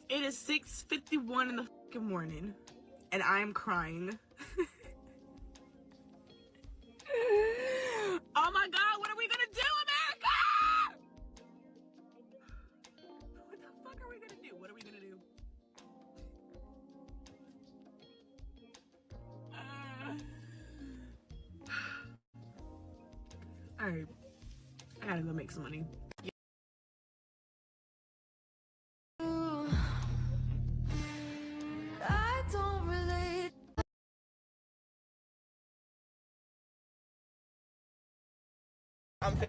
It is 6:51 in the fucking morning, and I am crying. Oh my God, what are we gonna do, America? What the fuck are we gonna do? What are we gonna do? All right, I gotta go make some money. I'm gonna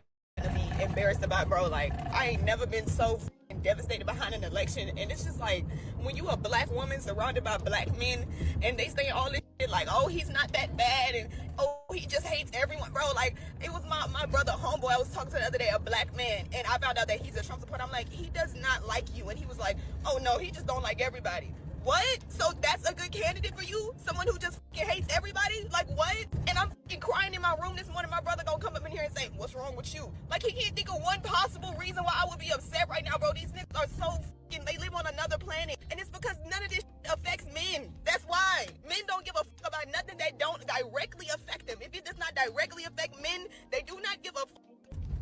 be embarrassed about, bro. Like, I ain't never been so devastated behind an election. And it's just like, when you a black woman surrounded by black men and they say all this shit like, oh, he's not that bad, and oh, he just hates everyone, bro. Like, it was my brother homeboy I was talking to the other day, a black man, and I found out that he's a Trump supporter. I'm like, he does not like you. And he was like, oh no, he just don't like everybody. What? So that's a good candidate for you? Someone who just fucking hates everybody? Like, what? And I'm fucking crying in my room this morning. My brother gonna come up in here and say, what's wrong with you? Like, he can't think of one possible reason why I would be upset right now, bro. These niggas are so fucking, they live on another planet. And it's because none of this affects men. That's why. Men don't give a fuck about nothing that don't directly affect them. If it does not directly affect men, they do not give a fuck.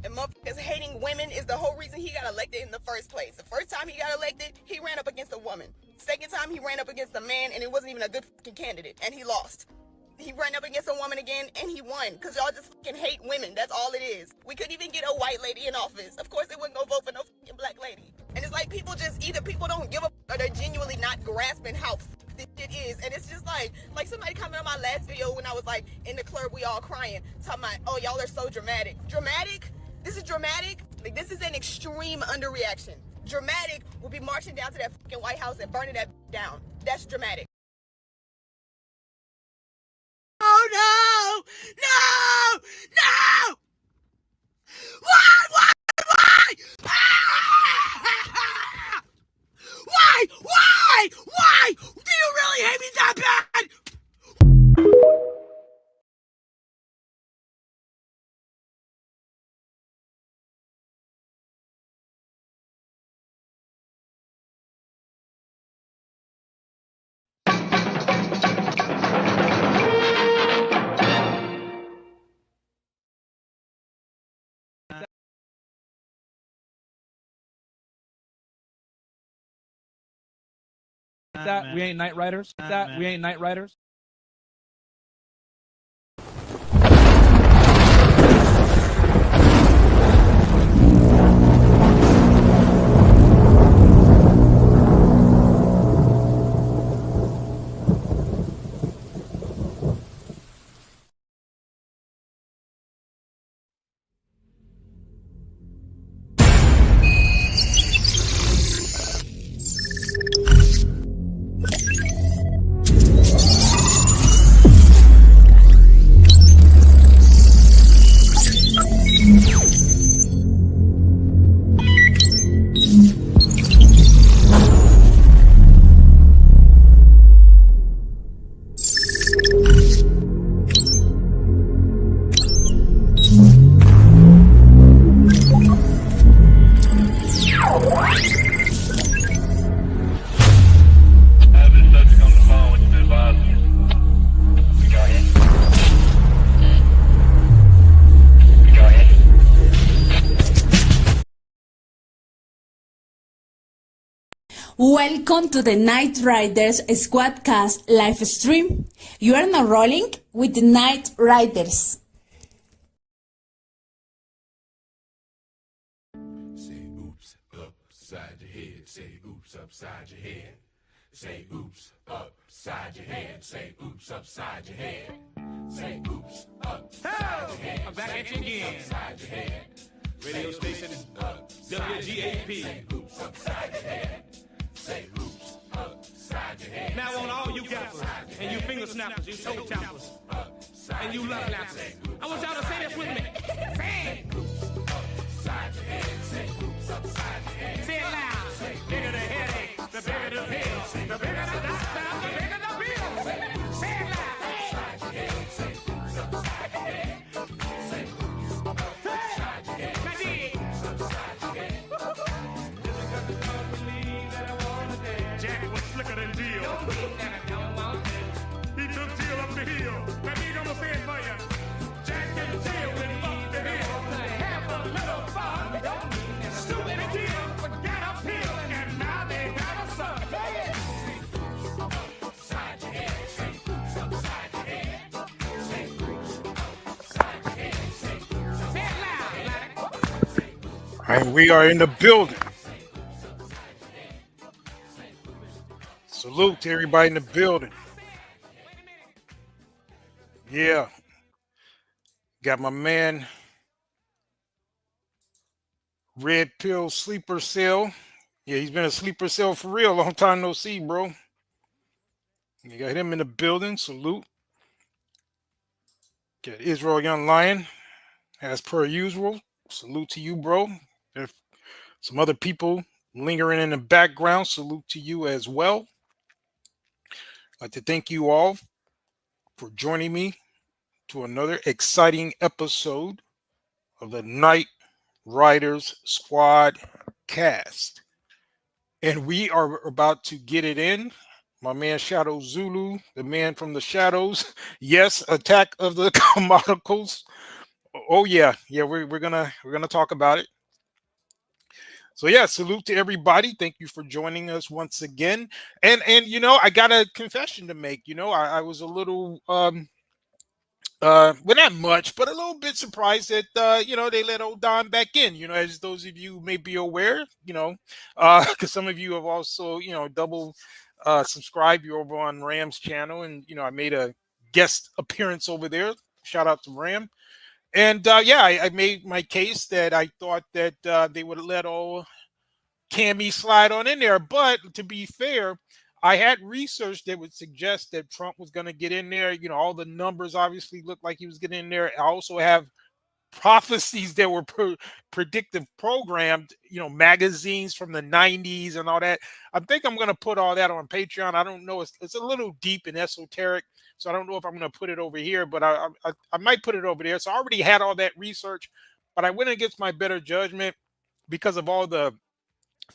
And motherfuckers hating women is the whole reason he got elected in the first place. The first time he got elected, he ran up against a woman. Second time, he ran up against a man, and it wasn't even a good fucking candidate, and he lost. He ran up against a woman again, and he won, because y'all just fucking hate women. That's all it is. We couldn't even get a white lady in office. Of course, they wouldn't go vote for no fucking black lady. And it's like, people just, either people don't give a fuck, or they're genuinely not grasping how this shit is. And it's just like somebody commented on my last video when I was like, in the club, we all crying, talking about, oh, y'all are so dramatic. Dramatic? This is dramatic? Like, this is an extreme underreaction. Dramatic will be marching down to that fucking White House and burning that down. That's dramatic. Oh no! No! No! Why? Ah! Why? Do you really hate me that bad? That we ain't night riders. That we ain't night riders. Welcome to the Knight Riders Squadcast live stream. You are now rolling with the Knight Riders. Say oops upside your head. Say oops upside your head. Say oops upside your head. Say oops upside your head. Say oops upside your head. I'm back at you again. Upside your head. Radio station is WGAP. Say oops upside your head. Say oops upside your head. Now on all you gappers and you finger snappers, you toe tappers, and you love lappers, I want y'all to say this with me. Say oops upside your head. Say oops upside your head. Say it loud. Bigger the headache, the bigger the pill. The bigger the doctor, the bigger the bill. Say it loud. Upside your head. Say oops upside your head. Say oops upside your head. Now dig. Upside your head. Just because you don't believe that I wanna dance. He took Jill up the hill. That means I'm gonna say it for you. Jack and Jill went up the hill to have a little fun. Stupid Jill got uphill, and now they got a son. Upside your head, say oops upside your head. Say oops upside your head. Say oops Say it loud, like. And we are in the building. Salute to everybody in the building. Yeah. Got my man, Red Pill Sleeper Cell. Yeah, he's been a sleeper cell for real. Long time no see, bro. You got him in the building. Salute. Got Israel Young Lion. As per usual. Salute to you, bro. If some other people lingering in the background, salute to you as well. I'd like to thank you all for joining me to another exciting episode of the Knight Riders Squadcast. And we are about to get it in. My man Shadow Zulu, the man from the shadows. Yes, Attack of the Commodicals. Oh yeah, we're gonna talk about it. So yeah, salute to everybody. Thank you for joining us once again. And you know, I got a confession to make. You know, I was a little well, not much, but a little bit surprised that you know, they let old Don back in. You know, as those of you may be aware, you know, because some of you have also, you know, double subscribed. You're over on Ram's channel, and you know, I made a guest appearance over there. Shout out to Ram. And yeah, I made my case that I thought that they would let old Cammy slide on in there. But to be fair, I had research that would suggest that Trump was going to get in there. You know, all the numbers obviously looked like he was getting in there. I also have prophecies that were predictive programmed, you know, magazines from the 90s and all that. I think I'm going to put all that on Patreon. I don't know. It's a little deep and esoteric, so I don't know if I'm going to put it over here, but I might put it over there. So I already had all that research, but I went against my better judgment because of all the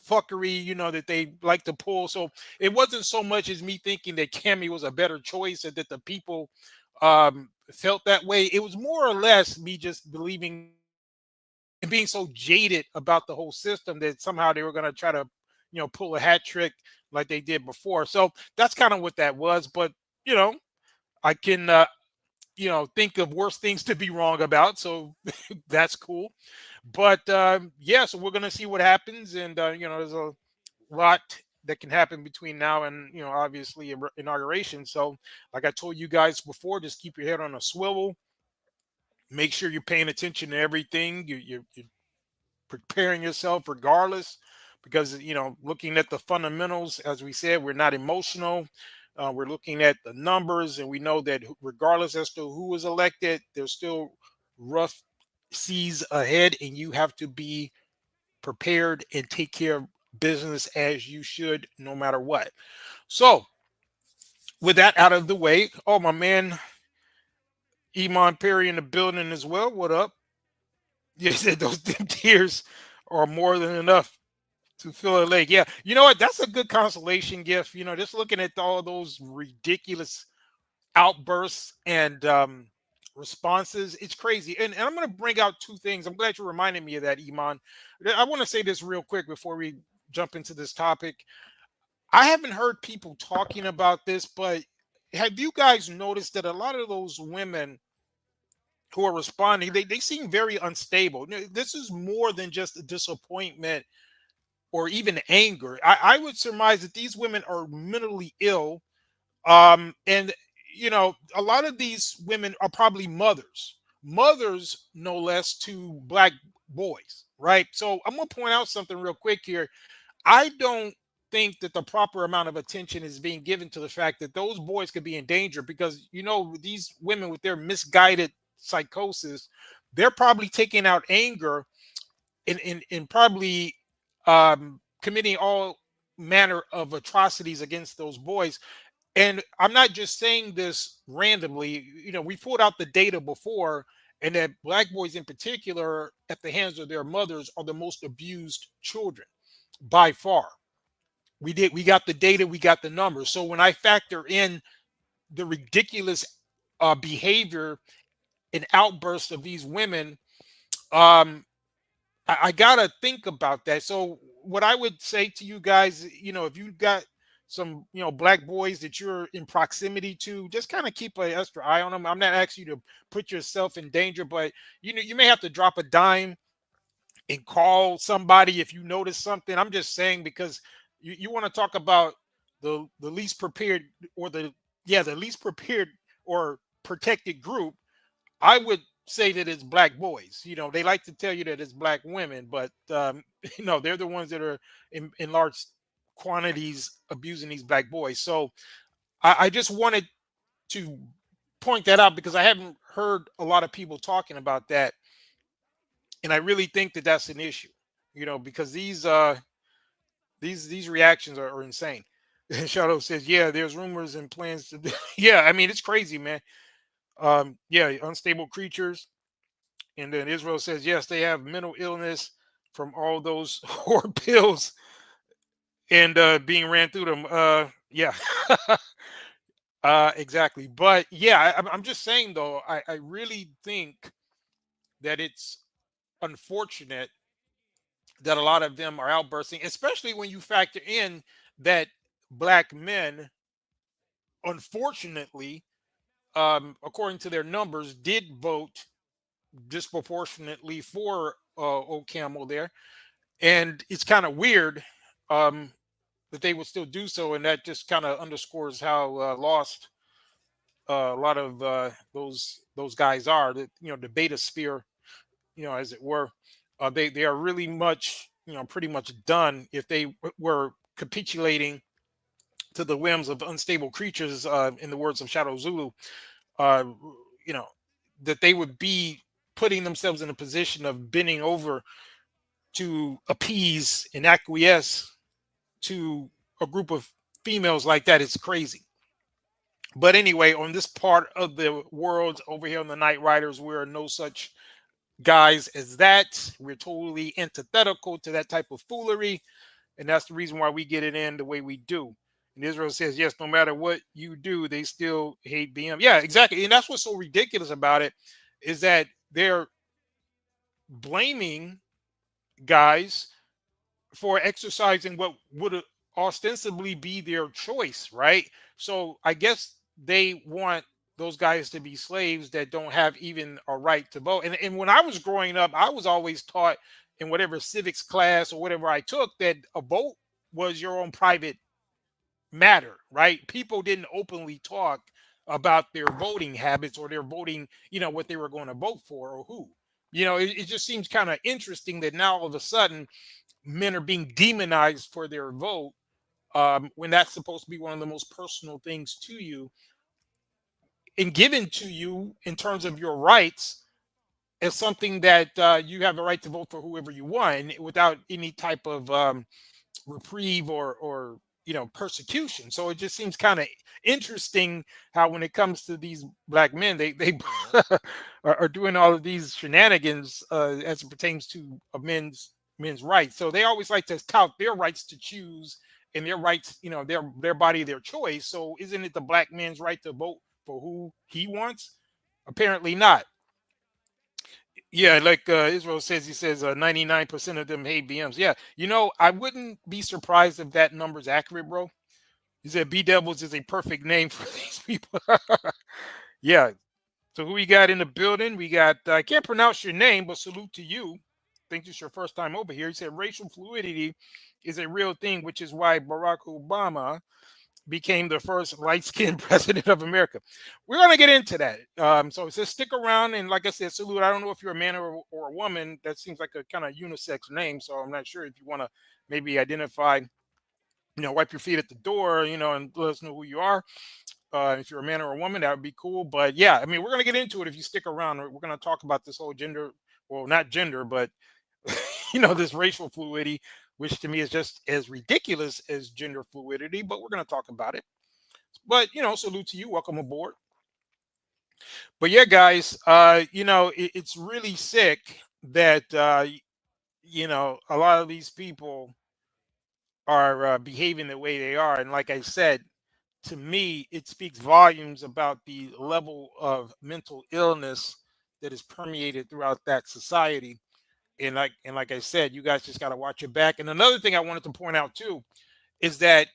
fuckery, you know, that they like to pull. So it wasn't so much as me thinking that Cammy was a better choice and that the people felt that way. It was more or less me just believing and being so jaded about the whole system that somehow they were going to try to, you know, pull a hat trick like they did before. So that's kind of what that was. But, you know, I can, you know, think of worse things to be wrong about. So that's cool. But yeah, so we're going to see what happens. And, you know, there's a lot that can happen between now and, you know, obviously inauguration. So like I told you guys before, just keep your head on a swivel. Make sure you're paying attention to everything. You're preparing yourself regardless, because, you know, looking at the fundamentals, as we said, we're not emotional. We're looking at the numbers, and we know that regardless as to who is elected, there's still rough seas ahead, and you have to be prepared and take care of business as you should, no matter what. So with that out of the way, oh, my man Iman Perry in the building as well. What up? You said those damn tears are more than enough to fill a lake. Yeah, you know what? That's a good consolation gift. You know, just looking at all those ridiculous outbursts and responses, it's crazy. And I'm going to bring out two things. I'm glad you reminded me of that, Iman. I want to say this real quick before we jump into this topic. I haven't heard people talking about this, but have you guys noticed that a lot of those women who are responding, they seem very unstable? This is more than just a disappointment or even anger. I would surmise that these women are mentally ill. And, you know, a lot of these women are probably mothers, no less, to black boys, right? So I'm going to point out something real quick here. I don't think that the proper amount of attention is being given to the fact that those boys could be in danger, because, you know, these women with their misguided psychosis, they're probably taking out anger in probably committing all manner of atrocities against those boys. And I'm not just saying this randomly. You know, we pulled out the data before, and that black boys in particular, at the hands of their mothers, are the most abused children by far. We got the data, we got the numbers. So when I factor in the ridiculous behavior and outbursts of these women, I gotta think about that. So what I would say to you guys, if you got some, black boys that you're in proximity to, just kind of keep an extra eye on them. I'm not asking you to put yourself in danger, but you may have to drop a dime and call somebody if you notice something. I'm just saying, because you want to talk about the least prepared, or the least prepared or protected group. I would say that it's black boys. They like to tell you that it's black women, but they're the ones that are in large quantities abusing these black boys. So I just wanted to point that out, because I haven't heard a lot of people talking about that, and I really think that that's an issue. Because these reactions are insane. Shadow says, yeah, there's rumors and plans to do. Yeah, I mean, it's crazy, man. Yeah, unstable creatures. And then Israel says, yes, they have mental illness from all those whore pills and being ran through them. Yeah. Exactly. But yeah, I'm just saying, though, I really think that it's unfortunate that a lot of them are outbursting, especially when you factor in that black men, unfortunately, according to their numbers, did vote disproportionately for old Camel there. And it's kind of weird that they would still do so. And that just kind of underscores how lost a lot of those guys are, that, the beta sphere, as it were. They are really much, pretty much done if they were capitulating to the whims of unstable creatures, in the words of Shadow Zulu. uh, you know, that they would be putting themselves in a position of bending over to appease and acquiesce to a group of females like that. It's crazy. But anyway, on this part of the world over here on the Night Riders, we're no such guys as that. We're totally antithetical to that type of foolery. And that's the reason why we get it in the way we do. And Israel says, yes, no matter what you do, they still hate BM. Yeah, exactly. And that's what's so ridiculous about it, is that they're blaming guys for exercising what would ostensibly be their choice, right? So I guess they want those guys to be slaves that don't have even a right to vote. And when I was growing up, I was always taught in whatever civics class or whatever I took that a vote was your own private matter, right? People didn't openly talk about their voting habits or their voting, what they were going to vote for or who. It just seems kind of interesting that now all of a sudden men are being demonized for their vote, when that's supposed to be one of the most personal things to you and given to you in terms of your rights, as something that you have the right to vote for whoever you want without any type of reprieve or persecution. So it just seems kind of interesting how when it comes to these black men, they are doing all of these shenanigans as it pertains to men's rights. So they always like to tout their rights to choose and their rights, their body, their choice. So isn't it the black man's right to vote for who he wants? Apparently not. Yeah, like Israel says, he says 99% of them hate BMs. Yeah, I wouldn't be surprised if that number's accurate, bro. He said B Devils is a perfect name for these people. Yeah. So who we got in the building? We got, I can't pronounce your name, but salute to you. I think this is your first time over here. He said racial fluidity is a real thing, which is why Barack Obama became the first light-skinned president of America. We're going to get into that. So it says stick around. And like I said, salute. I don't know if you're a man or a woman. That seems like a kind of unisex name. So I'm not sure if you want to maybe identify, wipe your feet at the door, and let us know who you are. If you're a man or a woman, that would be cool. But yeah, I mean, we're going to get into it if you stick around. We're going to talk about this whole gender, well, not gender, but, this racial fluidity, which to me is just as ridiculous as gender fluidity, but we're going to talk about it. But, salute to you. Welcome aboard. But yeah, guys, it's really sick that, a lot of these people are behaving the way they are. And like I said, to me, it speaks volumes about the level of mental illness that is permeated throughout that society. And like I said, you guys just got to watch your back. And another thing I wanted to point out too is that,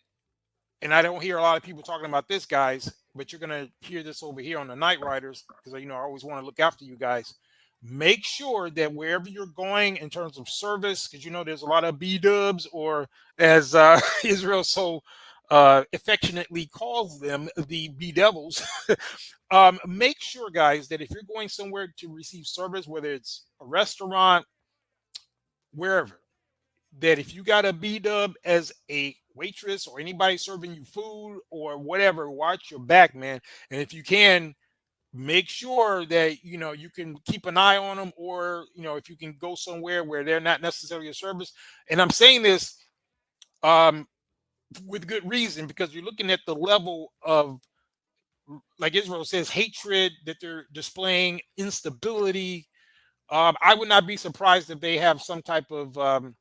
and I don't hear a lot of people talking about this, guys, but you're gonna hear this over here on the Night Riders, because I always want to look after you guys. Make sure that wherever you're going in terms of service, because there's a lot of B dubs, or as Israel so affectionately calls them, the B devils. Make sure, guys, that if you're going somewhere to receive service, whether it's a restaurant, wherever, that if you got a B dub as a waitress or anybody serving you food or whatever, watch your back, man. And if you can, make sure that you can keep an eye on them, or if you can go somewhere where they're not necessarily a service. And I'm saying this with good reason, because you're looking at the level of, like Israel says, hatred that they're displaying, instability. I would not be surprised if they have some type of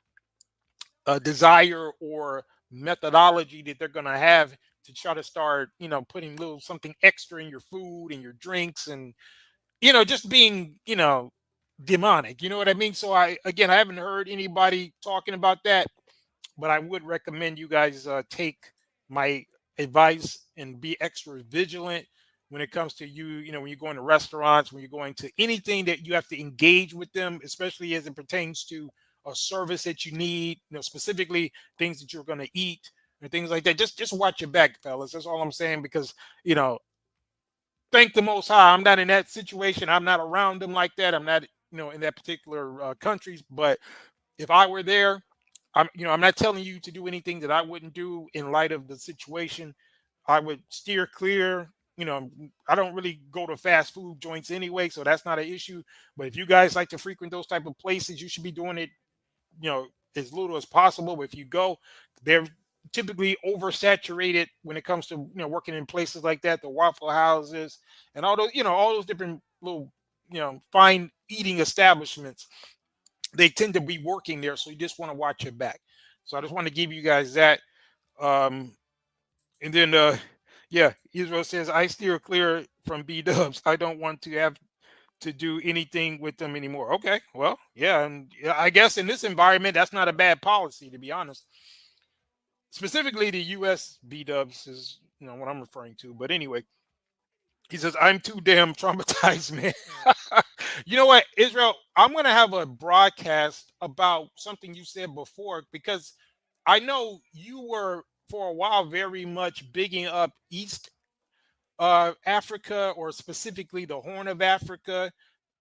desire or methodology that they're going to have to try to start, putting little something extra in your food and your drinks, and just being, demonic. You know what I mean? So I haven't heard anybody talking about that, but I would recommend you guys take my advice and be extra vigilant when it comes to when you're going to restaurants, when you're going to anything that you have to engage with them, especially as it pertains to a service that you need, specifically things that you're going to eat and things like that. Just watch your back, fellas. That's all I'm saying, because thank the Most High, I'm not in that situation. I'm not around them like that. I'm not in that particular countries. But if I were there, I'm not telling you to do anything that I wouldn't do in light of the situation. I would steer clear. I don't really go to fast food joints anyway, so that's not an issue. But if you guys like to frequent those type of places, you should be doing it, as little as possible. But if you go, they're typically oversaturated when it comes to working in places like that, the Waffle Houses and all those different little fine eating establishments. They tend to be working there, so you just want to watch your back. So I just want to give you guys that. And then yeah, Israel says, I steer clear from B dubs. I don't want to have to do anything with them anymore. Okay, well, yeah, and I guess in this environment, that's not a bad policy, to be honest. Specifically, the U.S. B dubs is what I'm referring to. But anyway, he says, I'm too damn traumatized, man. You know what, Israel? I'm going to have a broadcast about something you said before, because I know you were, for a while, very much bigging up East Africa, or specifically the Horn of Africa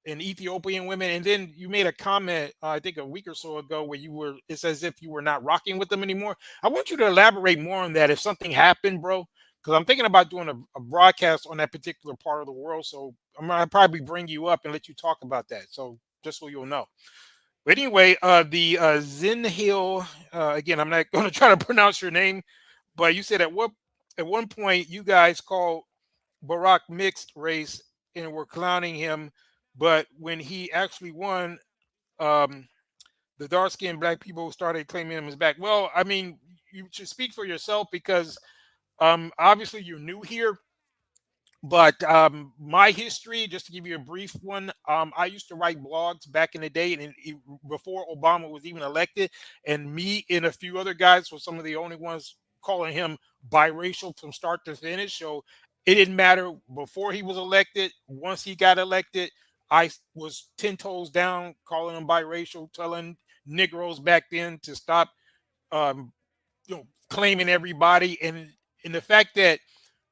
and Ethiopian women. And then you made a comment, I think a week or so ago, where it's as if you were not rocking with them anymore. I want you to elaborate more on that if something happened, bro, because I'm thinking about doing a broadcast on that particular part of the world. So I'm going to probably bring you up and let you talk about that. So just so you'll know. But anyway, the Zinhil, again, I'm not going to try to pronounce your name, but you said at one point you guys called Barack mixed race and were clowning him, but when he actually won, the dark-skinned black people started claiming him as black. Well, I mean, you should speak for yourself, because obviously you're new here. But my history, just to give you a brief one, I used to write blogs back in the day, and before Obama was even elected, and me and a few other guys were some of the only ones calling him biracial from start to finish. So it didn't matter before he was elected. Once he got elected, I was 10 toes down calling him biracial, telling Negroes back then to stop um, claiming everybody. And the fact that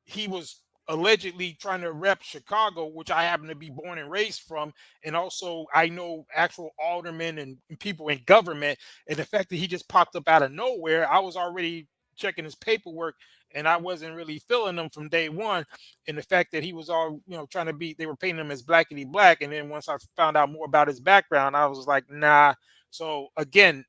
he was allegedly trying to rep Chicago, which I happen to be born and raised from, and also I know actual aldermen and people in government, and the fact that he just popped up out of nowhere, I was already checking his paperwork, and I wasn't really feeling him from day one. And the fact that he was all trying to be, they were painting him as blackity black, and then once I found out more about his background, I was like, nah. So again,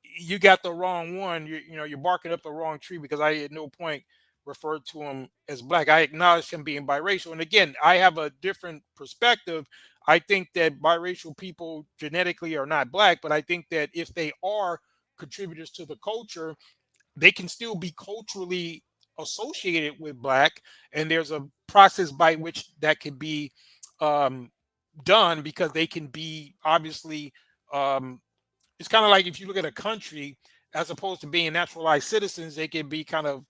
you got the wrong one. You're barking up the wrong tree, because I at no point referred to him as black. I acknowledge him being biracial. And again, I have a different perspective. I think that biracial people genetically are not black, but I think that if they are contributors to the culture, they can still be culturally associated with black, and there's a process by which that can be um, done, because they can be obviously um, it's kind of like if you look at a country, as opposed to being naturalized citizens, they can be kind of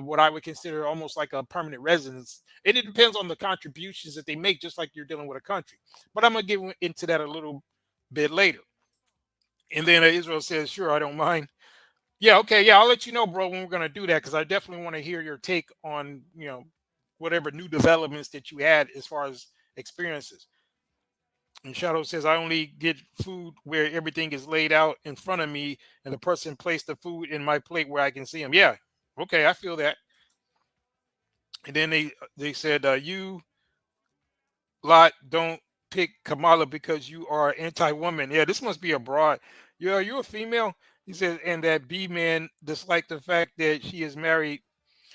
what I would consider almost like a permanent residence. And it depends on the contributions that they make, just like you're dealing with a country. But I'm going to get into that a little bit later. And then Israel says, sure, I don't mind. Yeah, okay, yeah, I'll let you know, bro, when we're going to do that, because I definitely want to hear your take on, whatever new developments that you had as far as experiences. And Shadow says, I only get food where everything is laid out in front of me and the person placed the food in my plate where I can see them. Yeah. Okay. I feel that. And then they said, you lot don't pick Kamala because you are anti-woman. Yeah, this must be a broad. Yeah, are you a female? He says, and that B man dislike the fact that she is married.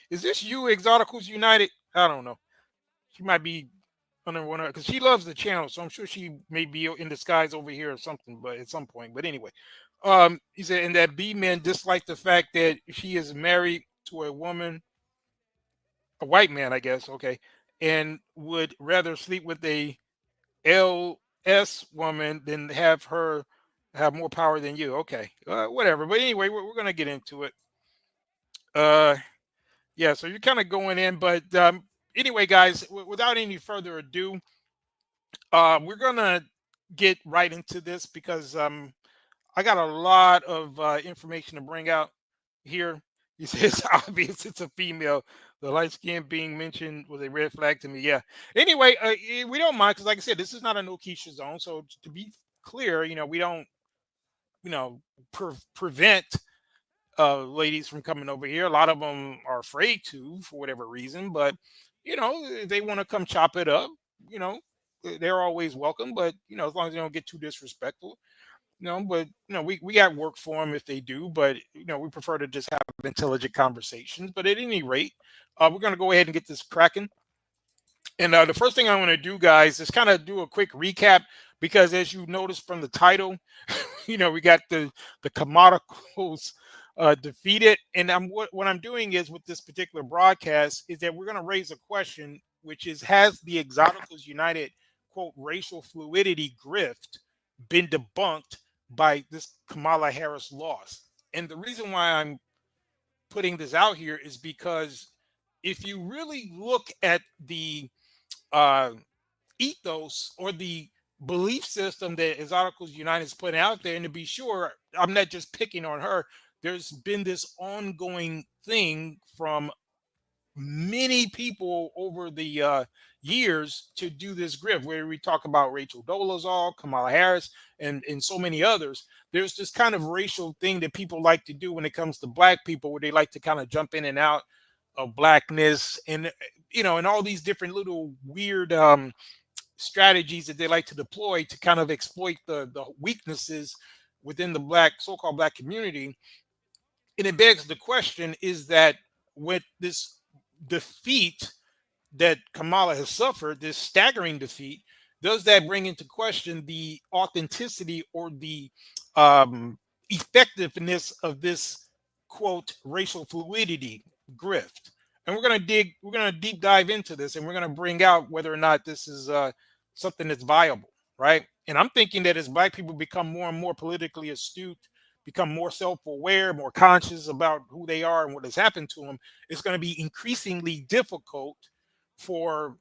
Is this you, Exoticals United? I don't know. She might be under one because she loves the channel, so I'm sure she may be in disguise over here or something, but at some point. But anyway, he said, and that B men dislike the fact that she is married to a woman, a white man, I guess, okay, and would rather sleep with a LS woman than have her have more power than you. Okay, whatever. But anyway, we're gonna get into it. Yeah, so you're kind of going in, but anyway, guys, without any further ado, we're gonna get right into this because I got a lot of information to bring out here. He says, obvious it's a female. The light skin being mentioned was a red flag to me. Yeah. Anyway, we don't mind because, like I said, this is not a no Keisha zone. So to be clear, we don't, prevent ladies from coming over here. A lot of them are afraid to for whatever reason, but if they want to come chop it up, they're always welcome. But as long as they don't get too disrespectful. But we got work for them if they do, but we prefer to just have intelligent conversations. But at any rate, we're going to go ahead and get this cracking. And the first thing I want to do, guys, is kind of do a quick recap because, as you noticed from the title, we got the commodicals defeated. And what I'm doing is with this particular broadcast is that we're going to raise a question, which is, has the Exoticals United quote racial fluidity grift been debunked by this Kamala Harris loss? And the reason why I'm putting this out here is because if you really look at the ethos or the belief system that Exoticals United is putting out there, and to be sure, I'm not just picking on her, there's been this ongoing thing from many people over the years to do this grift, where we talk about Rachel Dolezal, Kamala Harris, and so many others. There's this kind of racial thing that people like to do when it comes to black people, where they like to kind of jump in and out of blackness, and and all these different little weird strategies that they like to deploy to kind of exploit the weaknesses within the so-called black community. And it begs the question, is that with this defeat that Kamala has suffered, this staggering defeat, does that bring into question the authenticity or the effectiveness of this quote racial fluidity grift? And we're going to deep dive into this, and we're going to bring out whether or not this is something that's viable, right? And I'm thinking that as black people become more and more politically astute, become more self-aware, more conscious about who they are and what has happened to them, it's going to be increasingly difficult for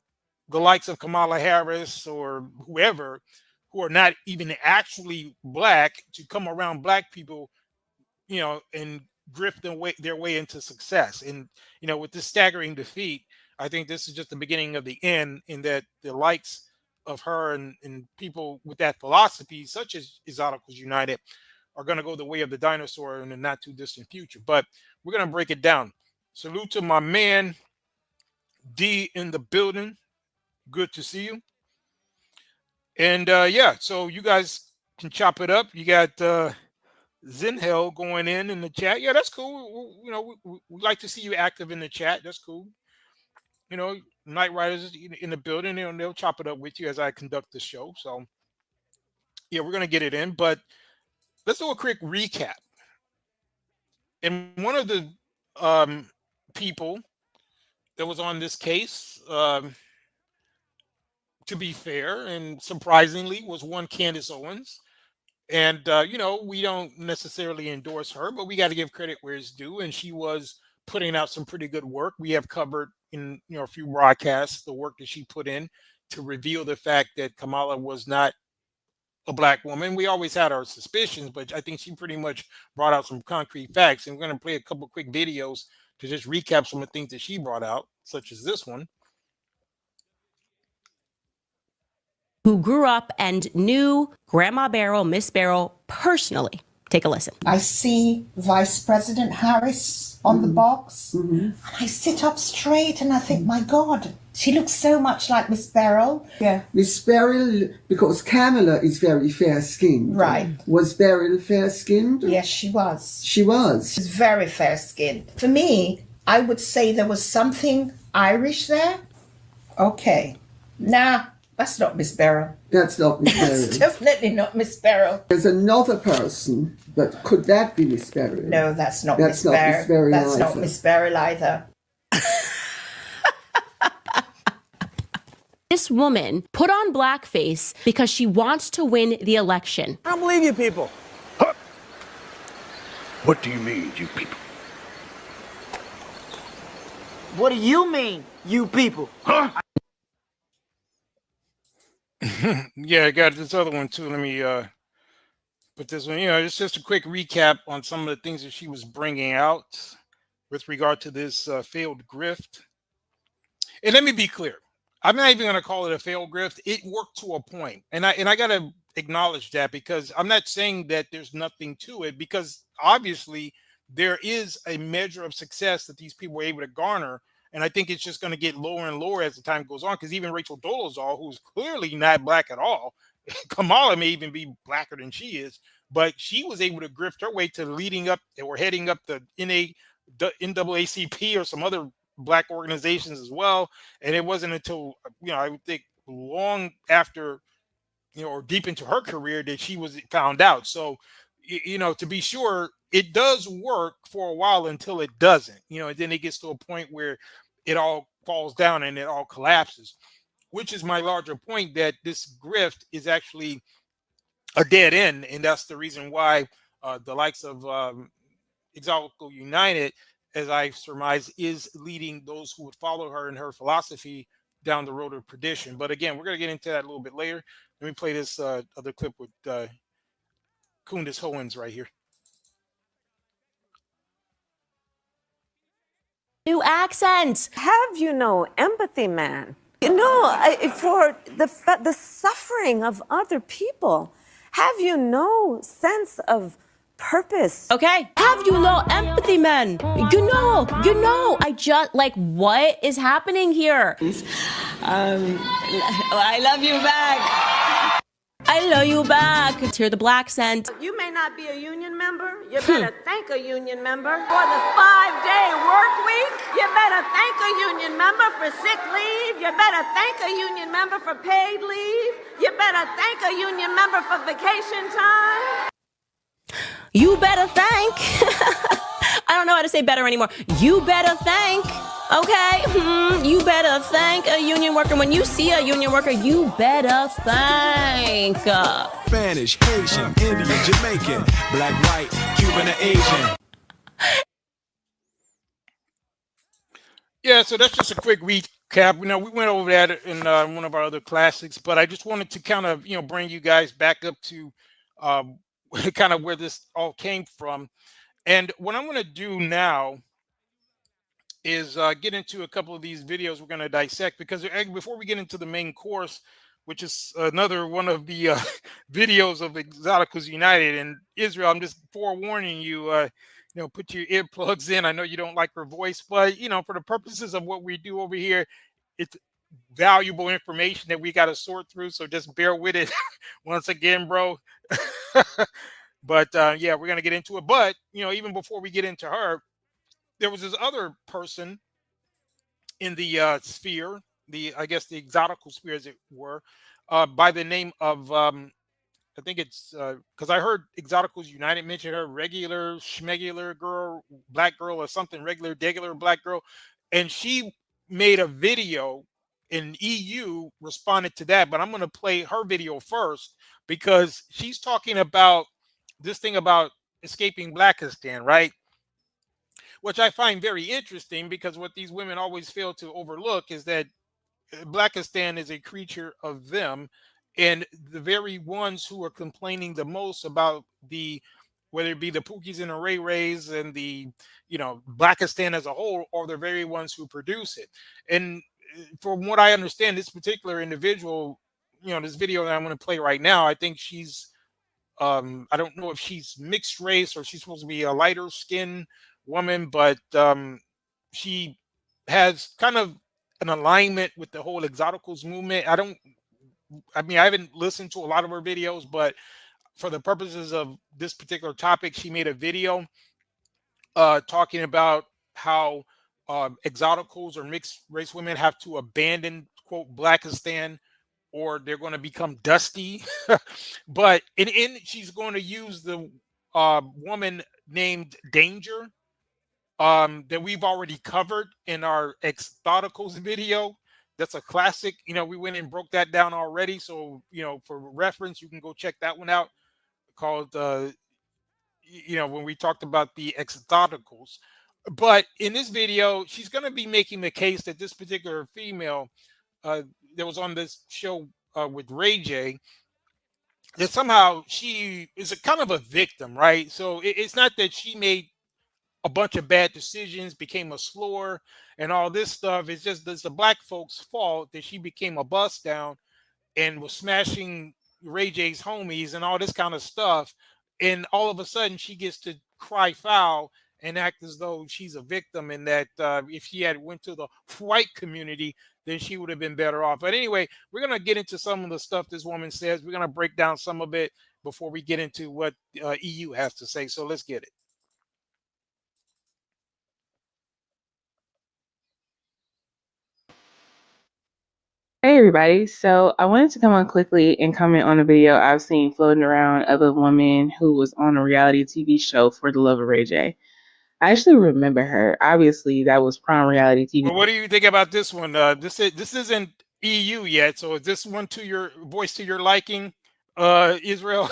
the likes of Kamala Harris or whoever who are not even actually black to come around black people, and grift their way into success. And, with this staggering defeat, I think this is just the beginning of the end, in that the likes of her and people with that philosophy, such as Exoticals United, are going to go the way of the dinosaur in the not too distant future. But we're going to break it down. Salute to my man D in the building. Good to see you. And yeah, so you guys can chop it up. You got Zinhel going in the chat. Yeah, that's cool. We like to see you active in the chat. That's cool. Night Riders in the building, and they'll chop it up with you as I conduct the show. So yeah, we're going to get it in, but let's do a quick recap. And one of the people that was on this case, to be fair and surprisingly, was one Candace Owens. And we don't necessarily endorse her, but we got to give credit where it's due. And she was putting out some pretty good work. We have covered in a few broadcasts the work that she put in to reveal the fact that Kamala was not a black woman. We always had our suspicions, but I think she pretty much brought out some concrete facts. And we're going to play a couple quick videos to just recap some of the things that she brought out, such as this one. Who grew up and knew Grandma Barrel, Miss Barrel personally. Take a listen. I see Vice President Harris on the box, and I sit up straight and I think, my God, she looks so much like Miss Beryl. Yeah. Miss Beryl, because Kamala is very fair-skinned. Right. Was Beryl fair-skinned? Yes, she was. She was. She's very fair-skinned. For me, I would say there was something Irish there. Okay. Nah, that's not Miss Beryl. That's not Miss Beryl. That's definitely not Miss Beryl. There's another person, but could that be Miss Beryl? No, that's not That's Miss not Beryl. Miss Beryl That's either. not Miss Beryl either. This woman put on blackface because she wants to win the election. I don't believe you people. Huh? What do you mean, you people? What do you mean, you people? Huh? Yeah, I got this other one too. Let me put this one. It's just a quick recap on some of the things that she was bringing out with regard to this failed grift. And let me be clear. I'm not even going to call it a failed grift. It worked to a point. And I got to acknowledge that, because I'm not saying that there's nothing to it, because obviously there is a measure of success that these people were able to garner. And I think it's just going to get lower and lower as the time goes on, because even Rachel Dolezal, who's clearly not black at all, Kamala may even be blacker than she is, but she was able to grift her way to leading up or heading up the NAACP or some other black organizations as well. And it wasn't until, I would think long after, or deep into her career that she was found out. So, to be sure, it does work for a while until it doesn't, and then it gets to a point where it all falls down and it all collapses, which is my larger point, that this grift is actually a dead end. And that's the reason why the likes of Exoticals United, as I surmise, is leading those who would follow her and her philosophy down the road of perdition. But again, we're going to get into that a little bit later. Let me play this other clip with Candace Owens right here. New accent. Have empathy, man? For the suffering of other people. Have sense of purpose? Okay. Have empathy, man? I just, what is happening here? I love you back. I love you back. Let's hear the black accent. You may not be a union member. You better thank a union member for the 5-day work week. You better thank a union member for sick leave. You better thank a union member for paid leave. You better thank a union member for vacation time. You better thank. I don't know how to say better anymore. You better thank. Okay, you better thank a union worker. When you see a union worker, you better thank. Spanish, Haitian, Indian, Jamaican, black, white, Cuban, or Asian. Yeah, so that's just a quick recap. We went over that in one of our other classics, but I just wanted to kind of, bring you guys back up to kind of where this all came from. And what I'm going to do now is get into a couple of these videos we're going to dissect, because before we get into the main course, which is another one of the videos of Exoticals United and Israel, I'm just forewarning you, put your earplugs in. I know you don't like her voice, but, for the purposes of what we do over here, it's valuable information that we got to sort through. So just bear with it once again, bro. But yeah, we're going to get into it. But, even before we get into her, there was this other person in the sphere, I guess the exotical sphere, as it were, by the name of, I think it's because I heard Exoticals United mention her, regular schmegular girl, black girl, or something, regular, degular black girl, and she made a video, and EU responded to that. But I'm going to play her video first because she's talking about this thing about escaping Blackistan, right? Which I find very interesting because what these women always fail to overlook is that Blackistan is a creature of them, and the very ones who are complaining the most about the, whether it be the Pookies and the Ray Rays and the, Blackistan as a whole, are the very ones who produce it. And from what I understand, this particular individual, this video that I'm going to play right now, I think she's I don't know if she's mixed race or she's supposed to be a lighter skin woman, but she has kind of an alignment with the whole Exoticals movement. I haven't listened to a lot of her videos, but for the purposes of this particular topic, she made a video talking about how Exoticals or mixed race women have to abandon, quote, Blackistan, or they're going to become dusty. But she's going to use the woman named Danger that we've already covered in our Exoticals video. That's a classic. We went and broke that down already. So, for reference, you can go check that one out, called, when we talked about the Exoticals. But in this video, she's going to be making the case that this particular female that was on this show with Ray J, that somehow she is a kind of a victim, right? So it's not that she made a bunch of bad decisions, became a slur, and all this stuff. It's just the black folks' fault that she became a bust down and was smashing Ray J's homies and all this kind of stuff. And all of a sudden, she gets to cry foul and act as though she's a victim, and that if she had went to the white community, then she would have been better off. But anyway, we're going to get into some of the stuff this woman says. We're going to break down some of it before we get into what EU has to say. So let's get it. Hey everybody, so I wanted to come on quickly and comment on a video I've seen floating around of a woman who was on a reality TV show for the love of Ray J. I actually remember her. Obviously, that was prime reality TV. Well, what do you think about this one? This isn't EU yet, so is this one to your liking, Israel?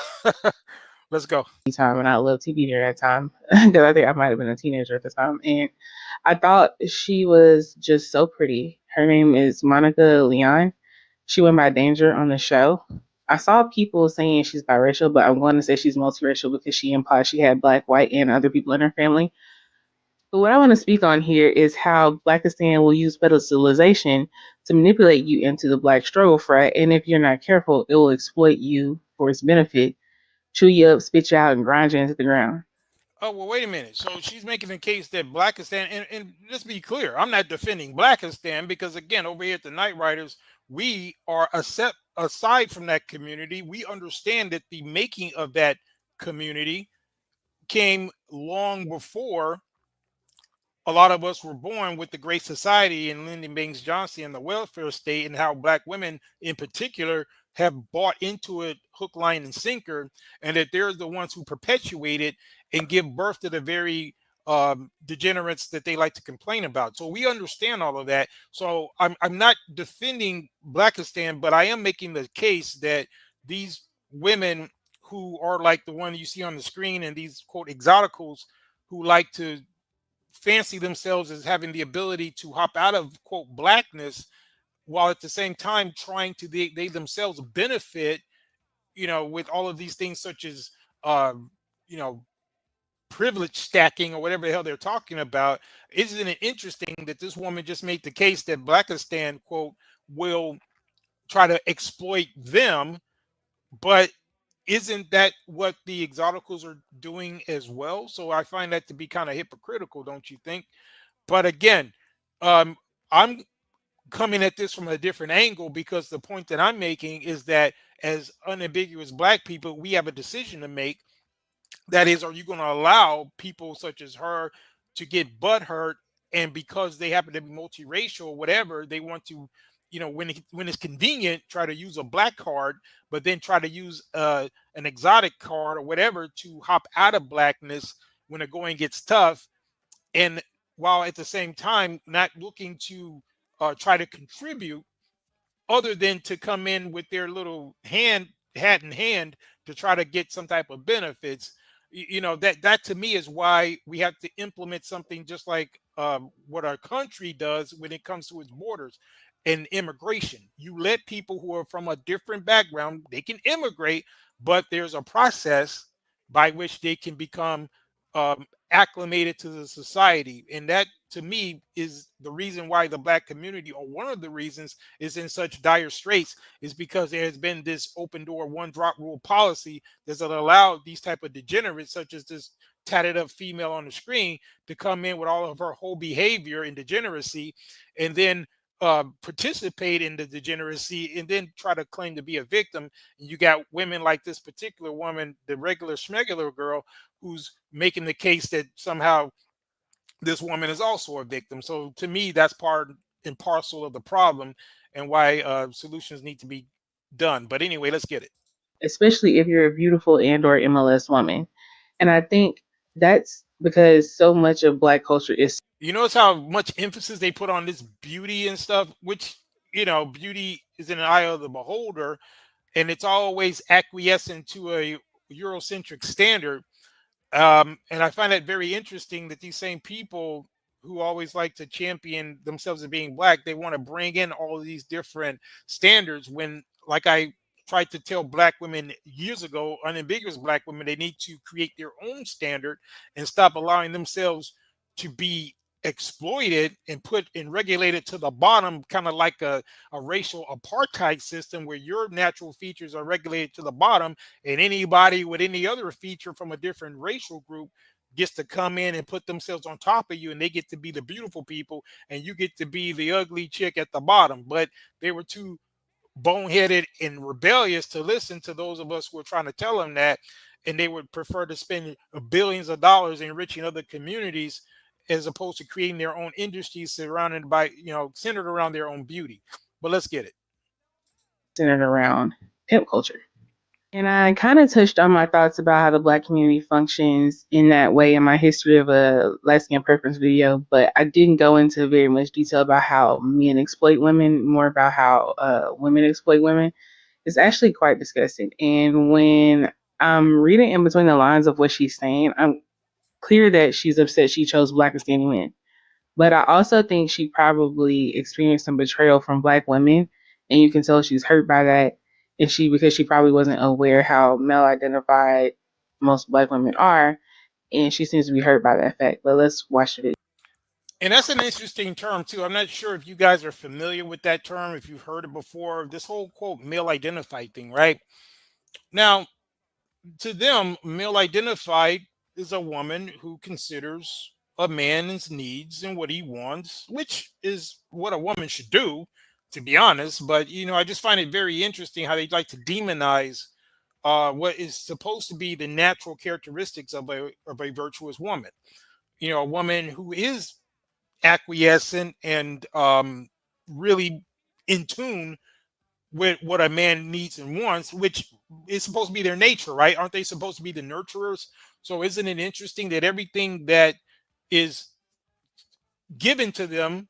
Let's go. Time, and I loved TV during that time because I think I might have been a teenager at the time, and I thought she was just so pretty. Her name is Monica Leon. She went by Danger on the show. I saw people saying she's biracial, but I'm going to say she's multiracial because she implied she had black, white, and other people in her family. But what I want to speak on here is how Blackistan will use pedestalization to manipulate you into the black struggle frat, and if you're not careful, it will exploit you for its benefit, chew you up, spit you out, and grind you into the ground. Oh, well, wait a minute. So she's making the case that Blackistan, and let's be clear, I'm not defending Blackistan because, again, over here at the Night Riders, we are aside from that community. We understand that the making of that community came long before a lot of us were born, with the Great Society and Lyndon Baines Johnson and the welfare state, and how black women in particular have bought into it hook, line, and sinker, and that they're the ones who perpetuate it and give birth to the very degenerates that they like to complain about. So we understand all of that. So I'm not defending Blackistan, but I am making the case that these women who are like the one you see on the screen, and these, quote, exoticals, who like to fancy themselves as having the ability to hop out of, quote, blackness, while at the same time trying to they themselves benefit, with all of these things such as privilege stacking or whatever the hell they're talking about. Isn't it interesting that this woman just made the case that Blackistan, quote, will try to exploit them, but isn't that what the exoticals are doing as well? So I find that to be kind of hypocritical, don't you think? But again, I'm coming at this from a different angle, because the point that I'm making is that as unambiguous black people, we have a decision to make. That is, are you going to allow people such as her to get butthurt, and because they happen to be multiracial or whatever, they want to when it's convenient, try to use a black card, but then try to use an exotic card or whatever to hop out of blackness when the going gets tough, and while at the same time not looking to try to contribute other than to come in with their little hat in hand to try to get some type of benefits. That to me is why we have to implement something just like what our country does when it comes to its borders and immigration. You let people who are from a different background, they can immigrate, but there's a process by which they can become acclimated to the society. And that to me is the reason why the black community, or one of the reasons, is in such dire straits, is because there has been this open door, one drop rule policy that's allowed these type of degenerates, such as this tatted up female on the screen, to come in with all of her whole behavior and degeneracy, and then participate in the degeneracy, and then try to claim to be a victim. And you got women like this particular woman, the regular schmegular girl, who's making the case that somehow this woman is also a victim. So to me, that's part and parcel of the problem, and why solutions need to be done. But anyway, let's get it. Especially if you're a beautiful and/or MLS woman, and I think that's because so much of Black culture is. You notice how much emphasis they put on this beauty and stuff, which, beauty is in the eye of the beholder, and it's always acquiescent to a Eurocentric standard. And I find that very interesting that these same people who always like to champion themselves as being Black, they want to bring in all of these different standards when, like I tried to tell Black women years ago, unambiguous Black women, they need to create their own standard and stop allowing themselves to be exploited and put and regulated to the bottom, kind of like a racial apartheid system where your natural features are regulated to the bottom, and anybody with any other feature from a different racial group gets to come in and put themselves on top of you, and they get to be the beautiful people and you get to be the ugly chick at the bottom. But they were too boneheaded and rebellious to listen to those of us who are trying to tell them that, and they would prefer to spend billions of dollars enriching other communities as opposed to creating their own industries surrounded by, centered around their own beauty. But let's get it. Centered around pimp culture. And I kind of touched on my thoughts about how the Black community functions in that way in my history of a light skin preference video, but I didn't go into very much detail about how men exploit women, more about how women exploit women. It's actually quite disgusting. And when I'm reading in between the lines of what she's saying, I'm clear that she's upset she chose blackistan men. But I also think she probably experienced some betrayal from Black women, and you can tell she's hurt by that. And because she probably wasn't aware how male identified most Black women are, and she seems to be hurt by that fact. But let's watch the video. And that's an interesting term too. I'm not sure if you guys are familiar with that term, if you've heard it before, this whole quote male identified thing, right? Now, to them, male identified is a woman who considers a man's needs and what he wants, which is what a woman should do, to be honest. But I just find it very interesting how they like to demonize what is supposed to be the natural characteristics of a virtuous woman. A woman who is acquiescent and really in tune with what a man needs and wants, which is supposed to be their nature, right? Aren't they supposed to be the nurturers? So isn't it interesting that everything that is given to them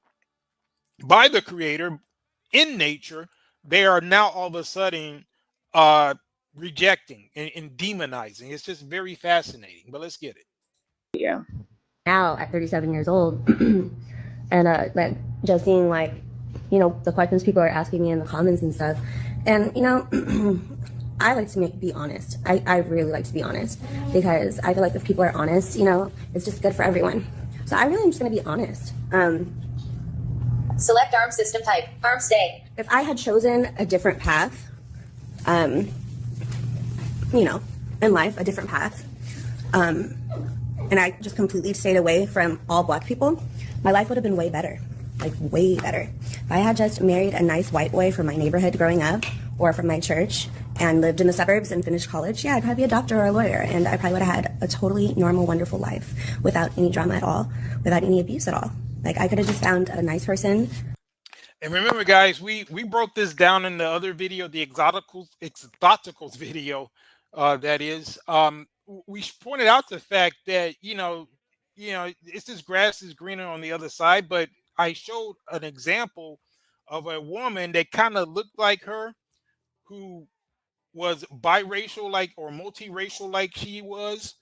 by the Creator in nature, they are now all of a sudden rejecting and demonizing? It's just very fascinating. But let's get it. Yeah. Now at 37 years old, and like just seeing the questions people are asking me in the comments and stuff, and I like to be honest. I really like to be honest, because I feel like if people are honest, it's just good for everyone. So I really am just gonna be honest. Select arm system type. Arm stay. If I had chosen a different path, in life, a different path, and I just completely stayed away from all Black people, my life would have been way better. Like way better. If I had just married a nice white boy from my neighborhood growing up, or from my church, and lived in the suburbs and finished college, I'd probably be a doctor or a lawyer, and I probably would have had a totally normal, wonderful life without any drama at all, without any abuse at all. Like I could have just found a nice person. And remember, guys, we broke this down in the other video, the exoticals video. That is, we pointed out the fact that it's this grass is greener on the other side. But I showed an example of a woman that kind of looked like her, who was biracial like or multiracial like she was,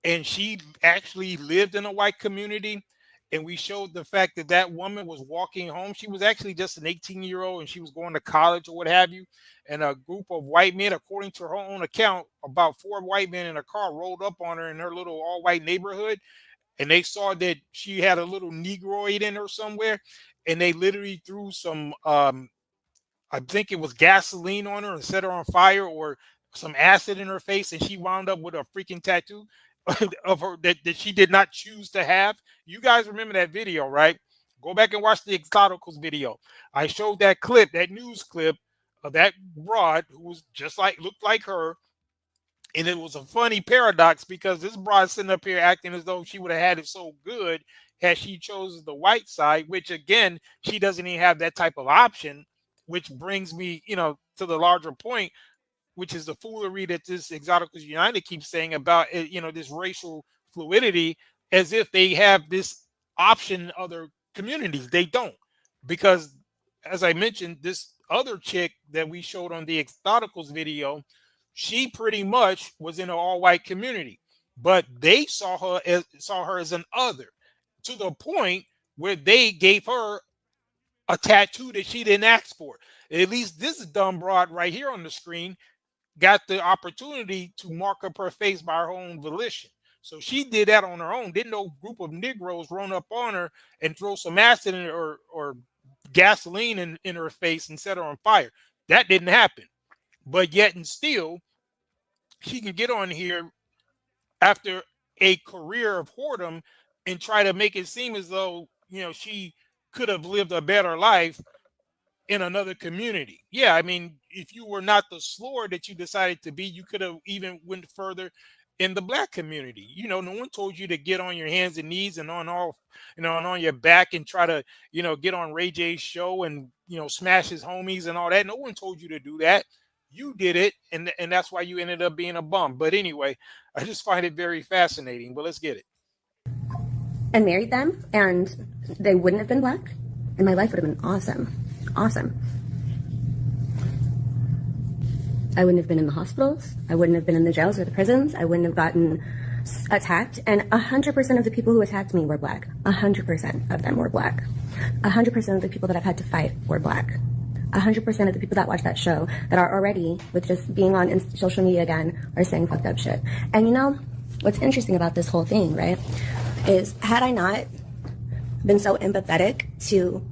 and she actually lived in a white community. And we showed the fact that that woman was walking home. She was actually just an 18-year-old, and she was going to college or what have you. And a group of white men, according to her own account, about 4 white men in a car rolled up on her in her little all-white neighborhood, and they saw that she had a little negroid in her somewhere, and they literally threw some I think it was gasoline on her and set her on fire, or some acid in her face, and she wound up with a freaking tattoo of her that she did not choose to have. You guys remember that video, right? Go back and watch the Exoticals video. I showed that clip, that news clip of that broad who was just like, looked like her. And it was a funny paradox because this broad sitting up here acting as though she would have had it so good had she chosen the white side, which again, she doesn't even have that type of option, which brings me, to the larger point, which is the foolery that this Exoticals United keeps saying about, this racial fluidity, as if they have this option in other communities. They don't, because as I mentioned, this other chick that we showed on the Exoticals video, she pretty much was in an all-white community, but they saw her as an other, to the point where they gave her a tattoo that she didn't ask for. At least this dumb broad right here on the screen got the opportunity to mark up her face by her own volition. So she did that on her own. Didn't no group of Negroes run up on her and throw some acid in her, or gasoline in her face and set her on fire. That didn't happen. But yet and still, she can get on here after a career of whoredom and try to make it seem as though, she could have lived a better life in another community. Yeah, I mean, if you were not the slur that you decided to be, you could have even went further in the black community. No one told you to get on your hands and knees and on your back and try to, get on Ray J's show and, smash his homies and all that. No one told you to do that. You did it, and that's why you ended up being a bum. But anyway, I just find it very fascinating. But let's get it. And married them, and they wouldn't have been black, and my life would have been awesome. I wouldn't have been in the hospitals. I wouldn't have been in the jails or the prisons. I wouldn't have gotten attacked. And 100% of the people who attacked me were black. 100% of them were black. 100% of the people that I've had to fight were black. 100% of the people that watch that show that are already, with just being on social media again, are saying fucked up shit. And what's interesting about this whole thing, right, is had I not been so empathetic to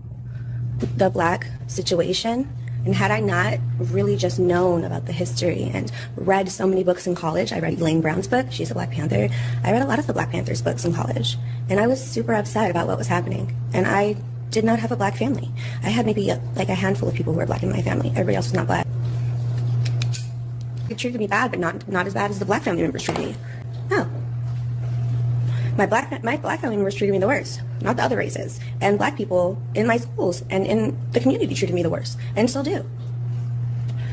the black situation, and had I not really just known about the history and read so many books in college, I read Elaine Brown's book, she's a Black Panther. I read a lot of the Black Panthers books in college, and I was super upset about what was happening. And I did not have a black family. I had maybe a handful of people who were black in my family. Everybody else was not black. They treated me bad, but not as bad as the black family members treated me. No. My black family members treated me the worst, not the other races. And black people in my schools and in the community treated me the worst, and still do.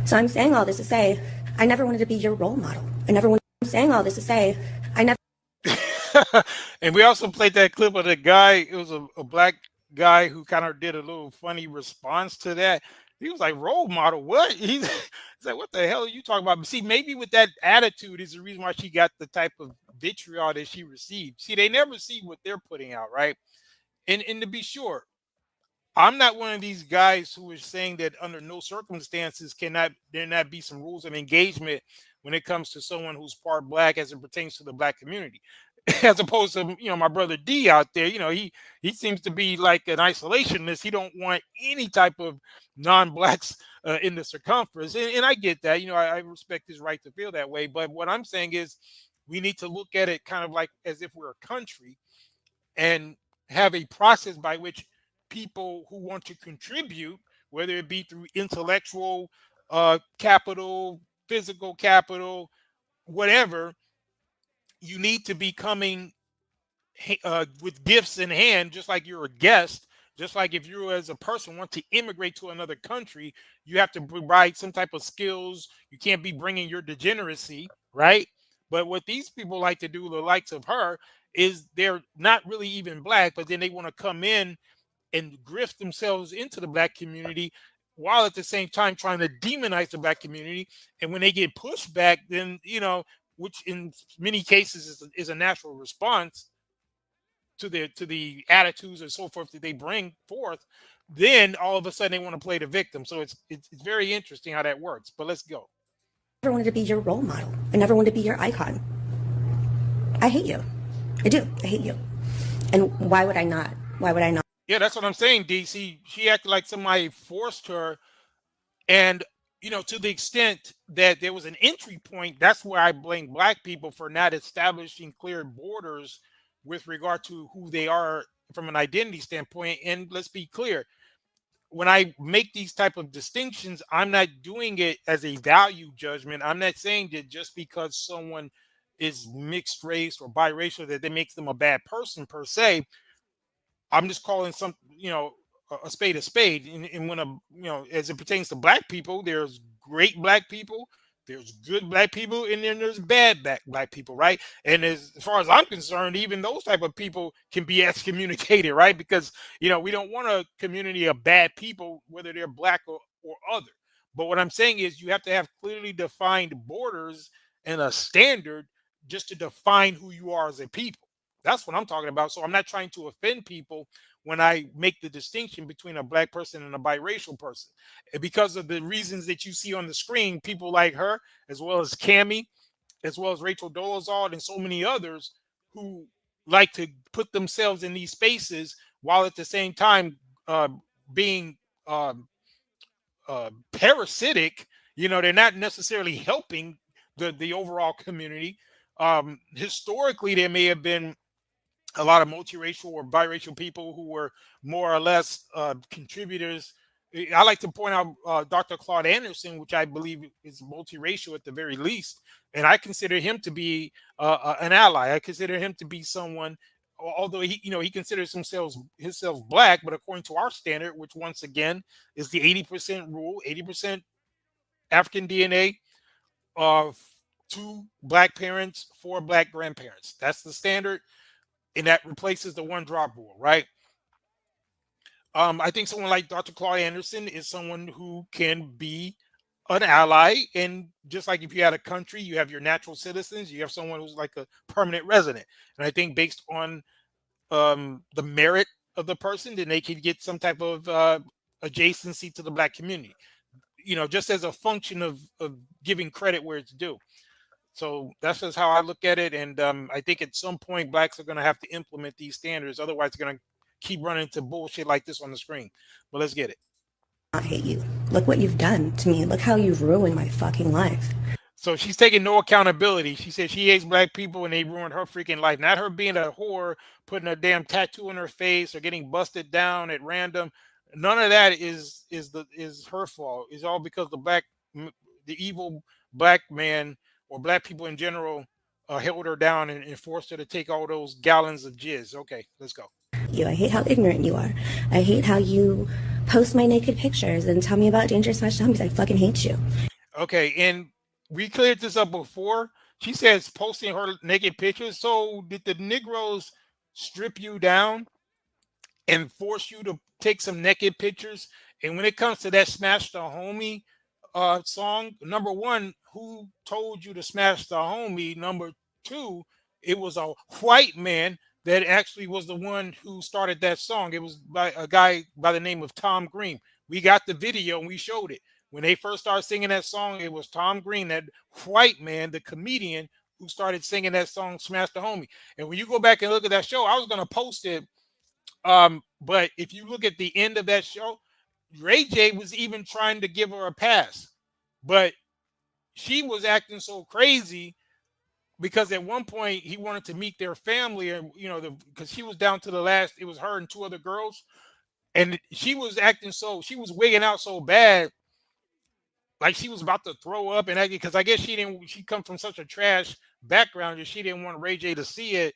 So I'm saying all this to say, I never wanted to be your role model. I'm saying all this to say, I never. And we also played that clip of the guy. It was a black guy who kind of did a little funny response to that. He was like, role model, what? He's like, what the hell are you talking about? But see, maybe with that attitude is the reason why she got the type of vitriol that she received. See, they never see what they're putting out, right? And to be sure, I'm not one of these guys who is saying that under no circumstances there not be some rules of engagement when it comes to someone who's part black as it pertains to the black community. As opposed to, my brother D out there, he seems to be like an isolationist. He don't want any type of non-blacks in the circumference. And I get that, I respect his right to feel that way. But what I'm saying is we need to look at it kind of like as if we're a country and have a process by which people who want to contribute, whether it be through intellectual capital, physical capital, whatever, you need to be coming with gifts in hand, just like you're a guest. Just like if you as a person want to immigrate to another country, you have to provide some type of skills. You can't be bringing your degeneracy, right? But what these people like to do, the likes of her, is they're not really even black, but then they want to come in and grift themselves into the black community while at the same time trying to demonize the black community. And when they get pushed back, then, which in many cases is a natural response to the attitudes and so forth that they bring forth, then all of a sudden they want to play the victim. So it's very interesting how that works. But let's go. I never wanted to be your role model. I never wanted to be your icon. I hate you. I do. I hate you. And why would I not? Why would I not? Yeah, that's what I'm saying, DC. She acted like somebody forced her. And, to the extent that there was an entry point, that's where I blame black people for not establishing clear borders with regard to who they are from an identity standpoint. And let's be clear, when I make these type of distinctions, I'm not doing it as a value judgment. I'm not saying that just because someone is mixed race or biracial that makes them a bad person per se. I'm just calling some, a spade a spade. And when as it pertains to black people, there's great black people, there's good black people, and then there's bad black people, right? And as far as I'm concerned, even those type of people can be excommunicated, right? Because we don't want a community of bad people, whether they're black or other. But what I'm saying is you have to have clearly defined borders and a standard just to define who you are as a people. That's what I'm talking about. So I'm not trying to offend people when I make the distinction between a black person and a biracial person. And because of the reasons that you see on the screen, people like her, as well as Cammie, as well as Rachel Dolezal, and so many others who like to put themselves in these spaces while at the same time being parasitic. They're not necessarily helping the overall community. Historically, there may have been a lot of multiracial or biracial people who were more or less contributors. I like to point out Dr. Claude Anderson, which I believe is multiracial at the very least, and I consider him to be an ally. I consider him to be someone, although he considers himself black, but according to our standard, which once again is the 80% rule, 80% African DNA, of 2 black parents, 4 black grandparents. That's the standard. And that replaces the 1 drop rule, right? I think someone like Dr. Claude Anderson is someone who can be an ally. And just like if you had a country, you have your natural citizens, you have someone who's like a permanent resident. And I think based on the merit of the person, then they can get some type of adjacency to the black community, just as a function of giving credit where it's due. So that's just how I look at it. And I think at some point, blacks are going to have to implement these standards. Otherwise, they're going to keep running into bullshit like this on the screen. But let's get it. I hate you. Look what you've done to me. Look how you've ruined my fucking life. So she's taking no accountability. She said she hates black people and they ruined her freaking life. Not her being a whore, putting a damn tattoo on her face or getting busted down at random. None of that is her fault. It's all because the evil black man or black people in general held her down and forced her to take all those gallons of jizz. Okay, let's go. I hate how ignorant you are. I hate how you post my naked pictures and tell me about dangerous smash zombies. I fucking hate you. Okay, and we cleared this up before. She says posting her naked pictures. So did the Negroes strip you down and force you to take some naked pictures? And when it comes to that Smash the Homie song, number 1, who told you to smash the homie? Number 2, it was a white man that actually was the one who started that song. It was by a guy by the name of Tom Green. We got the video and we showed it. When they first started singing that song, it was Tom Green, that white man, the comedian, who started singing that song, Smash the Homie. And when you go back and look at that show, I was going to post it. But if you look at the end of that show, Ray J was even trying to give her a pass, but she was acting so crazy because at one point he wanted to meet their family, and because she was down to the last, it was her and 2 other girls, and she was acting she was wigging out so bad, like she was about to throw up, and because I guess she come from such a trash background that she didn't want Ray J to see it,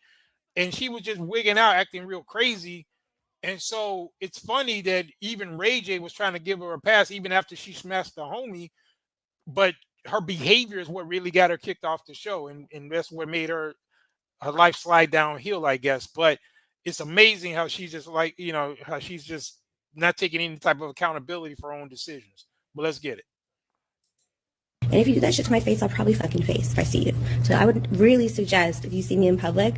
and she was just wigging out, acting real crazy. And so it's funny that even Ray J was trying to give her a pass even after she smashed the homie, but her behavior is what really got her kicked off the show, and that's what made her life slide downhill, I guess. But it's amazing how she's just like, how she's just not taking any type of accountability for her own decisions. But let's get it. And if you do that shit to my face, I'll probably fucking face if I see you. So I would really suggest if you see me in public,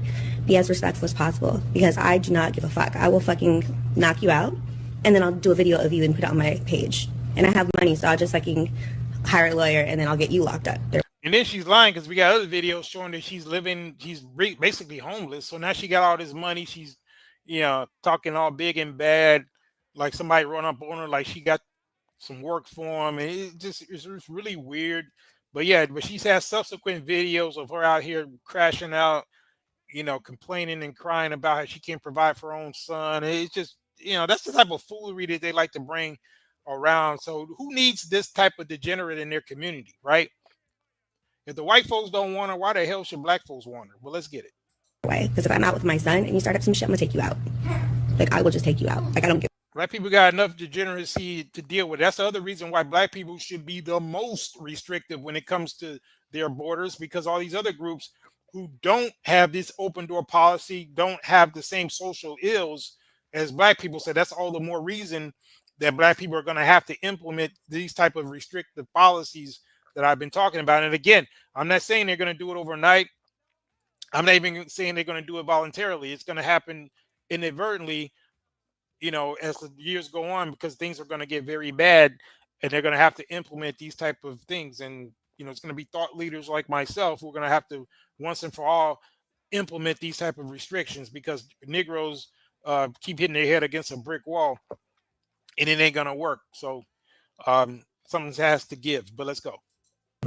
be as respectful as possible, because I do not give a fuck. I will fucking knock you out, and then I'll do a video of you and put it on my page. And I have money, so I'll just fucking hire a lawyer, and then I'll get you locked up. And then she's lying because we got other videos showing that she's basically homeless. So now she got all this money. She's, talking all big and bad, like somebody run up on her, like she got some work for him. And it's really weird. But yeah, but she's had subsequent videos of her out here crashing out, complaining and crying about how she can't provide for her own son. It's just, that's the type of foolery that they like to bring around. So who needs this type of degenerate in their community, right? If the white folks don't want her, why the hell should black folks want her? Well, let's get it. Because if I'm out with my son and you start up some shit, I'm gonna take you out. Like, I will just take you out. Like, I don't give. Black people got enough degeneracy to deal with. That's the other reason why black people should be the most restrictive when it comes to their borders, because all these other groups who don't have this open door policy, don't have the same social ills as black people. So that's all the more reason that black people are going to have to implement these type of restrictive policies that I've been talking about. And again, I'm not saying they're going to do it overnight. I'm not even saying they're going to do it voluntarily. It's going to happen inadvertently, as the years go on, because things are going to get very bad and they're going to have to implement these type of things. And, it's going to be thought leaders like myself who are going to have to once and for all implement these type of restrictions, because Negroes keep hitting their head against a brick wall and it ain't going to work. So something has to give, but let's go.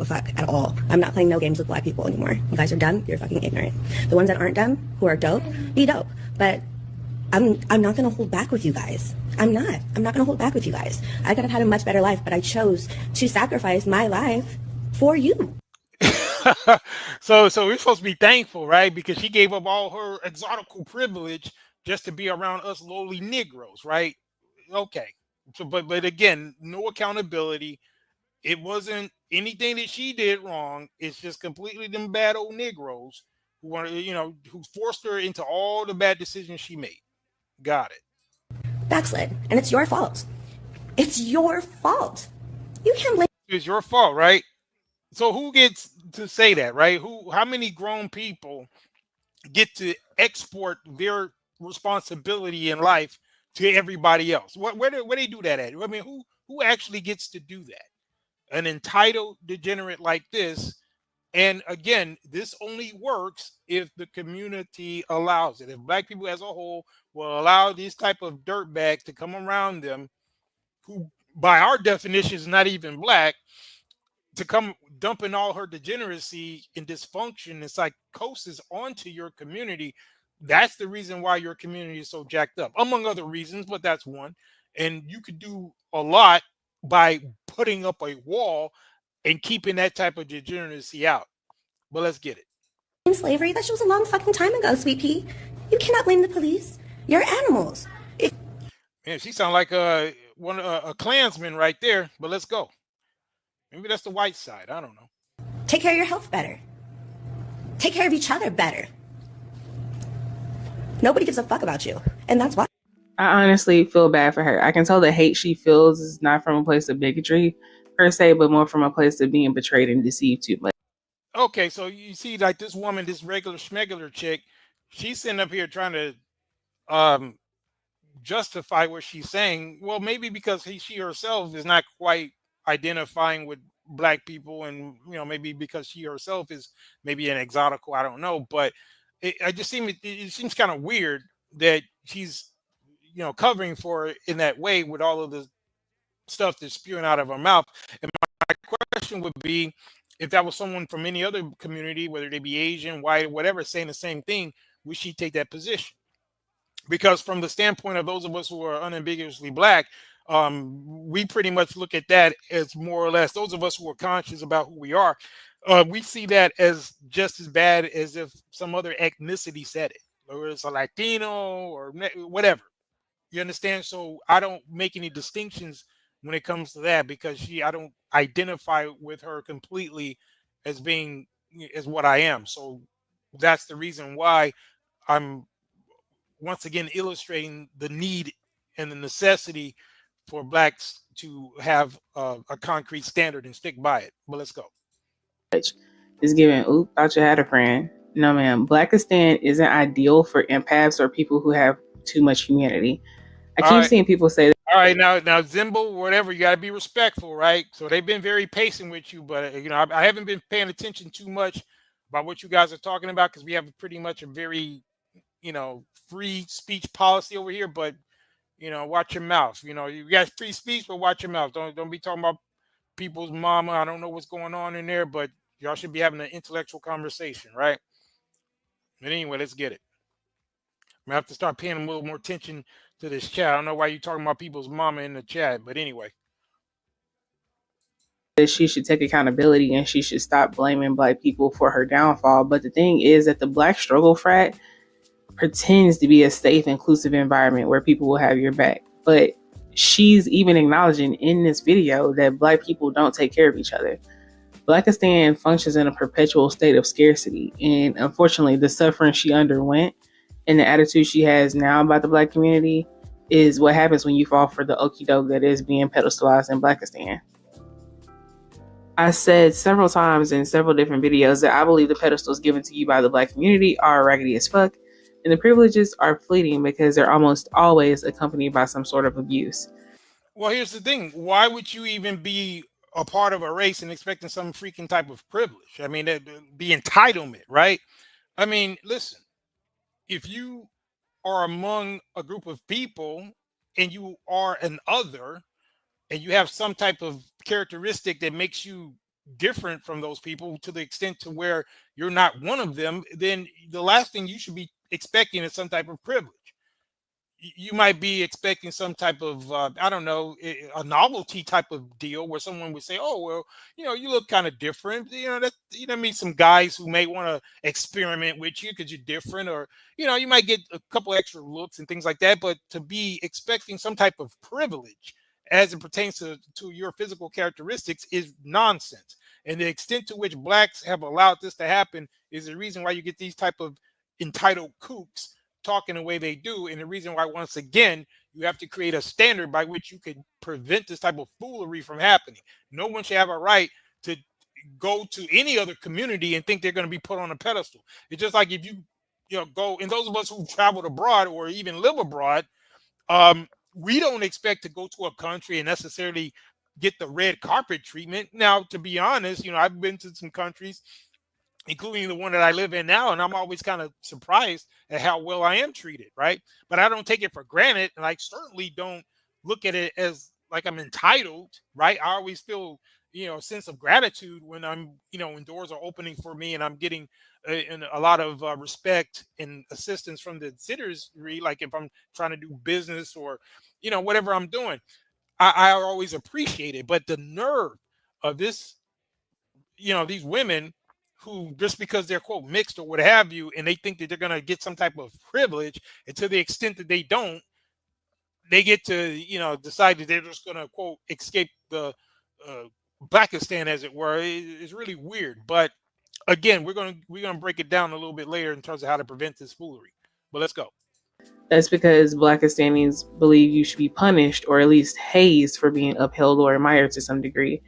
Fuck at all. I'm not playing no games with black people anymore. You guys are dumb. You're fucking ignorant. The ones that aren't dumb, who are dope, be dope. But I'm not gonna hold back with you guys. I'm not gonna hold back with you guys. I could have had a much better life, but I chose to sacrifice my life for you. So we're supposed to be thankful, right? Because she gave up all her exotical privilege just to be around us lowly Negroes, right? Okay. So, but again, no accountability. It wasn't anything that she did wrong. It's just completely them bad old Negroes who want to, who forced her into all the bad decisions she made. Got it. Backslid, and it's your fault. It's your fault. You can't blame. It's your fault, right? So who gets to say that, right? How many grown people get to export their responsibility in life to everybody else? Where they do that at? I mean, who actually gets to do that? An entitled degenerate like this. And again, this only works if the community allows it. If black people as a whole will allow this type of dirtbag to come around them, who by our definition is not even black, to come dumping all her degeneracy and dysfunction and psychosis onto your community, that's the reason why your community is so jacked up, among other reasons, but that's one. And you could do a lot by putting up a wall and keeping that type of degeneracy out. But let's get it. In slavery, that shit was a long fucking time ago, sweet pea. You cannot blame the police. You're animals. Man, she sounds like a Klansman right there. But let's go. Maybe that's the white side. I don't know. Take care of your health better. Take care of each other better. Nobody gives a fuck about you, and that's why. I honestly feel bad for her. I can tell the hate she feels is not from a place of bigotry per se, but more from a place of being betrayed and deceived too much. Okay, so you see, like this woman, this regular schmegular chick, she's sitting up here trying to justify what she's saying. Well, maybe because she herself is not quite identifying with black people, and maybe because she herself is maybe an exotical. I don't know, but it seems kind of weird that she's covering for it in that way with all of the stuff that's spewing out of her mouth. And my question would be, if that was someone from any other community, whether they be Asian, white, whatever, saying the same thing, would she take that position? Because from the standpoint of those of us who are unambiguously black, we pretty much look at that as more or less, those of us who are conscious about who we are, we see that as just as bad as if some other ethnicity said it, or it's a Latino or whatever. You understand? So I don't make any distinctions when it comes to that, because I don't identify with her completely as being as what I am. So that's the reason why I'm once again illustrating the need and the necessity for blacks to have a concrete standard and stick by it. But let's go. Is giving, oop, thought you had a friend. No, ma'am. Blackistan isn't ideal for empaths or people who have too much humanity. I keep seeing people say that. All right, now Zimbo, whatever, you got to be respectful, right? So they've been very patient with you, but I haven't been paying attention too much about what you guys are talking about, because we have pretty much a very free speech policy over here. But watch your mouth. You got free speech, but watch your mouth. Don't be talking about people's mama. I don't know what's going on in there, but y'all should be having an intellectual conversation, right? But anyway, let's get it. I'm gonna have to start paying a little more attention to this chat. I don't know why you're talking about people's mama in the chat, but anyway. She should take accountability and she should stop blaming black people for her downfall. But the thing is that the Black Struggle Frat pretends to be a safe, inclusive environment where people will have your back. But she's even acknowledging in this video that black people don't take care of each other. Blackistan functions in a perpetual state of scarcity. And unfortunately, the suffering she underwent and the attitude she has now about the black community is what happens when you fall for the okie doke that is being pedestalized in Blackistan. I said several times in several different videos that I believe the pedestals given to you by the black community are raggedy as fuck, and the privileges are fleeting because they're almost always accompanied by some sort of abuse. Well, here's the thing. Why would you even be a part of a race and expecting some freaking type of privilege? I mean, the entitlement, right? I mean, listen, if you are among a group of people and you are an other and you have some type of characteristic that makes you different from those people to the extent to where you're not one of them, then the last thing you should be expecting is some type of privilege. You might be expecting some type of, I don't know, a novelty type of deal where someone would say, oh, well, you look kind of different. Meet some guys who may want to experiment with you because you're different, or, you might get a couple extra looks and things like that. But to be expecting some type of privilege as it pertains to your physical characteristics is nonsense. And the extent to which blacks have allowed this to happen is the reason why you get these type of entitled kooks talking the way they do, and the reason why, once again, you have to create a standard by which you can prevent this type of foolery from happening. No one should have a right to go to any other community and think they're going to be put on a pedestal. It's just like if you go, and those of us who traveled abroad or even live abroad, we don't expect to go to a country and necessarily get the red carpet treatment. Now, to be honest, I've been to some countries, including the one that I live in now, and I'm always kind of surprised at how well I am treated, right? But I don't take it for granted, and I certainly don't look at it as like I'm entitled, right? I always feel, a sense of gratitude when I'm, when doors are opening for me and I'm getting a lot of respect and assistance from the citizenry, like if I'm trying to do business or, whatever I'm doing. I always appreciate it. But the nerve of this, these women who, just because they're quote mixed or what have you, and they think that they're going to get some type of privilege, and to the extent that they don't, they get to decide that they're just going to quote escape the Blackistan, as it were. It's really weird. But again, we're gonna break it down a little bit later in terms of how to prevent this foolery. But let's go. That's because Blackistanis believe you should be punished or at least hazed for being upheld or admired to some degree,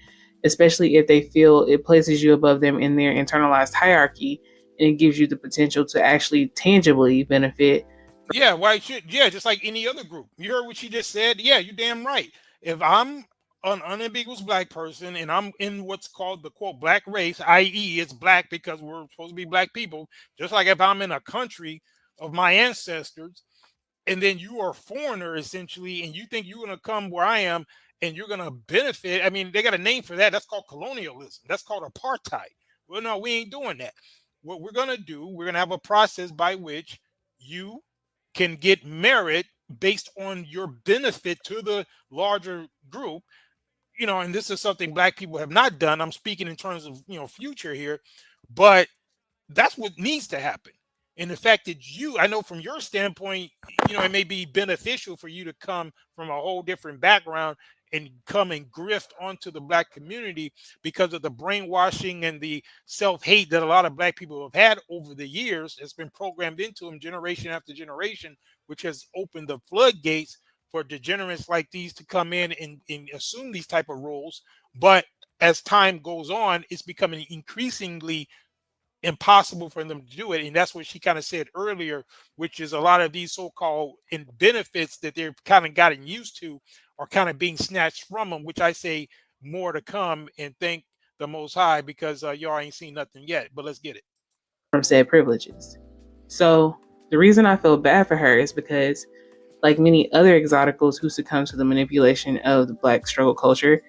especially if they feel it places you above them in their internalized hierarchy and it gives you the potential to actually tangibly benefit. Yeah, why should? Yeah, just like any other group. You heard what she just said? Yeah, you're damn right. If I'm an unambiguous black person and I'm in what's called the quote black race, i.e. it's black because we're supposed to be black people, just like if I'm in a country of my ancestors and then you are a foreigner essentially and you think you're going to come where I am and you're going to benefit. I mean, they got a name for that. That's called colonialism. That's called apartheid. Well, no, we ain't doing that. What we're going to do, we're going to have a process by which you can get merit based on your benefit to the larger group. And this is something black people have not done. I'm speaking in terms of, future here, but that's what needs to happen. And the fact that I know from your standpoint, it may be beneficial for you to come from a whole different background and come and grift onto the black community because of the brainwashing and the self-hate that a lot of black people have had over the years. It's been programmed into them generation after generation, which has opened the floodgates for degenerates like these to come in and assume these type of roles. But as time goes on, it's becoming increasingly impossible for them to do it. And that's what she kind of said earlier, which is a lot of these so-called benefits that they've kind of gotten used to are kind of being snatched from them, which I say more to come, and thank the Most High, because y'all ain't seen nothing yet. But let's get it. From said privileges. So the reason I feel bad for her is because, like many other exoticals who succumb to the manipulation of the black struggle culture.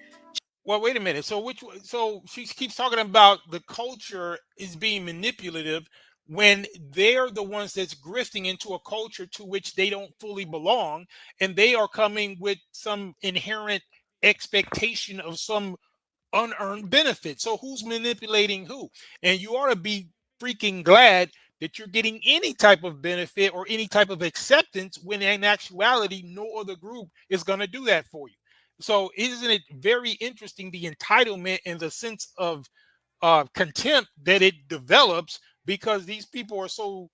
Well, wait a minute. So she keeps talking about the culture is being manipulative when they're the ones that's grifting into a culture to which they don't fully belong, and they are coming with some inherent expectation of some unearned benefit. So who's manipulating who? And you ought to be freaking glad that you're getting any type of benefit or any type of acceptance when in actuality no other group is going to do that for you. So isn't it very interesting, the entitlement and the sense of contempt that it develops, because these people are so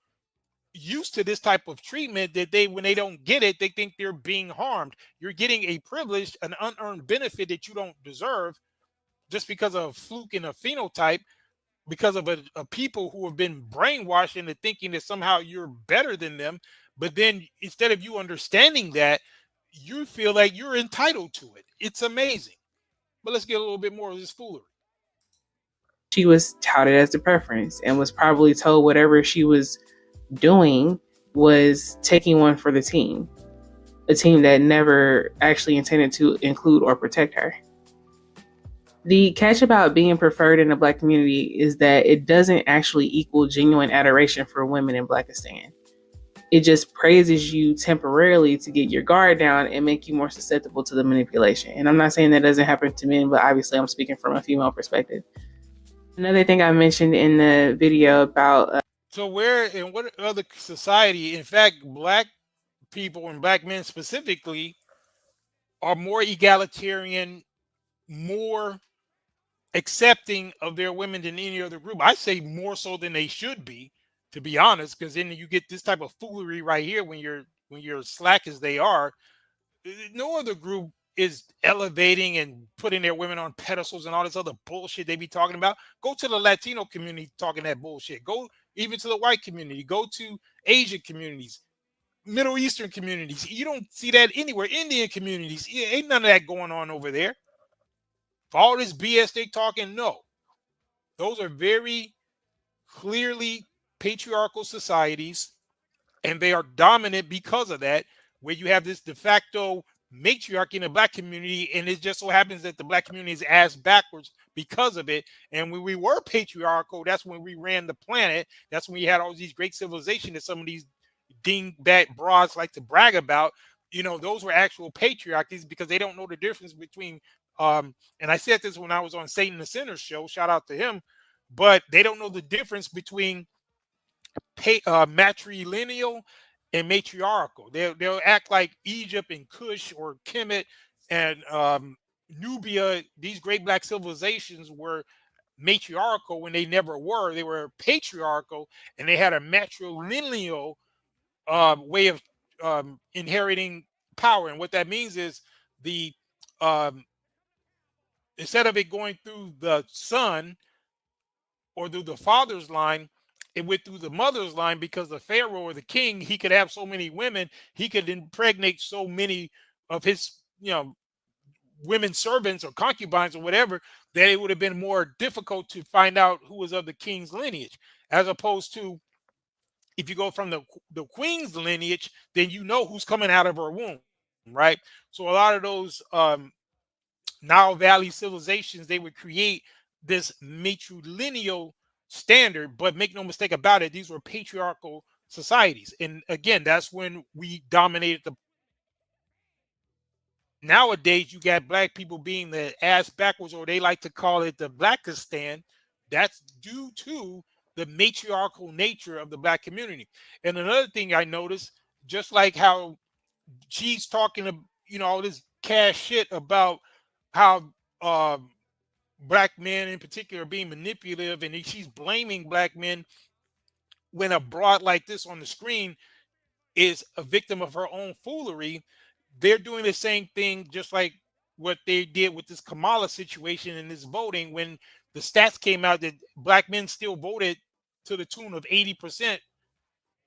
used to this type of treatment that when they don't get it, they think they're being harmed. You're getting a privilege, an unearned benefit that you don't deserve, just because of a fluke in a phenotype, because of a people who have been brainwashed into thinking that somehow you're better than them. But then instead of you understanding that, you feel like you're entitled to it. It's amazing. But let's get a little bit more of this foolery. She was touted as the preference and was probably told whatever she was doing was taking one for the team, a team that never actually intended to include or protect her. The catch about being preferred in the black community is that it doesn't actually equal genuine adoration for women in Blackistan. It just praises you temporarily to get your guard down and make you more susceptible to the manipulation. And I'm not saying that doesn't happen to men, but obviously I'm speaking from a female perspective. Another thing I mentioned in the video about... So where, in what other society, in fact, black people and black men specifically are more egalitarian, more accepting of their women than any other group? I say more so than they should be, to be honest, because then you get this type of foolery right here when you're slack as they are. No other group is elevating and putting their women on pedestals and all this other bullshit they be talking about. Go to the Latino community talking that bullshit. Go even to the white community. Go to Asian communities, Middle Eastern communities. You don't see that anywhere. Indian communities, ain't none of that going on over there. For all this BS they talking, no. Those are very clearly patriarchal societies, and they are dominant because of that, where you have this de facto matriarchy in the black community, and it just so happens that the black community is ass backwards because of it. And when we were patriarchal, that's when we ran the planet. That's when we had all these great civilizations that some of these dingbat broads like to brag about. Those were actual patriarchies, because they don't know the difference between and I said this when I was on Satan the Sinner's show, shout out to him, but they don't know the difference between matrilineal and matriarchal. They'll act like Egypt and Kush or Kemet and Nubia, these great black civilizations, were matriarchal when they never were. They were patriarchal, and they had a matrilineal way of inheriting power. And what that means is the instead of it going through the son or through the father's line, it went through the mother's line, because the pharaoh or the king, he could have so many women, he could impregnate so many of his women servants or concubines or whatever, that it would have been more difficult to find out who was of the king's lineage, as opposed to if you go from the queen's lineage, then you know who's coming out of her womb, right? So a lot of those Nile Valley civilizations, they would create this matrilineal standard, but make no mistake about it, these were patriarchal societies. And again, that's when we dominated the... Nowadays, you got black people being the ass backwards, or they like to call it the blackistan. That's due to the matriarchal nature of the Black community. And another thing I noticed, just like how she's talking, all this cash shit about how Black men in particular are being manipulative, and she's blaming Black men when a broad like this on the screen is a victim of her own foolery. They're doing the same thing, just like what they did with this Kamala situation and this voting, when the stats came out that Black men still voted to the tune of 80%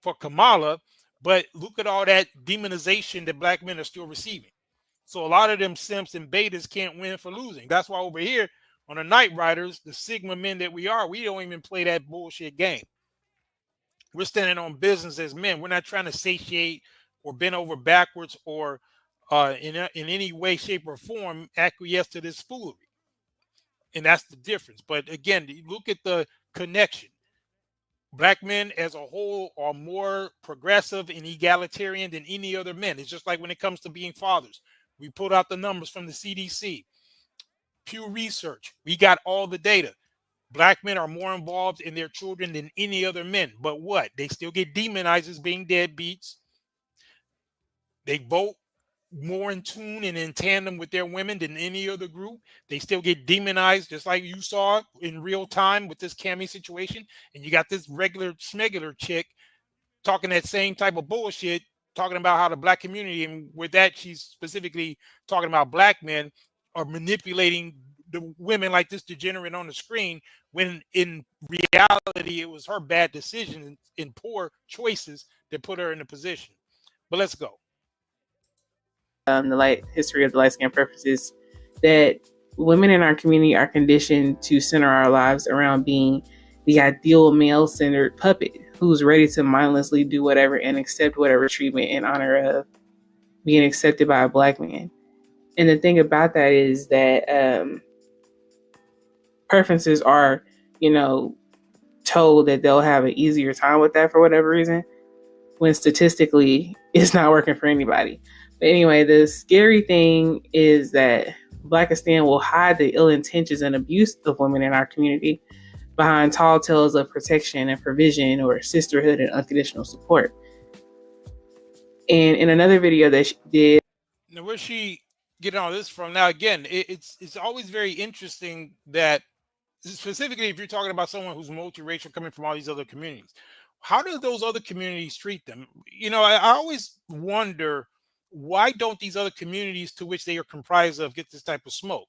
for Kamala, but look at all that demonization that Black men are still receiving. So a lot of them simps and betas can't win for losing. That's why over here on the Night Riders, the Sigma men that we are, we don't even play that bullshit game. We're standing on business as men. We're not trying to satiate or bend over backwards or in any way, shape, or form acquiesce to this foolery. And that's the difference. But again, look at the connection. Black men as a whole are more progressive and egalitarian than any other men. It's just like when it comes to being fathers. We pulled out the numbers from the CDC, Pew Research. We got all the data. Black men are more involved in their children than any other men. But what? They still get demonized as being deadbeats. They vote more in tune and in tandem with their women than any other group. They still get demonized, just like you saw in real time with this Cammy situation. And you got this regular smegular chick talking that same type of bullshit, talking about how the Black community, and with that, she's specifically talking about Black men are manipulating the women like this degenerate on the screen, when in reality, it was her bad decisions and poor choices that put her in the position. But let's go. The history of the light skin preferences, that women in our community are conditioned to center our lives around being the ideal male-centered puppet who's ready to mindlessly do whatever and accept whatever treatment in honor of being accepted by a Black man. And the thing about that is that preferences are, told that they'll have an easier time with that for whatever reason, when statistically it's not working for anybody. But anyway, the scary thing is that Blackistan will hide the ill intentions and abuse of women in our community behind tall tales of protection and provision or sisterhood and unconditional support. And in another video that she did, now where's she getting all this from? Now again, it's always very interesting that, specifically if you're talking about someone who's multiracial coming from all these other communities, how do those other communities treat them? I always wonder, why don't these other communities to which they are comprised of get this type of smoke?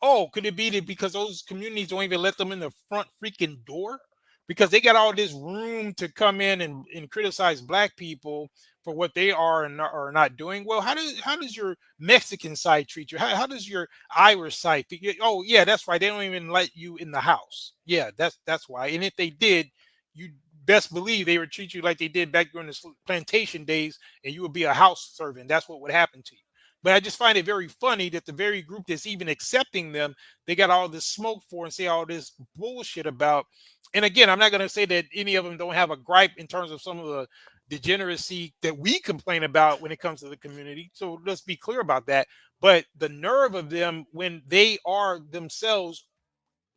Oh, could it be that because those communities don't even let them in the front freaking door? Because they got all this room to come in and criticize Black people for what they are and are not doing. Well, how does your Mexican side treat you? How does your Irish side? Oh, yeah, that's right. They don't even let you in the house. Yeah, that's why. And if they did, you best believe they would treat you like they did back during the plantation days, and you would be a house servant. That's what would happen to you. But I just find it very funny that the very group that's even accepting them, they got all this smoke for and say all this bullshit about. And again, I'm not going to say that any of them don't have a gripe in terms of some of the degeneracy that we complain about when it comes to the community. So let's be clear about that. But the nerve of them when they are themselves,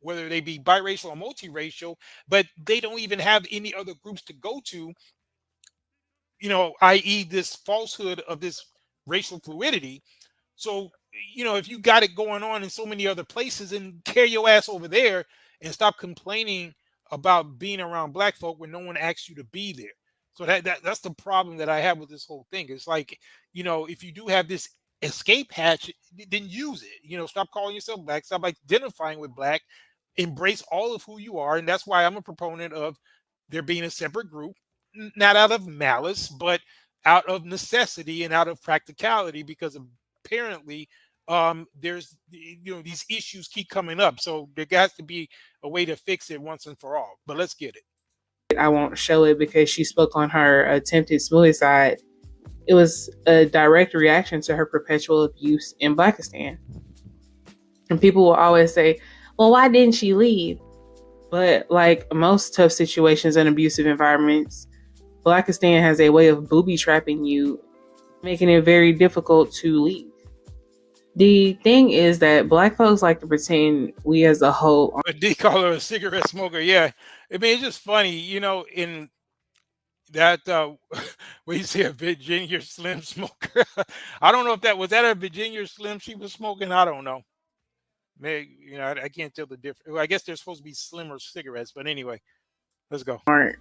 whether they be biracial or multiracial, but they don't even have any other groups to go to, i.e. this falsehood of this racial fluidity. So, if you got it going on in so many other places, and carry your ass over there and stop complaining about being around Black folk when no one asks you to be there. So that's the problem that I have with this whole thing. It's like, if you do have this escape hatch, then use it. Stop calling yourself Black, stop identifying with Black, embrace all of who you are. And that's why I'm a proponent of there being a separate group, not out of malice, but out of necessity and out of practicality, because apparently there's these issues keep coming up. So there has to be a way to fix it once and for all. But let's get it. I won't show it because she spoke on her attempted suicide. It was a direct reaction to her perpetual abuse in Blackistan. And people will always say, well, why didn't she leave? But like most tough situations and abusive environments, Blackistan has a way of booby trapping you, making it very difficult to leave. The thing is that black folks like to pretend we as a whole. But D call her a cigarette smoker. Yeah, I mean it's just funny, you know, in that when you say a Virginia Slim smoker. I don't know if that was that a Virginia Slim she was smoking. I don't know. Maybe, you know, I can't tell the difference. Well, I guess they're supposed to be slimmer cigarettes, but anyway, let's go. Aren't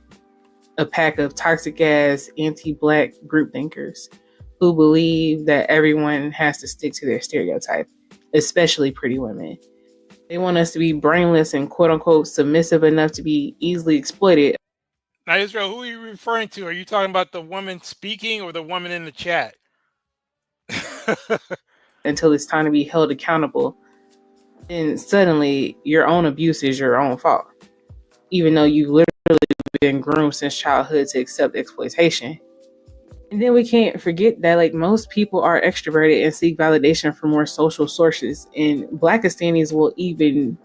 a pack of toxic ass anti-black group thinkers who believe that everyone has to stick to their stereotype, especially pretty women. They want us to be brainless and quote unquote submissive enough to be easily exploited. Now, Israel, who are you referring to? Are you talking about the woman speaking or the woman in the chat? Until it's time to be held accountable. And suddenly your own abuse is your own fault. Even though you've literally been groomed since childhood to accept exploitation. And then we can't forget that like most people are extroverted and seek validation from more social sources. And Blackistanis will even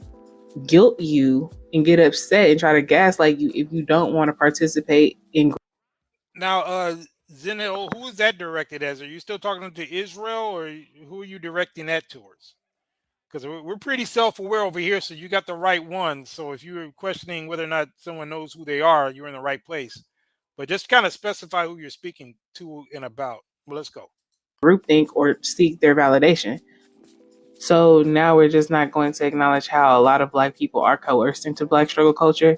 guilt you and get upset and try to gaslight you if you don't want to participate in. Now, Zenil, who is that directed as? Are you still talking to Israel, or who are you directing that towards? Because we're pretty self-aware over here, so you got the right one. So if you're questioning whether or not someone knows who they are, you're in the right place. But just kind of specify who you're speaking to and about. Well, let's go. Groupthink or seek their validation. So now we're just not going to acknowledge how a lot of black people are coerced into black struggle culture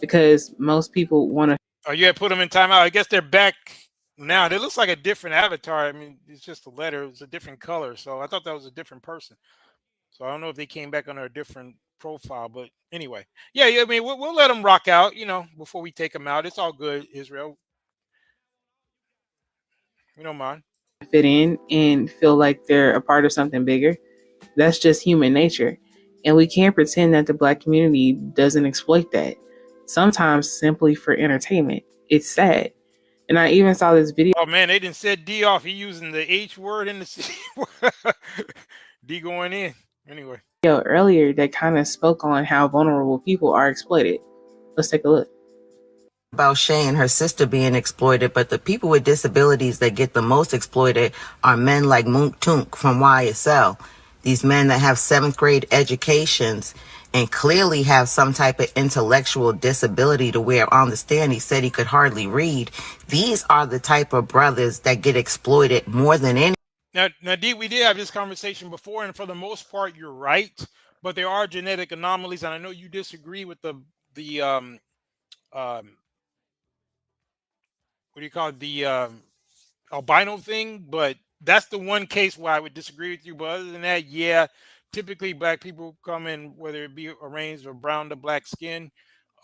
because most people want to. Oh, yeah, put them in timeout. I guess they're back now. It looks like a different avatar. I mean, it's just a letter. It's a different color. So I thought that was a different person. So I don't know if they came back under a different profile. But anyway, yeah, I mean, we'll let them rock out, you know, before we take them out. It's all good, Israel. We don't mind. Fit in and feel like they're a part of something bigger. That's just human nature. And we can't pretend that the black community doesn't exploit that. Sometimes simply for entertainment. It's sad. And I even saw this video. Oh man, they didn't set D off. He using the H word and the C word. D going in. Anyway. Earlier that kind of spoke on how vulnerable people are exploited. Let's take a look. About Shay and her sister being exploited, but the people with disabilities that get the most exploited are men like Mook Tunk from YSL. These men that have 7th grade educations and clearly have some type of intellectual disability to where on the stand he said he could hardly read. These are the type of brothers that get exploited more than any. Now, D, we did have this conversation before, and for the most part, you're right. But there are genetic anomalies, and I know you disagree with the what do you call it, the albino thing, but that's the one case where I would disagree with you. But other than that, yeah, typically black people come in, whether it be arranged or brown to black skin,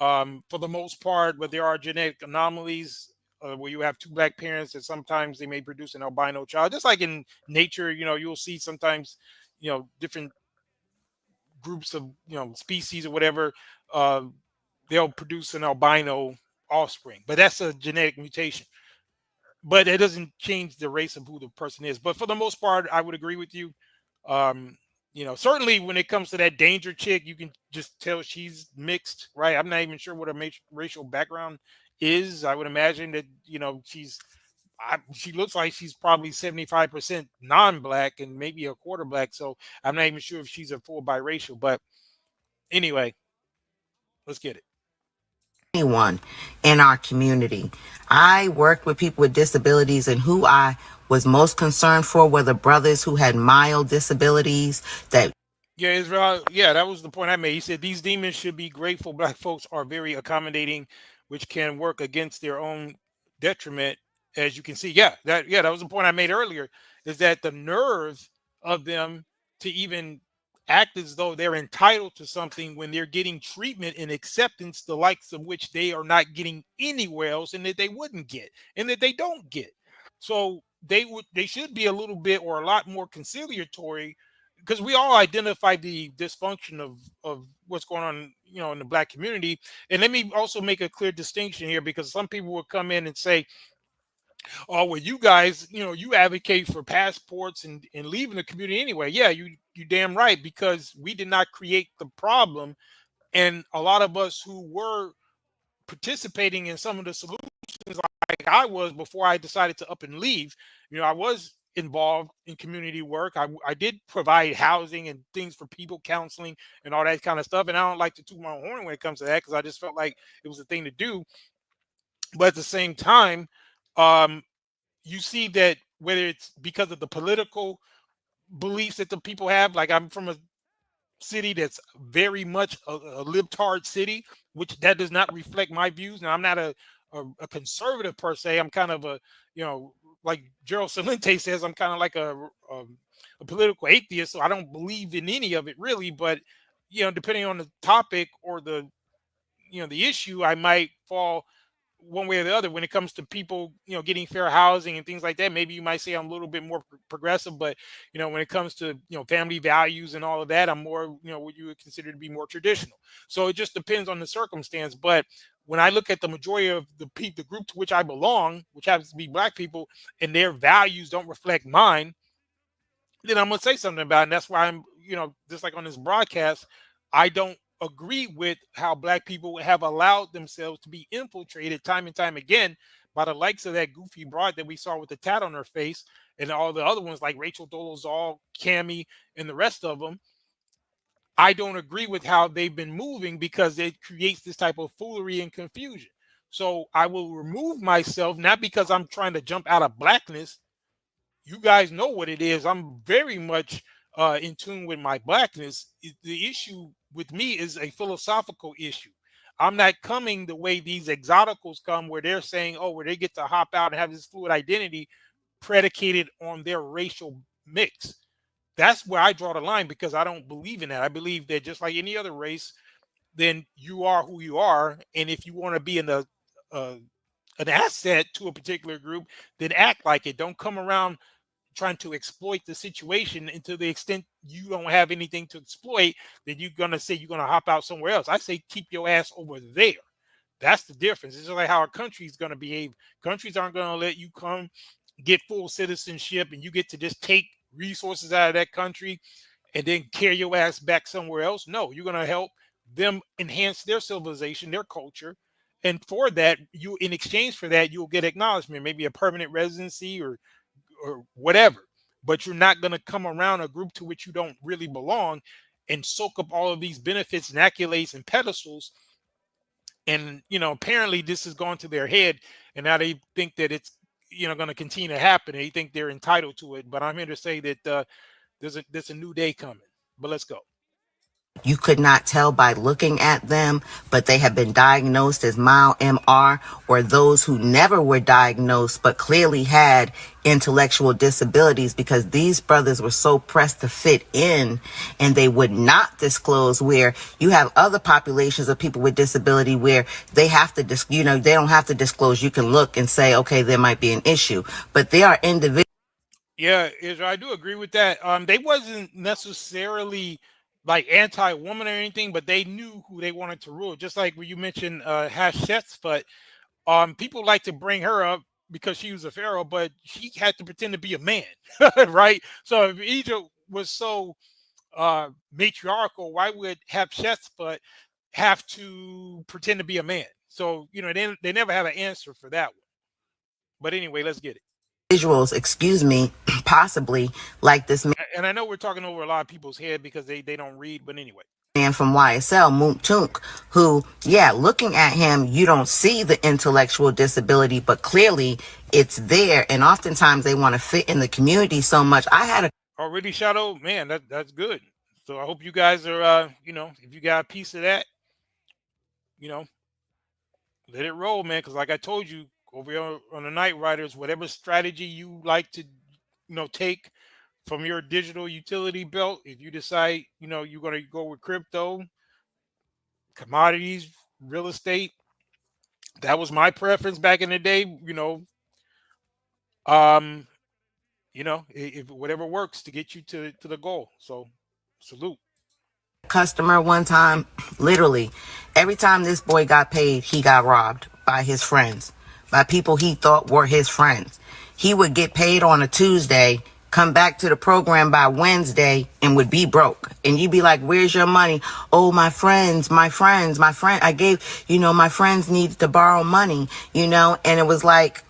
for the most part, but there are genetic anomalies where you have 2 black parents and sometimes they may produce an albino child. Just like in nature, you know, you'll see sometimes, you know, different groups of, you know, species or whatever, they'll produce an albino offspring, but that's a genetic mutation. But it doesn't change the race of who the person is. But for the most part, I would agree with you. You know, certainly when it comes to that danger chick, you can just tell she's mixed, right? I'm not even sure what her racial background is. I would imagine that, you know, she looks like she's probably 75% non-black and maybe a quarter black. So I'm not even sure if she's a full biracial. But anyway, let's get it. Anyone in our community. I worked with people with disabilities, and who I was most concerned for were the brothers who had mild disabilities that. Yeah, Israel. Yeah, that was the point I made. He said these demons should be grateful. Black folks are very accommodating, which can work against their own detriment, as you can see. Yeah, that was the point I made earlier, is that the nerve of them to even act as though they're entitled to something when they're getting treatment and acceptance, the likes of which they are not getting anywhere else, and that they wouldn't get, and that they don't get. So they should be a little bit or a lot more conciliatory, because we all identify the dysfunction of what's going on, you know, in the black community. And let me also make a clear distinction here, because some people will come in and say, oh, well, you guys, you know, you advocate for passports and leaving the community anyway. Yeah, you damn right, because we did not create the problem. And a lot of us who were participating in some of the solutions, like I was before I decided to up and leave, you know, I was involved in community work. I did provide housing and things for people, counseling and all that kind of stuff. And I don't like to toot my own horn when it comes to that, because I just felt like it was a thing to do. But at the same time, you see that whether it's because of the political beliefs that the people have, like I'm from a city that's very much a libtard city, which that does not reflect my views. Now, I'm not a conservative per se. I'm kind of a, like Gerald Celente says, I'm kind of like a political atheist. So I don't believe in any of it really, but, depending on the topic or the issue, I might fall one way or the other when it comes to people, getting fair housing and things like that. Maybe you might say I'm a little bit more progressive, but, when it comes to, family values and all of that, I'm more, what you would consider to be more traditional. So it just depends on the circumstance. But when I look at the majority of the group to which I belong, which happens to be Black people, and their values don't reflect mine, then I'm going to say something about it. And that's why I'm, just like on this broadcast, I don't agree with how Black people have allowed themselves to be infiltrated time and time again by the likes of that goofy broad that we saw with the tat on her face, and all the other ones like Rachel Dolezal, Cammie, and the rest of them. I don't agree with how they've been moving, because it creates this type of foolery and confusion. So I will remove myself, not because I'm trying to jump out of Blackness. You guys know what it is. I'm very much in tune with my Blackness. The issue with me is a philosophical issue. I'm not coming the way these exoticals come, where they're saying, where they get to hop out and have this fluid identity predicated on their racial mix. That's where I draw the line, because I don't believe in that. I believe that just like any other race, then you are who you are. And if you want to be in an asset to a particular group, then act like it. Don't come around trying to exploit the situation. And to the extent you don't have anything to exploit, then you're going to say you're going to hop out somewhere else. I say keep your ass over there. That's the difference. It's just like how a country is going to behave. Countries aren't going to let you come get full citizenship and you get to just take resources out of that country and then carry your ass back somewhere else. No, you're going to help them enhance their civilization, their culture. And for that, you, in exchange for that, you'll get acknowledgement, maybe a permanent residency or whatever. But you're not going to come around a group to which you don't really belong and soak up all of these benefits and accolades and pedestals. And, apparently this has gone to their head, and now they think that it's, going to continue to happen. They think they're entitled to it. But I'm here to say that there's a new day coming. But let's go. You could not tell by looking at them, but they have been diagnosed as mild MR, or those who never were diagnosed but clearly had intellectual disabilities, because these brothers were so pressed to fit in and they would not disclose, where you have other populations of people with disability where they have to, they don't have to disclose. You can look and say, okay, there might be an issue, but they are individuals. Yeah, Israel, I do agree with that. They wasn't necessarily like anti-woman or anything, but they knew who they wanted to rule. Just like when you mentioned Hashets, but people like to bring her up because she was a pharaoh, but she had to pretend to be a man, right? So if Egypt was so matriarchal, why would Hatshepsut have to pretend to be a man? So, they never have an answer for that one. But anyway, let's get it. Visuals, possibly like this man. And I know we're talking over a lot of people's head because they don't read, but anyway. Man from YSL, Moontunk, who, looking at him, you don't see the intellectual disability, but clearly it's there. And oftentimes they want to fit in the community so much. I had a already Shadow, man, that's good. So I hope you guys are, if you got a piece of that, let it roll, man. Because like I told you, over here on the Night Riders, whatever strategy you like to, take from your digital utility belt, if you decide, you're going to go with crypto, commodities, real estate, that was my preference back in the day, if whatever works to get you to the goal. So salute. Customer one time, literally, every time this boy got paid, he got robbed by his friends, by people he thought were his friends. He would get paid on a Tuesday, come back to the program by Wednesday, and would be broke. And you'd be like, where's your money? Oh, my friend, I gave, my friends needed to borrow money, and it was like,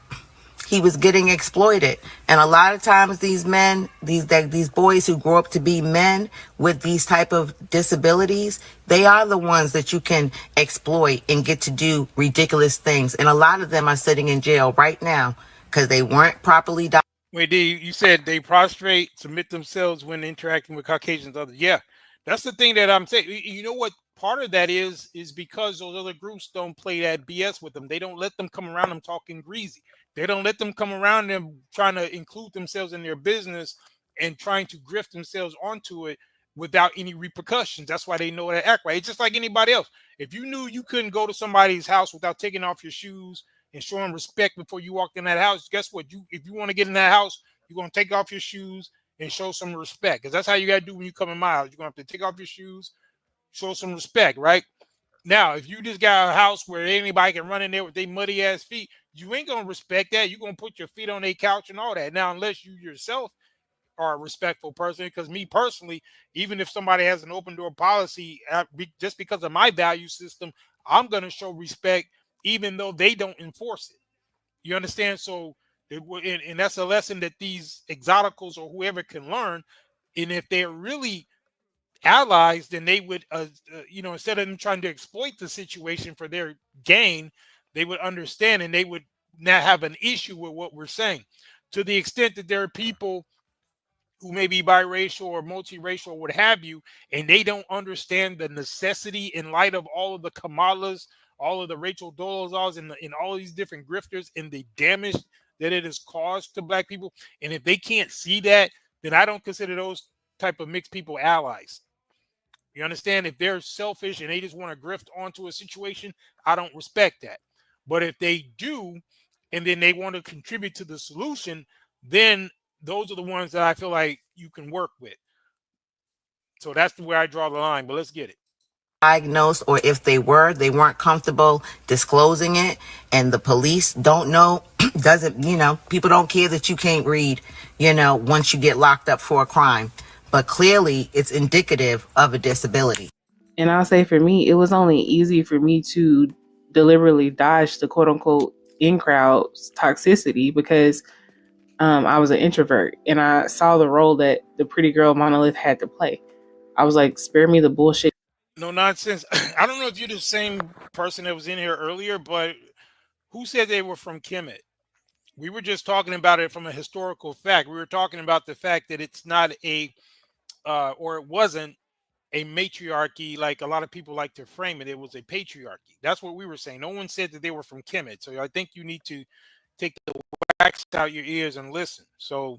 he was getting exploited. And a lot of times these men, these boys who grow up to be men with these type of disabilities, they are the ones that you can exploit and get to do ridiculous things. And a lot of them are sitting in jail right now because they weren't properly Wait, D, you said they prostrate, submit themselves when interacting with Caucasians. Others, yeah, that's the thing that I'm saying. You know what? Part of that is because those other groups don't play that BS with them. They don't let them come around them talking greasy. They don't let them come around them trying to include themselves in their business and trying to grift themselves onto it without any repercussions. That's why they know how to act right. It's just like anybody else. If you knew you couldn't go to somebody's house without taking off your shoes and showing respect before you walked in that house, guess what? If you want to get in that house, you're going to take off your shoes and show some respect, because that's how you got to do when you come in my house. You're going to have to take off your shoes, show some respect, right? Now, if you just got a house where anybody can run in there with their muddy ass feet, you ain't going to respect that. You're going to put your feet on their couch and all that. Now, unless you yourself are a respectful person, because me personally, even if somebody has an open door policy, just because of my value system, I'm going to show respect even though they don't enforce it. You understand? So, and that's a lesson that these exoticals or whoever can learn. And if they're really allies, then they would, instead of them trying to exploit the situation for their gain, they would understand and they would not have an issue with what we're saying. To the extent that there are people who may be biracial or multiracial or what have you, and they don't understand the necessity in light of all of the Kamalas, all of the Rachel Dolezals, and all these different grifters and the damage that it has caused to Black people. And if they can't see that, then I don't consider those type of mixed people allies. You understand? If they're selfish and they just want to grift onto a situation, I don't respect that. But if they do, and then they want to contribute to the solution, then those are the ones that I feel like you can work with. So that's where I draw the line, but let's get it. Diagnosed, or if they weren't comfortable disclosing it, and the police don't know, people don't care that you can't read, once you get locked up for a crime. But clearly it's indicative of a disability. And I'll say for me, it was only easy for me to deliberately dodge the quote unquote in crowd toxicity because I was an introvert and I saw the role that the pretty girl monolith had to play. I was like, spare me the bullshit. No nonsense. I don't know if you're the same person that was in here earlier, but who said they were from Kemet? We were just talking about it from a historical fact. We were talking about the fact that it's not or it wasn't a matriarchy like a lot of people like to frame it. It was a patriarchy. That's what we were saying. No one said that they were from Kemet. So I think you need to take the wax out your ears and listen. So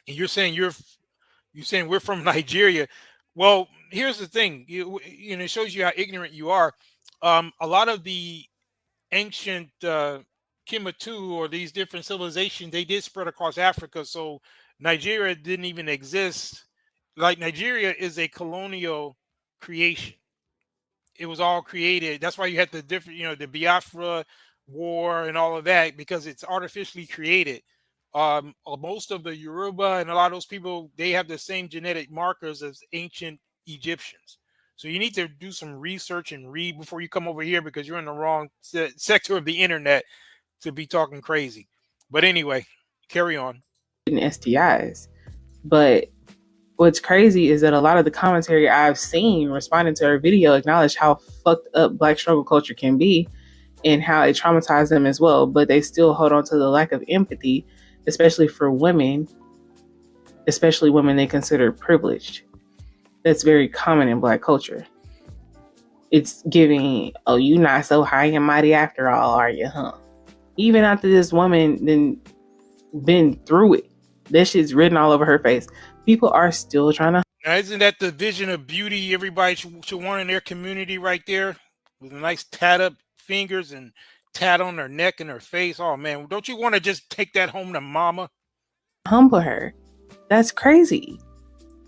you're saying we're from Nigeria. Well, here's the thing. It shows you how ignorant you are. A lot of the ancient Kemetu or these different civilizations, they did spread across Africa. So Nigeria didn't even exist. Like, Nigeria is a colonial creation. It was all created. That's why you had the different, the Biafra war and all of that, because it's artificially created. Most of the Yoruba and a lot of those people, they have the same genetic markers as ancient Egyptians. So you need to do some research and read before you come over here, because you're in the wrong sector of the internet to be talking crazy. But anyway, carry on. STIs. But what's crazy is that a lot of the commentary I've seen responding to her video acknowledge how fucked up Black struggle culture can be and how it traumatized them as well. But they still hold on to the lack of empathy, especially for women, especially women they consider privileged. That's very common in Black culture. It's giving, oh, you not so high and mighty after all, are you, huh? Even after this woman then been through it, that shit's written all over her face. People are still trying to. Now, isn't that the vision of beauty everybody should want in their community right there? With a nice tat up fingers and tat on their neck and her face. Oh man, don't you want to just take that home to mama? Humble her. That's crazy.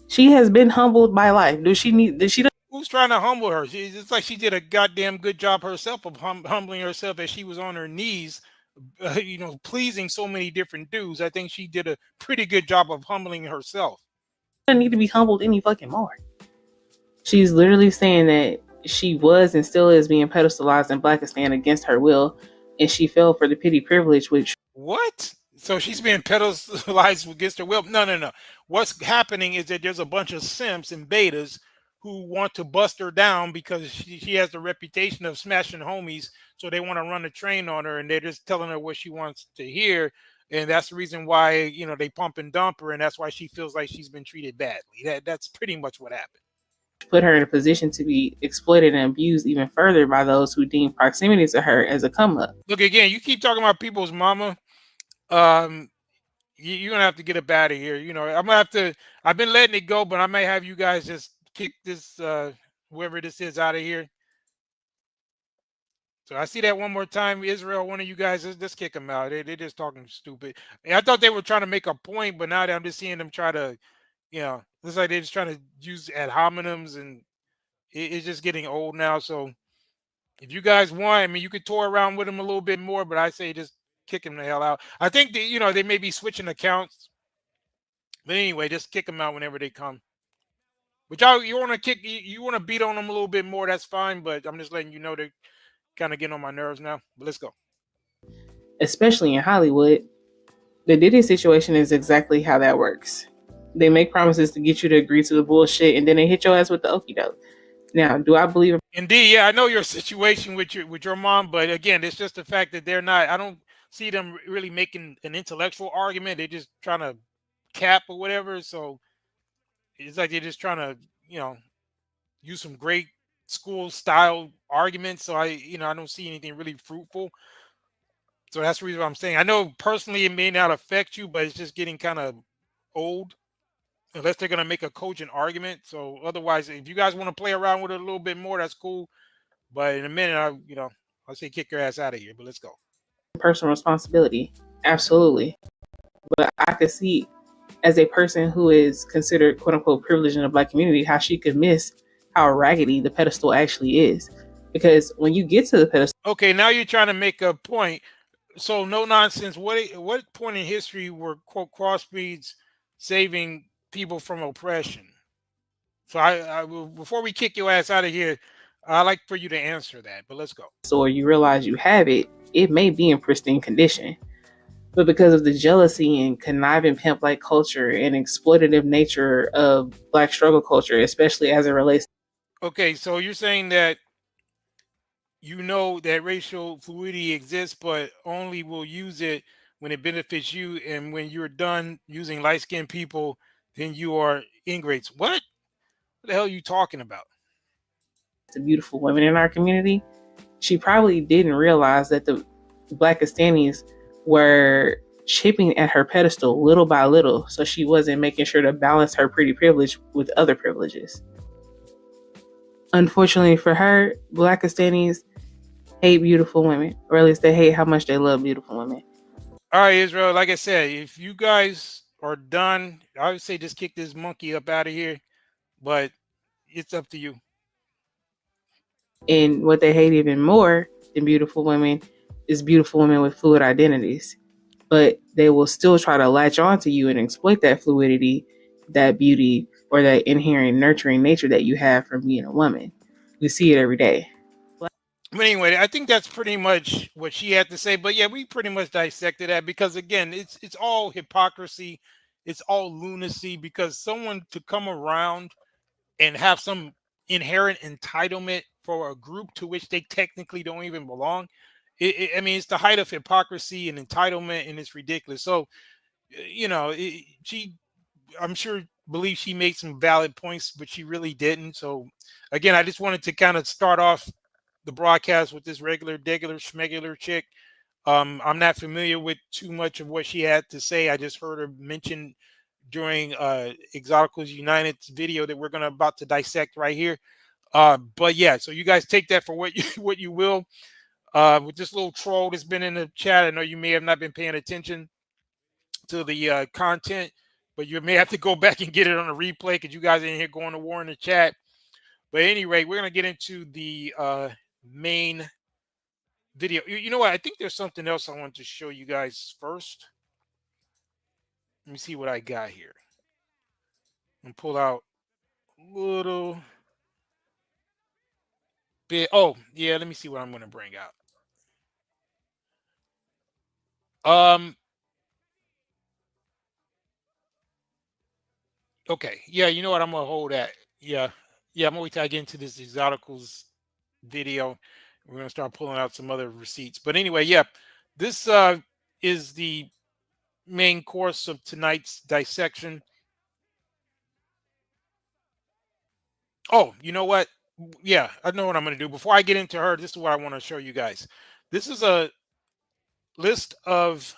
She has been humbled by life. Who's trying to humble her? It's like she did a goddamn good job herself of humbling herself as she was on her knees, pleasing so many different dudes. I think she did a pretty good job of humbling herself. Doesn't need to be humbled any fucking more. She's literally saying that she was and still is being pedestalized in Blackistan against her will, and she fell for the petty privilege, which What? So she's being pedalized against her will? No, no, no. What's happening is that there's a bunch of simps and betas who want to bust her down because she has the reputation of smashing homies. So they want to run a train on her, and they're just telling her what she wants to hear. And that's the reason why, they pump and dump her, and that's why she feels like she's been treated badly. That's pretty much what happened. Put her in a position to be exploited and abused even further by those who deem proximity to her as a come up. Look, again, you keep talking about people's mama. You're gonna have to get up out of here. I'm gonna have to. I've been letting it go, but I may have you guys just kick this whoever this is out of here. So I see that one more time, Israel. One of you guys, just kick them out. They're just talking stupid. And I thought they were trying to make a point, but now I'm just seeing them try to, looks like they're just trying to use ad hominems, and it's just getting old now. So if you guys want, I mean, you could toy around with them a little bit more, but I say just kick them the hell out. I think they may be switching accounts, but anyway, just kick them out whenever they come. Which you want to kick, you want to beat on them a little bit more, that's fine. But I'm just letting you know they're kind of getting on my nerves now. But let's go. Especially in Hollywood, the Diddy situation is exactly how that works. They make promises to get you to agree to the bullshit, and then they hit your ass with the okie doke. Now, do I believe in... Indeed, yeah, I know your situation with your mom, but again, it's just the fact that they're not. I don't see them really making an intellectual argument. They're just trying to cap or whatever. So it's like they're just trying to, use some great school style arguments. So I don't see anything really fruitful. So that's the reason why I'm saying. I know personally it may not affect you, but it's just getting kind of old. Unless they're gonna make a cogent argument. So otherwise, if you guys want to play around with it a little bit more, that's cool. But in a minute, I'll say kick your ass out of here. But let's go. Personal responsibility, absolutely. But I could see, as a person who is considered quote unquote privileged in the Black community, how she could miss how raggedy the pedestal actually is. Because when you get to the pedestal, okay, now you're trying to make a point. So no nonsense. What point in history were quote crossbreeds saving people from oppression? So I before we kick your ass out of here, I'd like for you to answer that. But let's go. So you realize you have it, it may be in pristine condition. But because of the jealousy and conniving pimp-like culture and exploitative nature of Black struggle culture, especially as it relates. Okay, so you're saying that that racial fluidity exists, but only will use it when it benefits you, and when you're done using light-skinned people, then you are ingrates. What the hell are you talking about? The beautiful women in our community, she probably didn't realize that the blackistanis were chipping at her pedestal little by little, so she wasn't making sure to balance her pretty privilege with other privileges. Unfortunately for her, blackistanis hate beautiful women, or at least they hate how much they love beautiful women. All right, Israel, like I said, if you guys are done, I would say just kick this monkey up out of here, but it's up to you. And what they hate even more than beautiful women is beautiful women with fluid identities. But they will still try to latch on to you and exploit that fluidity, that beauty, or that inherent nurturing nature that you have from being a woman. We see it every day. But anyway, I think that's pretty much what she had to say. But yeah, we pretty much dissected that because again, it's all hypocrisy, it's all lunacy. Because someone to come around and have some inherent entitlement for a group to which they technically don't even belong, I mean, it's the height of hypocrisy and entitlement, and it's ridiculous. So, I'm sure believes she made some valid points, but she really didn't. So, again, I just wanted to kind of start off the broadcast with this regular schmegular chick. I'm not familiar with too much of what she had to say. I just heard her mention during Exoticals United's video that we're about to dissect right here. But yeah, so you guys take that for what you will. With this little troll that's been in the chat, I know you may have not been paying attention to the content, but you may have to go back and get it on a replay because you guys in here going to war in the chat. But anyway, we're gonna get into the main video. You know what? I think there's something else I want to show you guys first. Let me see what I got here. And pull out a little bit. Oh, yeah, let me see what I'm going to bring out. Okay. Yeah, you know what? I'm gonna hold that. Yeah. Yeah, I'm gonna wait till I get into this Exoticals video. We're gonna start pulling out some other receipts. But anyway, yeah, this is the main course of tonight's dissection. Oh, you know what? Yeah, I know what I'm gonna do. Before I get into her, this is what I want to show you guys. This is a list of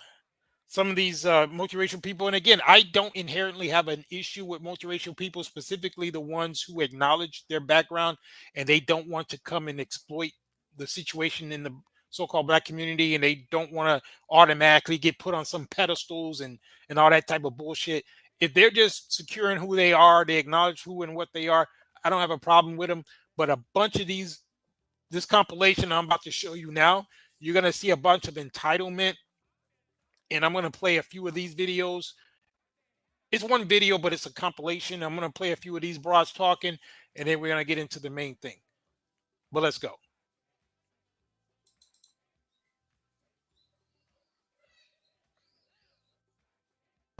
some of these multiracial people. And again, I don't inherently have an issue with multiracial people, specifically the ones who acknowledge their background and they don't want to come and exploit the situation in the so-called black community, and they don't want to automatically get put on some pedestals and all that type of bullshit. If they're just secure in who they are, they acknowledge who and what they are, I don't have a problem with them. But a bunch of this compilation I'm about to show you now, you're going to see a bunch of entitlement. And I'm going to play a few of these videos. It's one video, but it's a compilation. I'm going to play a few of these broads talking, and then we're going to get into the main thing. But let's go.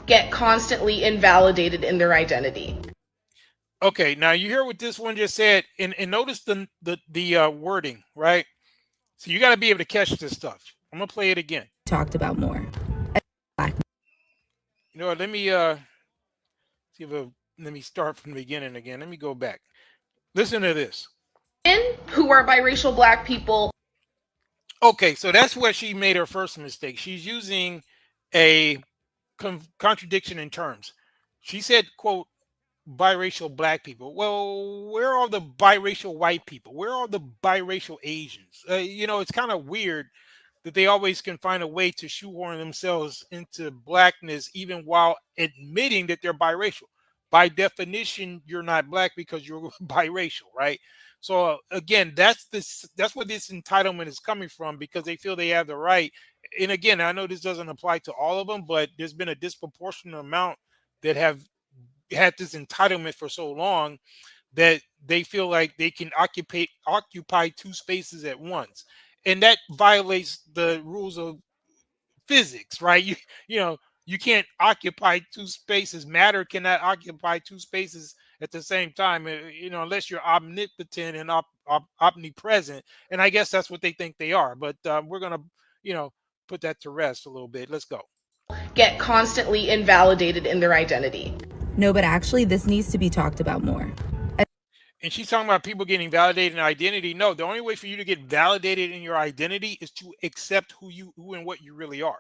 Get constantly invalidated in their identity. Okay, now you hear what this one just said, and notice the wording, right? So you got to be able to catch this stuff. I'm going to play it again. Talked about more. You know what? Let me see if let me start from the beginning again. Let me go back. Listen to this. Who are biracial black people. Okay, so that's where she made her first mistake. She's using a contradiction in terms. She said, quote, biracial black people. Well, where are the biracial white people? Where are the biracial Asians? You know, it's kind of weird that they always can find a way to shoehorn themselves into blackness, even while admitting that they're biracial. By definition, you're not black because you're biracial, right? So again, that's where this entitlement is coming from, because they feel they have the right. And again, I know this doesn't apply to all of them, but there's been a disproportionate amount that have had this entitlement for so long that they feel like they can occupy two spaces at once. And that violates the rules of physics, right? You know, you can't occupy two spaces. Matter cannot occupy two spaces at the same time, you know, unless you're omnipotent and omnipresent. And I guess that's what they think they are. But we're going to, you know, put that to rest a little bit. Let's go. Get constantly invalidated in their identity. No, but actually, this needs to be talked about more. And she's talking about people getting validated in identity. No, the only way for you to get validated in your identity is to accept who and what you really are.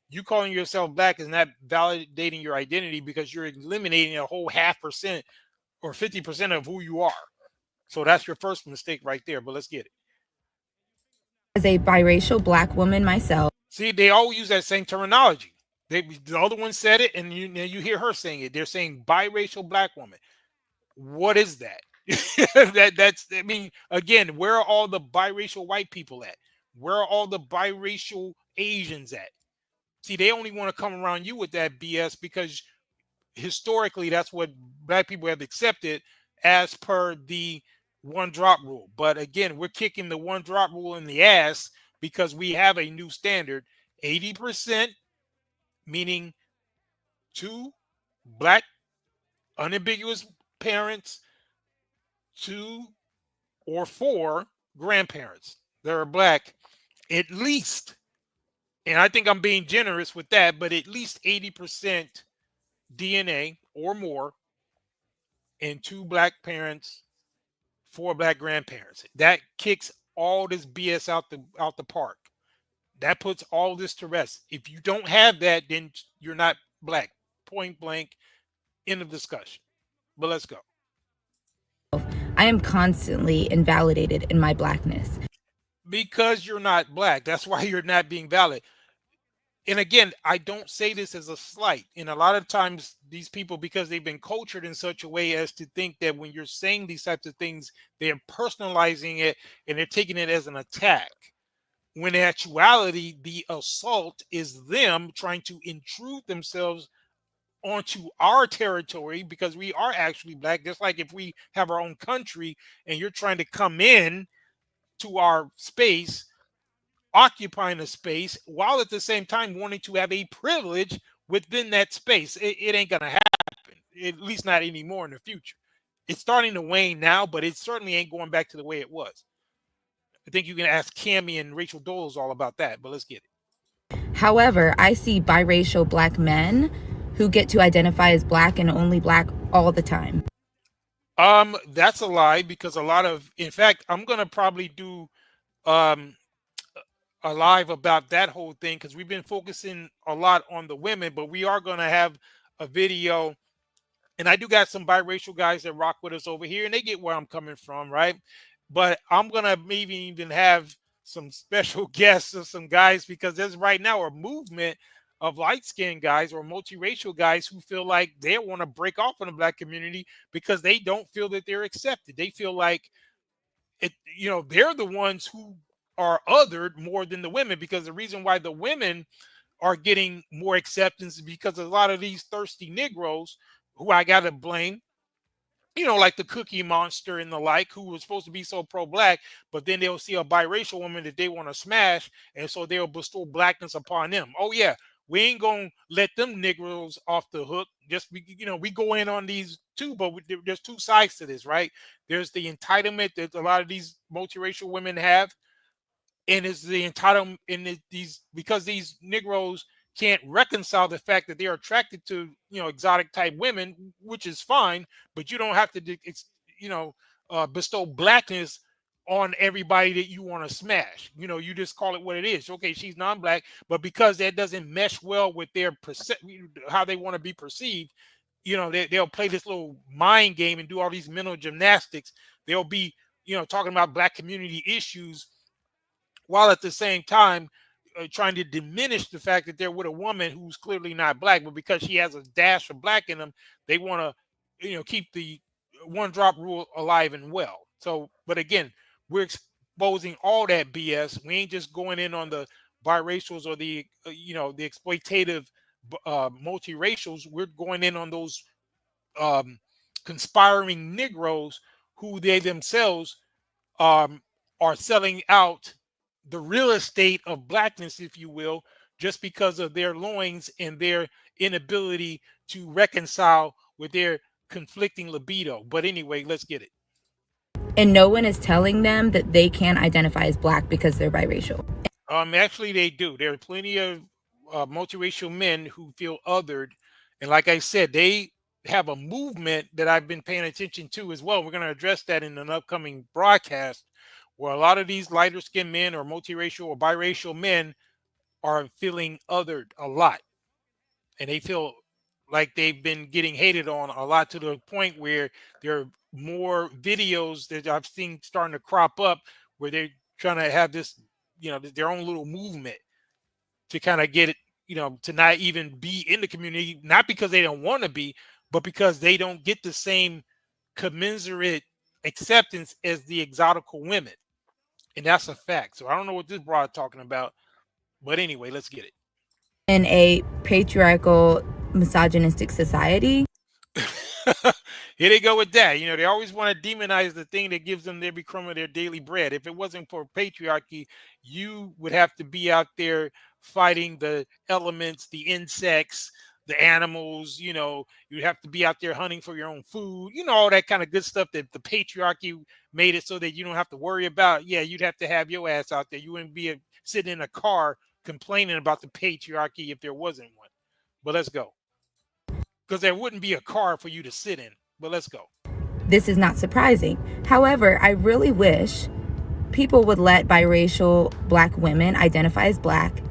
You calling yourself black is not validating your identity, because you're eliminating a whole 0.5% or 50% of who you are. So that's your first mistake right there. But let's get it. As a biracial black woman myself. See, they all use that same terminology. The other one said it, and you hear her saying it. They're saying biracial black woman. What is that? I mean, again, where are all the biracial white people at? Where are all the biracial Asians at? See, they only want to come around you with that BS because historically that's what black people have accepted as per the one drop rule. But again, we're kicking the one drop rule in the ass because we have a new standard. 80%, meaning 2 black unambiguous parents, 2 or 4 grandparents that are black, at least. And I think I'm being generous with that, but at least 80% DNA or more, and 2 black parents, 4 black grandparents. That kicks all this BS out the park. That puts all this to rest. If you don't have that, then you're not black. Point blank. End of discussion. But let's go. I am constantly invalidated in my blackness. Because you're not black. That's why you're not being valid. And again, I don't say this as a slight. And a lot of times these people, because they've been cultured in such a way as to think that when you're saying these types of things, they're personalizing it and they're taking it as an attack. When in actuality, the assault is them trying to intrude themselves onto our territory, because we are actually black. Just like if we have our own country and you're trying to come in to our space, occupying a space while at the same time wanting to have a privilege within that space. It ain't going to happen, at least not anymore in the future. It's starting to wane now, but it certainly ain't going back to the way it was. I think you can ask Cammie and Rachel Doles all about that, but let's get it. However, I see biracial black men who get to identify as black and only black all the time. That's a lie, because a lot of, in fact, I'm going to probably do a live about that whole thing, because we've been focusing a lot on the women, but we are going to have a video. And I do got some biracial guys that rock with us over here, and they get where I'm coming from, right? But I'm going to maybe even have some special guests or some guys, because there's right now a movement of light-skinned guys or multiracial guys who feel like they want to break off from the black community because they don't feel that they're accepted. They feel like they're the ones who are othered more than the women, because the reason why the women are getting more acceptance is because a lot of these thirsty Negroes who I got to blame, like the Cookie Monster and the like, who was supposed to be so pro-black, but then they'll see a biracial woman that they want to smash, and so they'll bestow blackness upon them. Oh yeah, we ain't gonna let them Negroes off the hook. Just we go in on these too, but there's two sides to this, right? There's the entitlement that a lot of these multiracial women have, and it's the entitlement in these, because these Negroes can't reconcile the fact that they are attracted to exotic type women, which is fine, but you don't have to bestow blackness on everybody that you want to smash. You just call it what it is. Okay, she's non-black, but because that doesn't mesh well with their how they want to be perceived, they'll play this little mind game and do all these mental gymnastics. They'll be talking about black community issues while at the same time trying to diminish the fact that they're with a woman who's clearly not black, but because she has a dash of black in them, they want to keep the one drop rule alive and well. So, but again, we're exposing all that BS. We ain't just going in on the biracials or the the exploitative multiracials. We're going in on those conspiring Negroes who they themselves are selling out the real estate of blackness, if you will, just because of their loins and their inability to reconcile with their conflicting libido. But anyway, let's get it. And no one is telling them that they can't identify as black because they're biracial. Actually, they do. There are plenty of multiracial men who feel othered. And like I said, they have a movement that I've been paying attention to as well. We're going to address that in an upcoming broadcast, where a lot of these lighter skinned men or multiracial or biracial men are feeling othered a lot. And they feel like they've been getting hated on a lot, to the point where there are more videos that I've seen starting to crop up where they're trying to have this, their own little movement to kind of get it, to not even be in the community, not because they don't want to be, but because they don't get the same commensurate acceptance as the exotical women. And that's a fact. So I don't know what this broad talking about, but anyway, let's get it. In a patriarchal, misogynistic society. Here they go with that. They always want to demonize the thing that gives them every crumb of their daily bread. If it wasn't for patriarchy, you would have to be out there fighting the elements, the insects, the animals. You'd have to be out there hunting for your own food. All that kind of good stuff that the patriarchy made it so that you don't have to worry about. Yeah, you'd have to have your ass out there. You wouldn't be sitting in a car complaining about the patriarchy if there wasn't one. But let's go. Because there wouldn't be a car for you to sit in. But let's go. This is not surprising. However, I really wish people would let biracial black women identify as black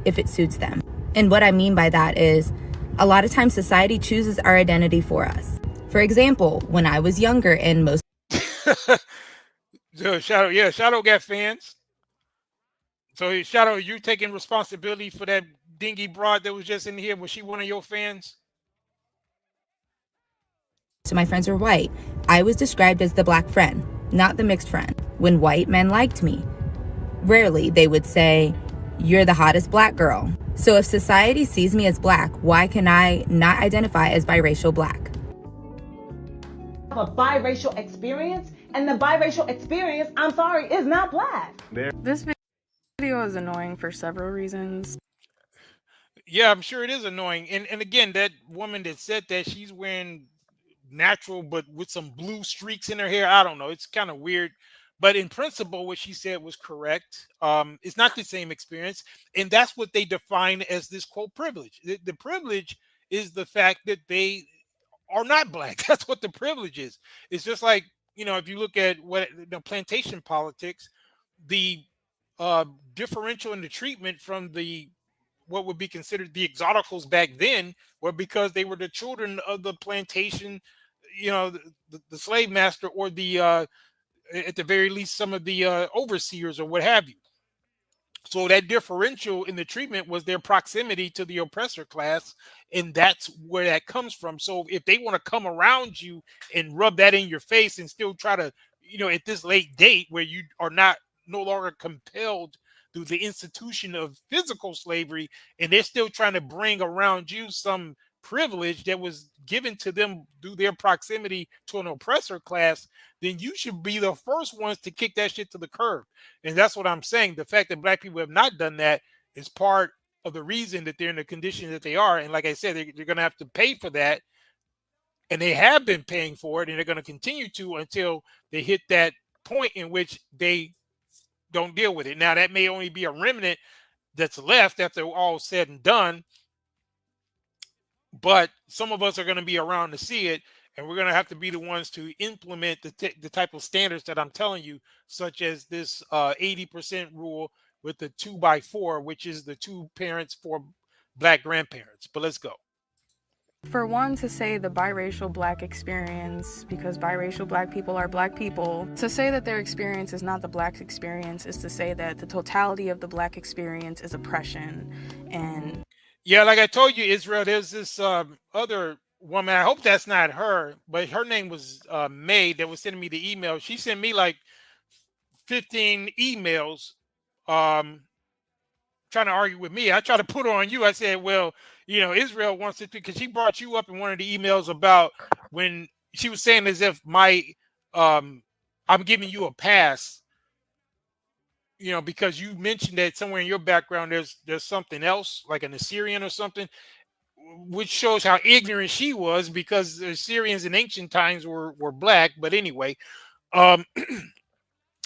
if it suits them. And what I mean by that is, a lot of times society chooses our identity for us. For example, when I was younger and most So Shadow got fans. So Shadow, you taking responsibility for that dingy broad that was just in here? Was she one of your fans? So my friends were white. I was described as the black friend, not the mixed friend. When white men liked me, rarely they would say, "You're the hottest black girl." So if society sees me as black, why can I not identify as biracial black? A biracial experience, and the biracial experience, I'm sorry, is not black. Video is annoying for several reasons. Yeah, I'm sure it is annoying. And again, that woman that said that, she's wearing natural but with some blue streaks in her hair. I don't know. It's kind of weird. But in principle, what she said was correct. It's not the same experience. And that's what they define as this quote privilege. The privilege is the fact that they are not black. That's what the privilege is. It's just like, if you look at what the plantation politics, the differential in the treatment from the what would be considered the exoticals back then were because they were the children of the plantation, the slave master, or the at the very least some of the overseers or what have you. So that differential in the treatment was their proximity to the oppressor class, and that's where that comes from. So if they want to come around you and rub that in your face and still try to, at this late date where you are no longer compelled through the institution of physical slavery, and they're still trying to bring around you some privilege that was given to them through their proximity to an oppressor class, then you should be the first ones to kick that shit to the curb. And that's what I'm saying. The fact that black people have not done that is part of the reason that they're in the condition that they are. And like I said, they're going to have to pay for that. And they have been paying for it, and they're going to continue to until they hit that point in which they don't deal with it. Now, that may only be a remnant that's left after all said and done, but some of us are going to be around to see it, and we're going to have to be the ones to implement the type of standards that I'm telling you, such as this 80% rule with the 2x4, which is the 2 parents for black grandparents. But let's go. For one, to say the biracial black experience, because biracial black people are black people, to say that their experience is not the black experience is to say that the totality of the black experience is oppression. And yeah, like I told you, Israel, there's this other woman. I hope that's not her, but her name was May, that was sending me the email. She sent me like 15 emails trying to argue with me. I tried to put her on you. I said, well, Israel wants it because she brought you up in one of the emails about when she was saying as if I'm giving you a pass, because you mentioned that somewhere in your background there's something else, like an Assyrian or something, which shows how ignorant she was, because the Assyrians in ancient times were black. But anyway,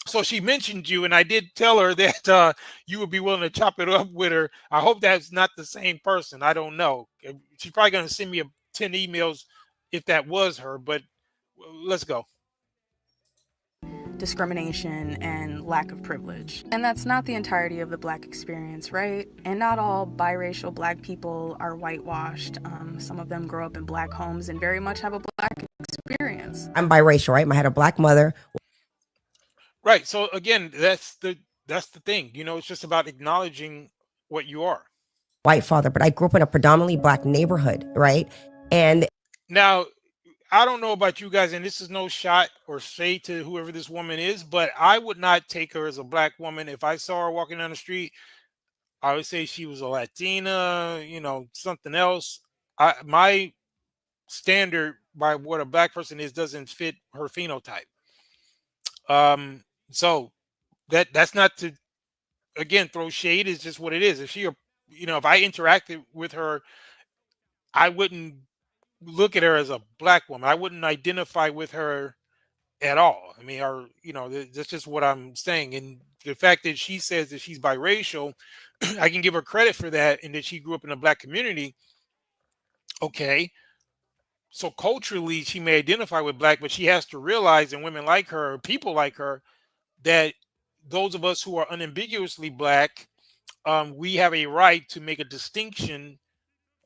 so she mentioned you, and I did tell her that you would be willing to chop it up with her. I hope that's not the same person. I don't know. She's probably going to send me 10 emails if that was her, but let's go. discrimination and lack of privilege. And that's not the entirety of the black experience, right? And not all biracial black people are whitewashed. Some of them grow up in black homes and very much have a black experience. I'm biracial, right? I had a black mother. Right. So again, that's the thing. It's just about acknowledging what you are. White father, but I grew up in a predominantly black neighborhood, right? And now, I don't know about you guys, and this is no shot or shade to whoever this woman is, but I would not take her as a black woman. If I saw her walking down the street, I would say she was a Latina, something else. My standard by what a black person is doesn't fit her phenotype. So that's not to, again, throw shade. It's just what it is. If if I interacted with her, I wouldn't look at her as a black woman. I wouldn't identify with her at all. I mean, that's just what I'm saying. And the fact that she says that she's biracial, I can give her credit for that, and that she grew up in a black community. Okay. So culturally, she may identify with black, but she has to realize, and women like her, people like her, that those of us who are unambiguously black, we have a right to make a distinction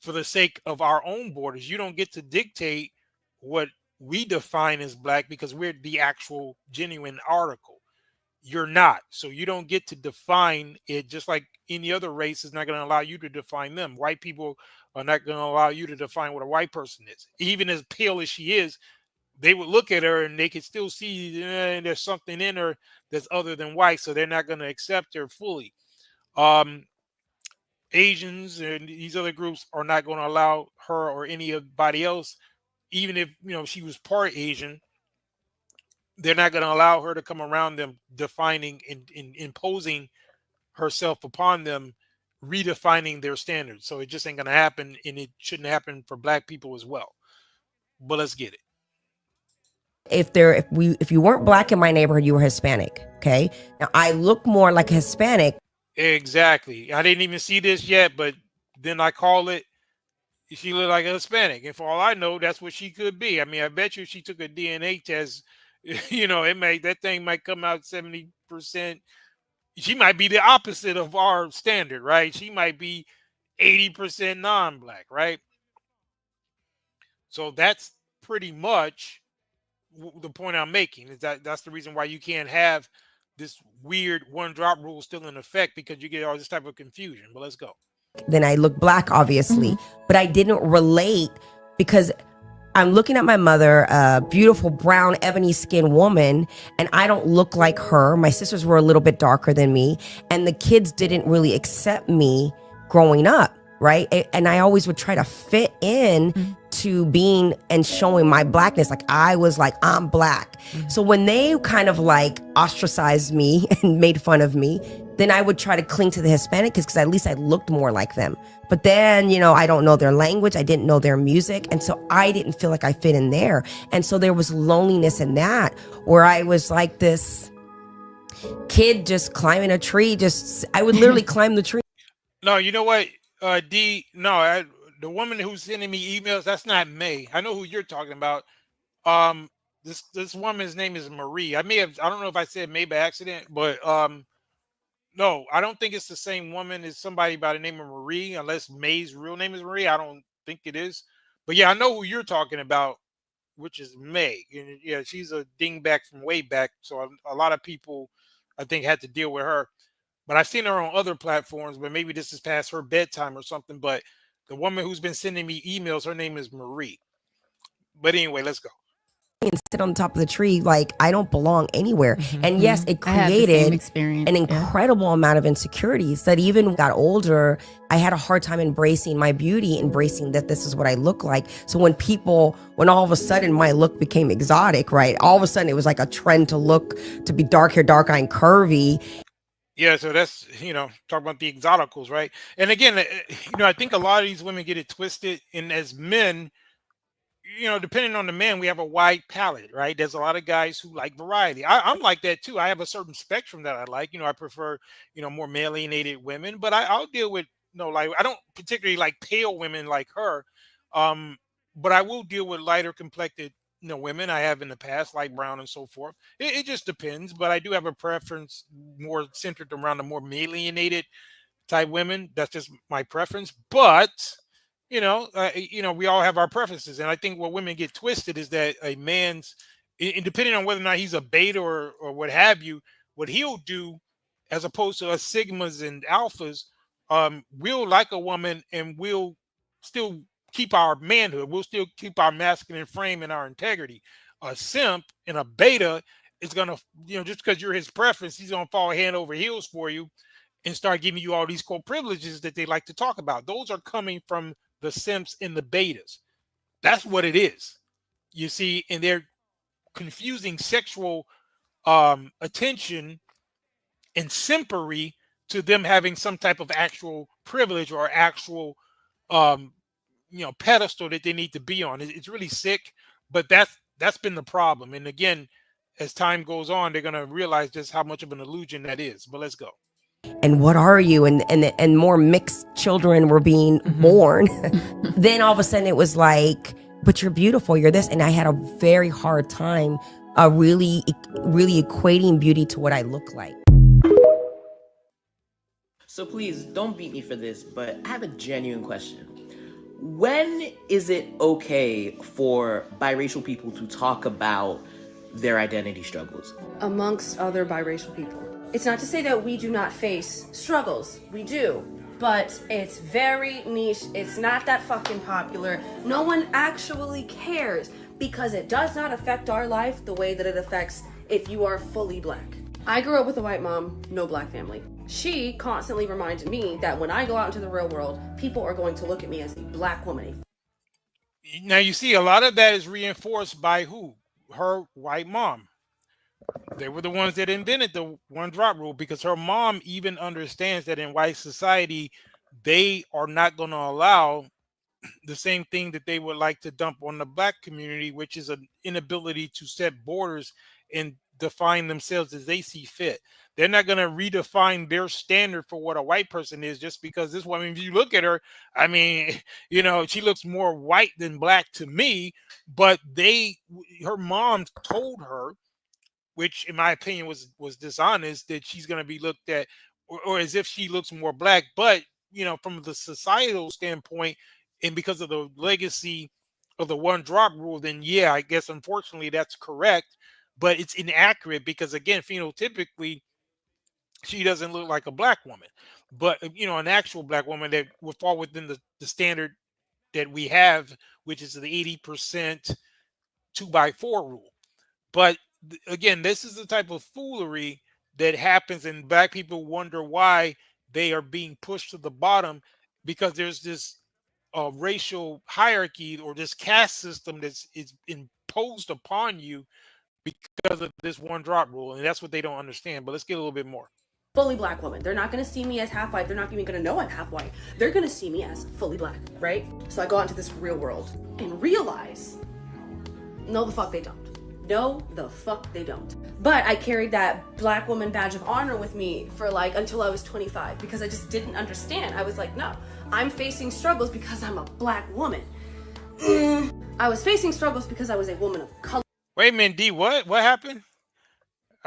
for the sake of our own borders. You don't get to dictate what we define as black because we're the actual genuine article. You're not. So you don't get to define it, just like any other race is not going to allow you to define them. White people are not going to allow you to define what a white person is. Even as pale as she is, they would look at her and they could still see there's something in her that's other than white. So they're not going to accept her fully. Asians and these other groups are not going to allow her or anybody else, even if she was part Asian, they're not going to allow her to come around them defining and imposing herself upon them, redefining their standards. So it just ain't gonna happen, and it shouldn't happen for black people as well. But let's get it. If you weren't black in my neighborhood, you were Hispanic. Okay. Now I look more like a Hispanic. Exactly. I didn't even see this yet, but then I call it, she looked like a Hispanic. And for all I know, that's what she could be. I mean, I bet you if she took a DNA test, that thing might come out 70%. She might be the opposite of our standard, right? She might be 80% non-black, right? So that's pretty much the point I'm making, is that's the reason why you can't have this weird one drop rule still in effect, because you get all this type of confusion. But let's go. Then I look black, obviously, but I didn't relate because I'm looking at my mother, a beautiful brown ebony skin woman, and I don't look like her. My sisters were a little bit darker than me, and the kids didn't really accept me growing up, right? And I always would try to fit in to being and showing my blackness. Like I was like, I'm black. So when they kind of like ostracized me and made fun of me, then I would try to cling to the Hispanic because at least I looked more like them. But then, I don't know their language. I didn't know their music. And so I didn't feel like I fit in there. And so there was loneliness in that, where I was like this kid just climbing a tree. I would literally climb the tree. No, you know what, D? No, the woman who's sending me emails, that's not May. I know who you're talking about. This woman's name is Marie. I don't know if I said May by accident, but no, I don't think it's the same woman. It's somebody by the name of Marie, unless May's real name is Marie. I don't think it is. But yeah, I know who you're talking about, which is May. And yeah, she's a dingback from way back. So a lot of people, I think, had to deal with her. But I've seen her on other platforms, but maybe this is past her bedtime or something. But the woman who's been sending me emails, her name is Marie. But anyway, let's go. And sit on the top of the tree like I don't belong anywhere. And yes, it created an incredible amount of insecurities that even got older, I had a hard time embracing my beauty, embracing that this is what I look like. So when all of a sudden my look became exotic, right? All of a sudden it was like a trend to be dark hair, dark eye, and curvy. Yeah, so that's, talk about the exoticals, right? And again, I think a lot of these women get it twisted. And as men, depending on the man, we have a wide palette, right? There's a lot of guys who like variety. I'm like that too. I have a certain spectrum that I like. I prefer, more male-alienated women, but I'll deal with, like, I don't particularly like pale women like her. But I will deal with lighter complected, women. I have in the past, light brown and so forth. It just depends, but I do have a preference more centered around the more male-alienated type women. That's just my preference. But we all have our preferences. And I think what women get twisted is that a man's, and depending on whether or not he's a beta or what have you, what he'll do, as opposed to us sigmas and alphas, we'll like a woman and we'll still keep our manhood. We'll still keep our masculine frame and our integrity. A simp and a beta is going to, just because you're his preference, he's going to fall hand over heels for you and start giving you all these core privileges that they like to talk about. Those are coming from the simps and the betas. That's what it is, you see. And they're confusing sexual attention and simpery to them having some type of actual privilege or actual pedestal that they need to be on. It's really sick, but that's been the problem. And again, as time goes on, they're going to realize just how much of an illusion that is. But let's go. And what are you? And more mixed children were being born. Then all of a sudden it was like, but you're beautiful, you're this. And I had a very hard time really equating beauty to what I look like. So please don't beat me for this, but I have a genuine question. When is it okay for biracial people to talk about their identity struggles? Amongst other biracial people. It's not to say that we do not face struggles. We do. But it's very niche. It's not that fucking popular. No one actually cares because it does not affect our life the way that it affects if you are fully black. I grew up with a white mom, no black family. She constantly reminded me that when I go out into the real world, people are going to look at me as a black woman. Now, you see, a lot of that is reinforced by who? Her white mom. They were the ones that invented the one drop rule, because her mom even understands that in white society, they are not going to allow the same thing that they would like to dump on the black community, which is an inability to set borders and define themselves as they see fit. They're not going to redefine their standard for what a white person is just because this woman, if you look at her, I mean, she looks more white than black to me, but her mom told her, which in my opinion was dishonest, that she's going to be looked at or as if she looks more black. But from the societal standpoint, and because of the legacy of the one drop rule, then yeah, I guess unfortunately that's correct, but it's inaccurate because again, phenotypically she doesn't look like a black woman, but an actual black woman that would fall within the standard that we have, which is the 80% 2x4 rule. But again, this is the type of foolery that happens, and black people wonder why they are being pushed to the bottom, because there's this racial hierarchy or this caste system that's imposed upon you because of this one drop rule, and that's what they don't understand. But let's get a little bit more. Fully black woman. They're not gonna see me as half white. They're not even gonna know I'm half white. They're gonna see me as fully black, right? So I go out into this real world and realize, no, the fuck they don't. No, the fuck they don't. But I carried that black woman badge of honor with me for until I was 25 because I just didn't understand. I was like, no, I'm facing struggles because I'm a black woman. I was facing struggles because I was a woman of color. Wait a minute, D, what happened?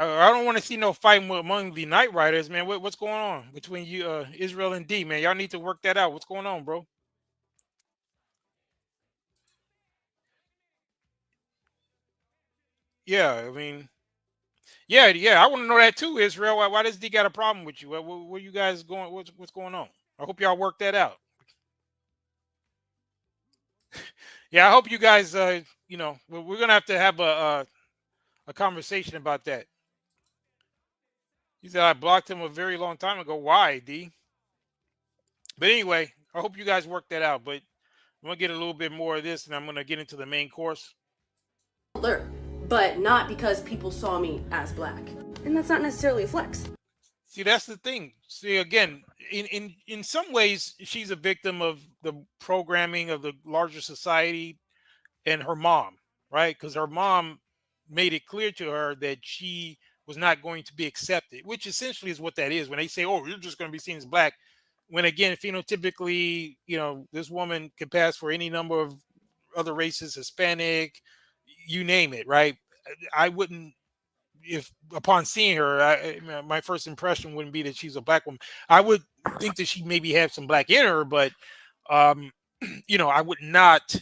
I don't want to see no fight among the Knight Riders, man. What's going on between you, Israel and D, man? Y'all need to work that out. What's going on, bro? Yeah, I mean, yeah. I want to know that too, Israel. Why does D got a problem with you? Where you guys going? What's going on? I hope y'all work that out. Yeah, I hope you guys. We're gonna have to have a conversation about that. He said I blocked him a very long time ago. Why, D? But anyway, I hope you guys work that out. But I'm gonna get a little bit more of this, and I'm gonna get into the main course. But not because people saw me as black, and that's not necessarily a flex. See, that's the thing. See, again, in some ways, she's a victim of the programming of the larger society and her mom, right? Because her mom made it clear to her that she was not going to be accepted, which essentially is what that is. When they say, "Oh, you're just going to be seen as black," when again, phenotypically, this woman could pass for any number of other races, Hispanic, you name it, right? I wouldn't, if upon seeing her, my first impression wouldn't be that she's a black woman. I would think that she maybe have some black in her, but I would not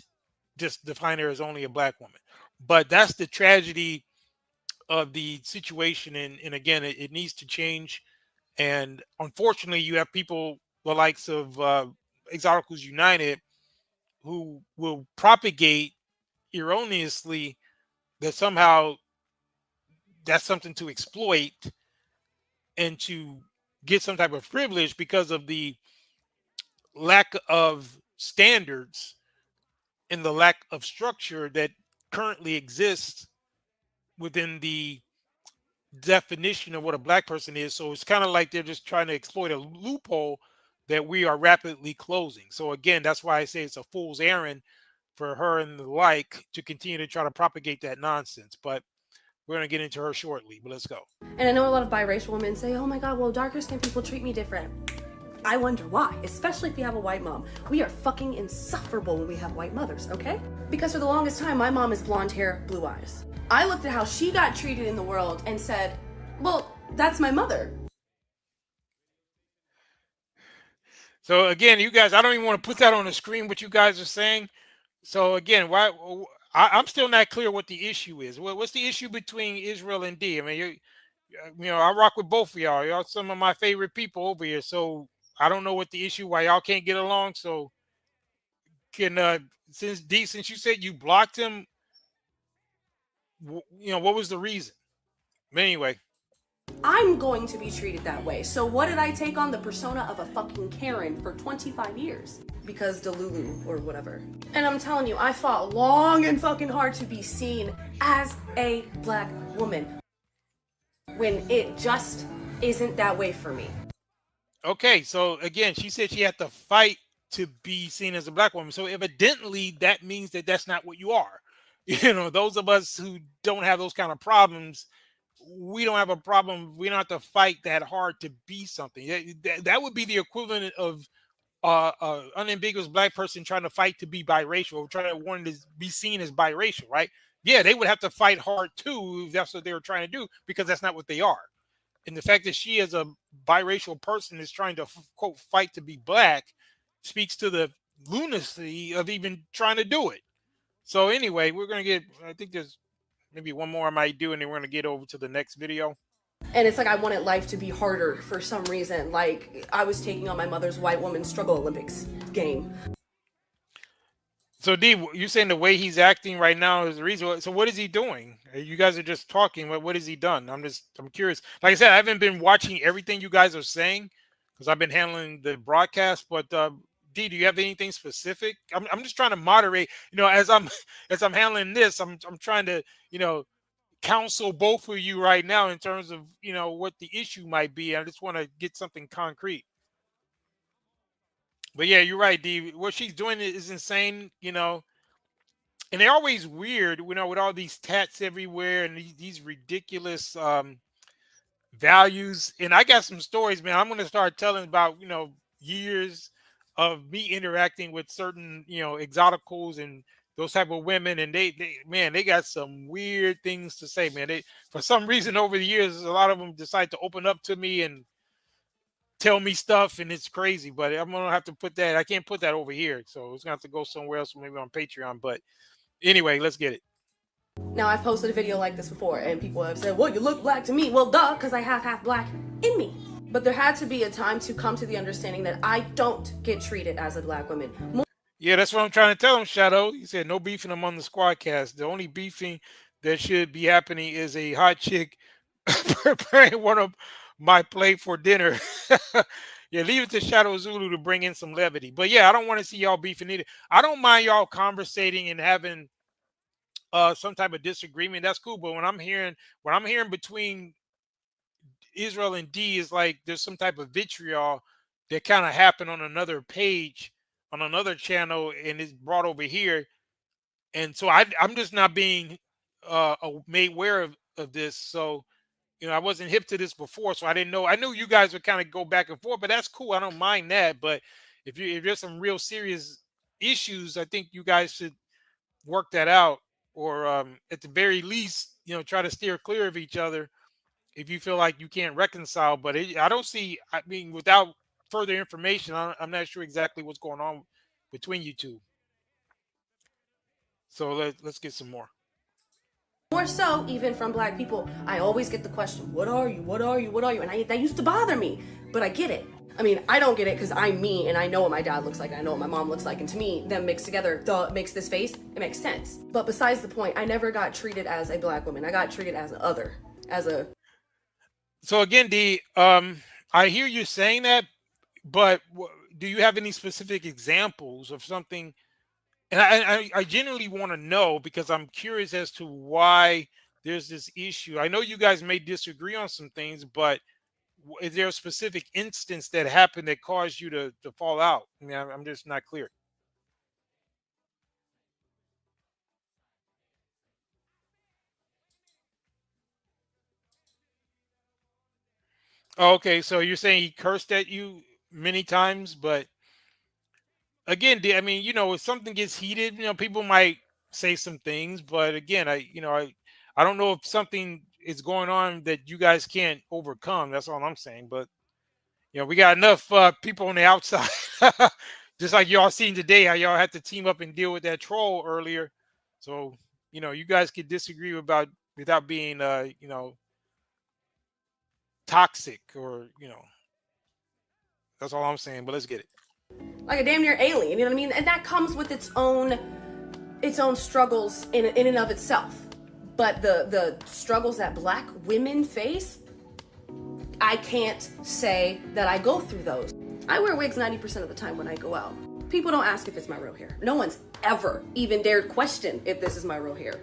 just define her as only a black woman. But that's the tragedy of the situation, and again, it needs to change. And unfortunately, you have people the likes of Exoticals United who will propagate erroneously that somehow that's something to exploit and to get some type of privilege because of the lack of standards and the lack of structure that currently exists within the definition of what a black person is. So it's kind of like they're just trying to exploit a loophole that we are rapidly closing. So again, that's why I say it's a fool's errand for her and the like to continue to try to propagate that nonsense. But we're going to get into her shortly, but let's go. And I know a lot of biracial women say, oh my God, well, darker skinned people treat me different. I wonder why, especially if you have a white mom. We are fucking insufferable when we have white mothers, okay? Because for the longest time, my mom is blonde hair, blue eyes. I looked at how she got treated in the world and said, well, that's my mother. So again, you guys, I don't even want to put that on the screen, what you guys are saying. So again, I'm still not clear what the issue is. What's the issue between Israel and D? I mean, I rock with both of y'all. Y'all some of my favorite people over here. So I don't know what the issue, why y'all can't get along. So since you said you blocked him, what was the reason? But anyway. I'm going to be treated that way. So what did I take on? The persona of a fucking Karen for 25 years? Because Delulu or whatever. And I'm telling you, I fought long and fucking hard to be seen as a black woman. when it just isn't that way for me. Okay, so again, she said she had to fight to be seen as a black woman. So evidently that means that that's not what you are. You know, those of us who don't have those kind of problems, we don't have a problem. We don't have to fight that hard to be something. That would be the equivalent of unambiguous black person trying to fight to be biracial, trying to want to be seen as biracial, right? Yeah, they would have to fight hard too if that's what they were trying to do, because that's not what they are. And the fact that she, as a biracial person, is trying to quote fight to be black speaks to the lunacy of even trying to do it. So anyway, we're gonna get, I think there's maybe one more I might do, and then we're gonna get over to the next video. And it's like I wanted life to be harder for some reason. Like I was taking on my mother's white woman struggle Olympics game. So D, you're saying the way he's acting right now is the reason. So what is he doing? You guys are just talking, but what has he done? I'm curious. Like I said, I haven't been watching everything you guys are saying because I've been handling the broadcast. But D, do you have anything specific? I'm just trying to moderate. You know, as I'm handling this, I'm trying to, you know, counsel both of you right now in terms of, you know, what the issue might be. I just want to get something concrete. But yeah, you're right, D. What she's doing is insane, you know. And they're always weird, you know, with all these tats everywhere and these ridiculous values. And I got some stories, man. I'm going to start telling about, you know, years of me interacting with certain, you know, exoticals and those type of women. And they got some weird things to say, man. They, for some reason over the years, a lot of them decide to open up to me and tell me stuff, and it's crazy. But I'm gonna have to put that. I can't put that over here, so it's gonna have to go somewhere else, maybe on Patreon. But anyway, let's get it. Now I've posted a video like this before, and people have said, "Well, you look black to me." Well, duh, because I have half black in me. But there had to be a time to come to the understanding that I don't get treated as a black woman. Yeah, that's what I'm trying to tell him, Shadow. He said no beefing among the Squadcast. The only beefing that should be happening is a hot chick preparing one of my plate for dinner. Yeah, leave it to Shadow Zulu to bring in some levity. But yeah, I don't want to see y'all beefing either. I don't mind y'all conversating and having some type of disagreement. That's cool. But when I'm hearing between Israel and D is like there's some type of vitriol that kind of happened on another page, on another channel, and it's brought over here. And so I'm just not being made aware of this. So, you know, I wasn't hip to this before, so I didn't know. I knew you guys would kind of go back and forth, but that's cool. I don't mind that. But if there's some real serious issues, I think you guys should work that out, or at the very least, you know, try to steer clear of each other if you feel like you can't reconcile. But I don't see. I mean, without further information, I'm not sure exactly what's going on between you two. So let's get some more. More so, even from black people, I always get the question, "What are you? What are you? What are you?" And that used to bother me, but I get it. I mean, I don't get it because I'm me and I know what my dad looks like. I know what my mom looks like. And to me, them mixed together, makes this face, it makes sense. But besides the point, I never got treated as a black woman. I got treated as an other, as a... So again, D, I hear you saying that, but do you have any specific examples of something? And I genuinely want to know, because I'm curious as to why there's this issue. I know you guys may disagree on some things, but is there a specific instance that happened that caused you to fall out? I mean, I'm just not clear. Okay, so you're saying he cursed at you many times, but again, I mean, you know, if something gets heated, you know, people might say some things, but again, I don't know if something is going on that you guys can't overcome. That's all I'm saying. But you know, we got enough people on the outside, just like y'all seen today, how y'all had to team up and deal with that troll earlier. So you know, you guys could disagree without being, you know, toxic, or you know, that's all I'm saying. But let's get it. Like a damn near alien, you know what I mean? And that comes with its own struggles in and of itself. But the struggles that black women face, I can't say that I go through those. I wear wigs 90% of the time when I go out. People don't ask if it's my real hair. No one's ever even dared question if this is my real hair.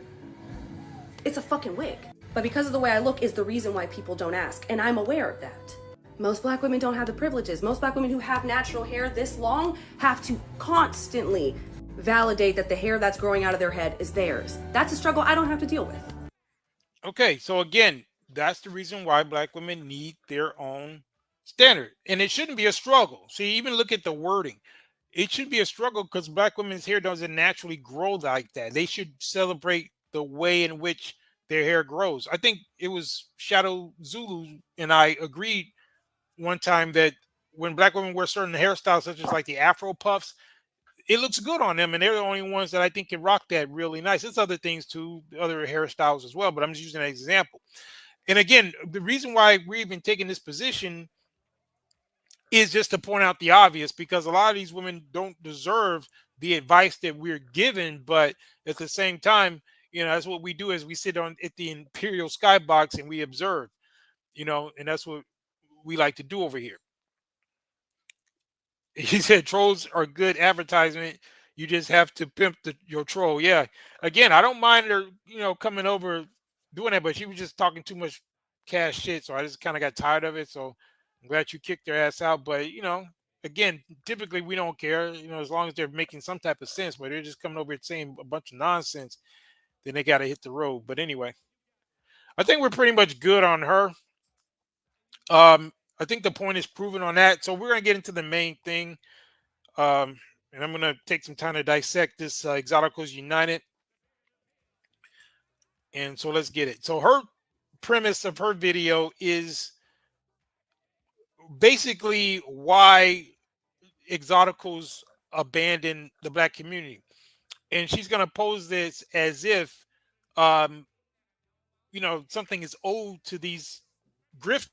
It's a fucking wig. But because of the way I look is the reason why people don't ask, and I'm aware of that. Most black women don't have the privileges. Most black women who have natural hair this long have to constantly validate that the hair that's growing out of their head is theirs. That's a struggle I don't have to deal with. Okay, so again, that's the reason why black women need their own standard. And it shouldn't be a struggle. See, even look at the wording. It should be a struggle because black women's hair doesn't naturally grow like that. They should celebrate the way in which their hair grows. I think it was Shadow Zulu and I agreed one time that when black women wear certain hairstyles, such as like the Afro puffs, it looks good on them, and they're the only ones that I think can rock that really nice. There's other things too, other hairstyles as well, but I'm just using an example. And again, the reason why we're even taking this position is just to point out the obvious, because a lot of these women don't deserve the advice that we're given, but at the same time, that's what we do is we sit on at the imperial skybox and we observe, and that's what we like to do over here. He said trolls are good advertisement. You just have to pimp your troll. Yeah. Again, I don't mind her, coming over doing that, but she was just talking too much cash shit. So I just kind of got tired of it. So I'm glad you kicked their ass out. But, again, typically we don't care, as long as they're making some type of sense, but they're just coming over and saying a bunch of nonsense. Then they got to hit the road. But anyway, I think we're pretty much good on her. I think the point is proven on that. So we're going to get into the main thing. And I'm going to take some time to dissect this Exoticals United. And so let's get it. So her premise of her video is basically why Exoticals abandon the black community. And she's going to pose this as if, something is owed to these grifters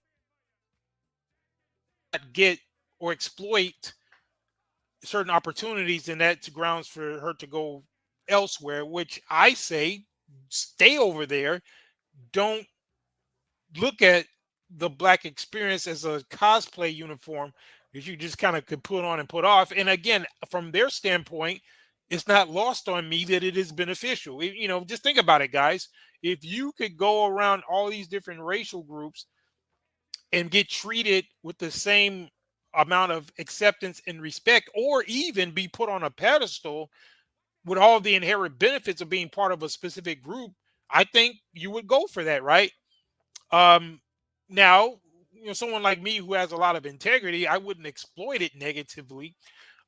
that get or exploit certain opportunities, and that's grounds for her to go elsewhere, which I say stay over there. Don't look at the black experience as a cosplay uniform that you just kind of could put on and put off. And again, from their standpoint, it's not lost on me that it is beneficial. Just think about it, guys. If you could go around all these different racial groups and get treated with the same amount of acceptance and respect, or even be put on a pedestal with all the inherent benefits of being part of a specific group, I think you would go for that, right? Now, someone like me who has a lot of integrity, I wouldn't exploit it negatively.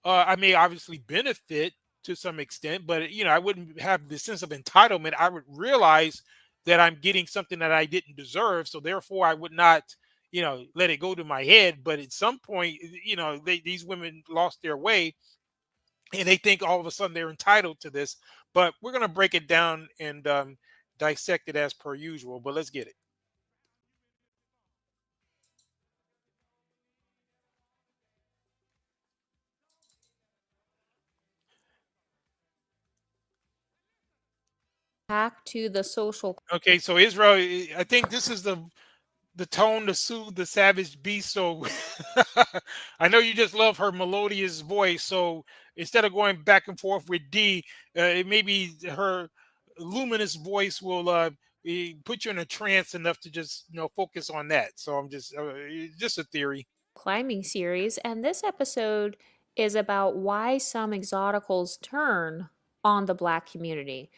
I may obviously benefit to some extent, but I wouldn't have the sense of entitlement. I would realize that I'm getting something that I didn't deserve, so therefore I would not let it go to my head. But at some point, these women lost their way and they think all of a sudden they're entitled to this. But we're going to break it down and dissect it as per usual. But let's get it. Back to the social. Okay, so Israel, I think this is the tone to soothe the savage beast. So I know you just love her melodious voice. So instead of going back and forth with D, maybe her luminous voice will put you in a trance enough to just focus on that. So I'm just a theory. Climbing series, and this episode is about why some exoticals turn on the black community.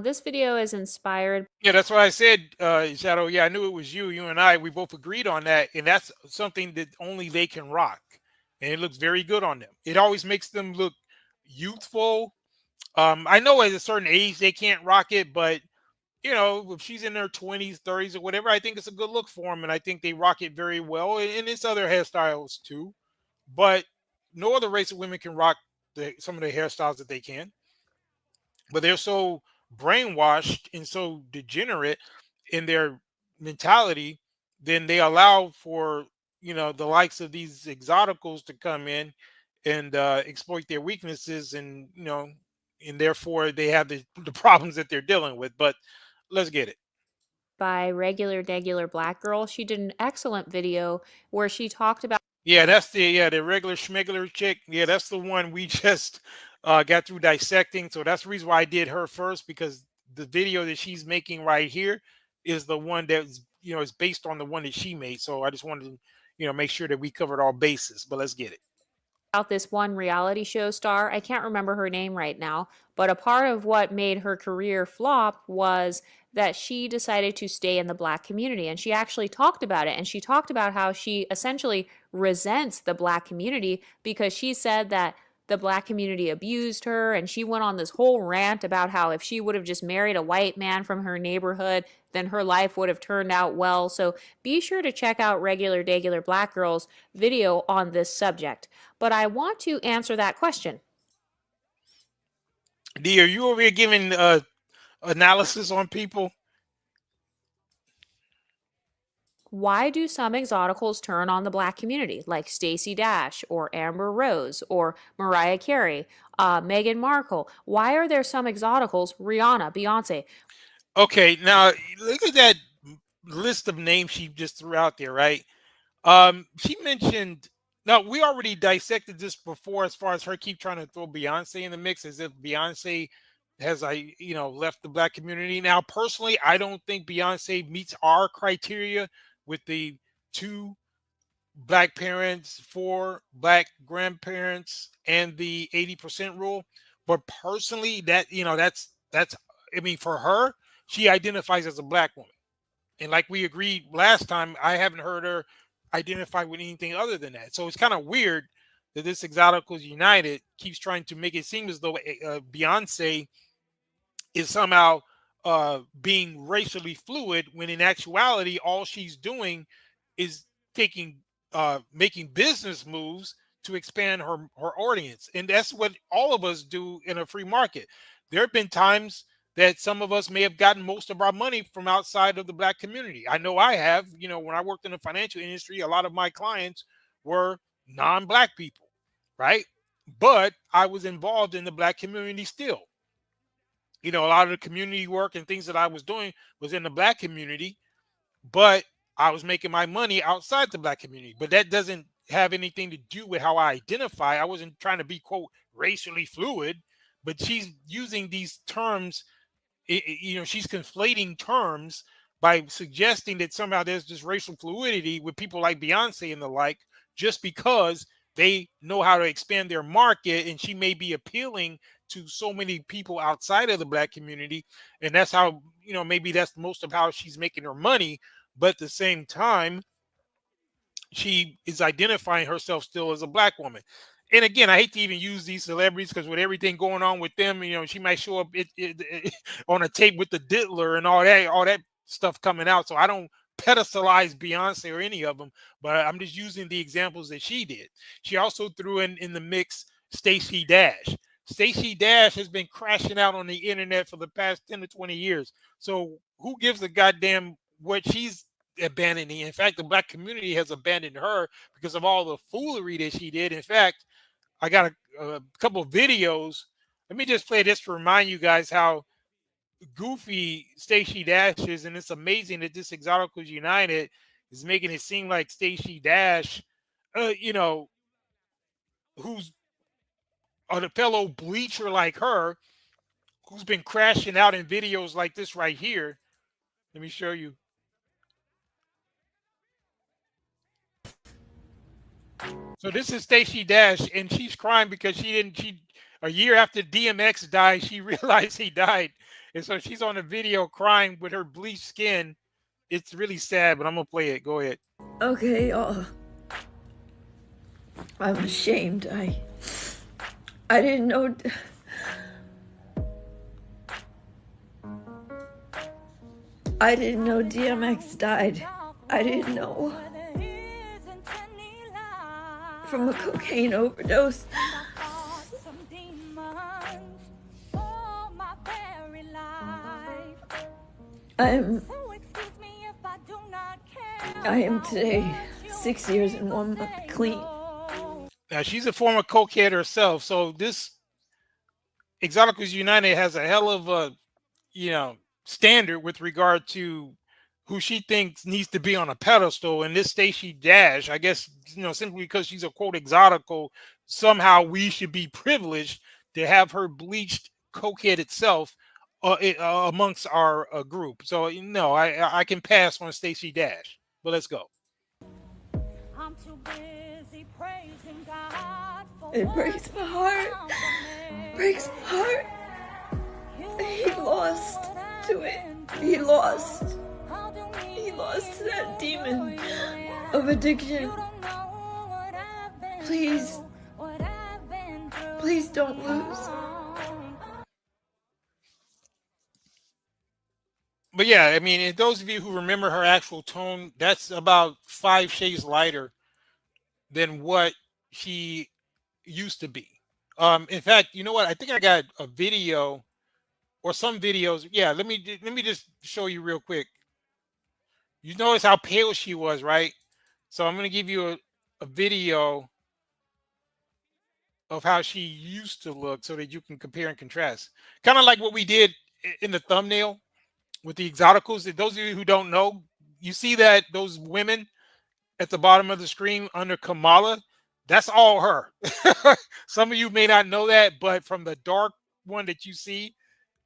This video is inspired. Yeah, that's why I said, Shadow. Yeah, I knew it was you. You and I, we both agreed on that. And that's something that only they can rock. And it looks very good on them. It always makes them look youthful. I know at a certain age they can't rock it, but if she's in her 20s, 30s, or whatever, I think it's a good look for them. And I think they rock it very well. And it's other hairstyles too. But no other race of women can rock some of the hairstyles that they can. But they're so brainwashed and so degenerate in their mentality, then they allow for the likes of these exoticals to come in and exploit their weaknesses, and and therefore they have the problems that they're dealing with. But let's get it. By regular degular black girl. She did an excellent video where she talked about. Yeah, that's the regular schmegler chick. Yeah, that's the one we just got through dissecting. So that's the reason why I did her first, because the video that she's making right here, is the one that's, is based on the one that she made. So I just wanted to, make sure that we covered all bases. But let's get it. About this one reality show star. I can't remember her name right now, but a part of what made her career flop was that she decided to stay in the Black community. And she actually talked about it. And she talked about how she essentially resents the Black community because she said that the Black community abused her. And she went on this whole rant about how if she would have just married a white man from her neighborhood, then her life would have turned out well. So be sure to check out Regular Degular Black Girl's video on this subject. But I want to answer that question. D, are you over here giving analysis on people? Why do some exoticals turn on the Black community, like Stacey Dash or Amber Rose or Mariah Carey, Meghan Markle? Why are there some exoticals, Rihanna, Beyonce? Okay, now look at that list of names she just threw out there, right? She mentioned. Now, we already dissected this before as far as her keep trying to throw Beyonce in the mix as if Beyonce has, left the Black community. Now, personally, I don't think Beyonce meets our criteria with the 2 Black parents, 4 Black grandparents, and the 80% rule. But personally, that's I mean, for her, she identifies as a Black woman. And like we agreed last time, I haven't heard her identify with anything other than that. So it's kind of weird that this Exoticals United keeps trying to make it seem as though Beyonce is somehow being racially fluid, when in actuality, all she's doing is making business moves to expand her audience. And that's what all of us do in a free market. There have been times that some of us may have gotten most of our money from outside of the Black community. I know I have. When I worked in the financial industry, a lot of my clients were non-Black people, right? But I was involved in the Black community still. A lot of the community work and things that I was doing was in the Black community, but I was making my money outside the Black community. But that doesn't have anything to do with how I identify. I wasn't trying to be, quote, racially fluid, but she's using these terms. She's conflating terms by suggesting that somehow there's this racial fluidity with people like Beyonce and the like, just because they know how to expand their market, and she may be appealing to so many people outside of the Black community, and that's how, maybe that's most of how she's making her money. But at the same time, she is identifying herself still as a Black woman. And again, I hate to even use these celebrities because with everything going on with them, she might show up on a tape with the diddler and all that stuff coming out. So I don't pedestalize Beyonce or any of them, but I'm just using the examples that she did. She also threw in the mix Stacey Dash. Stacey Dash has been crashing out on the internet for the past 10 to 20 years. So who gives a goddamn what she's abandoning? In fact, the Black community has abandoned her because of all the foolery that she did. In fact, I got a couple of videos. Let me just play this to remind you guys how goofy Stacey Dash is, and it's amazing that this Exoticals United is making it seem like Stacey Dash, who's a fellow bleacher like her, who's been crashing out in videos like this right here. Let me show you. So this is Stacey Dash, and she's crying because a year after DMX died, she realized he died. And so she's on the video crying with her bleached skin. It's really sad, but I'm going to play it. Go ahead. Okay, I'm ashamed. I didn't know. I didn't know DMX died. I didn't know. From a cocaine overdose. I am today 6 years and 1 month clean. Now she's a former cokehead herself, so this Exoticals United has a hell of a standard with regard to who she thinks needs to be on a pedestal. And this Stacey Dash, I guess, simply because she's a quote exotical, somehow we should be privileged to have her bleached cokehead itself amongst our group. So no, I can pass on Stacey Dash. But let's go. I'm too busy praising God. It breaks my heart. Breaks my heart. He lost to it. He lost. He lost to that demon of addiction. Please. Please don't lose. But yeah, I mean, and those of you who remember her actual tone, that's about 5 shades lighter than what she used to be. In fact, you know what? I think I got a video or some videos. Yeah, let me just show you real quick. You notice how pale she was, right? So I'm going to give you a video of how she used to look so that you can compare and contrast. Kind of like what we did in the thumbnail with the Exoticals. Those of you who don't know, you see that those women at the bottom of the screen under Kamala, that's all her. Some of you may not know that, but from the dark one that you see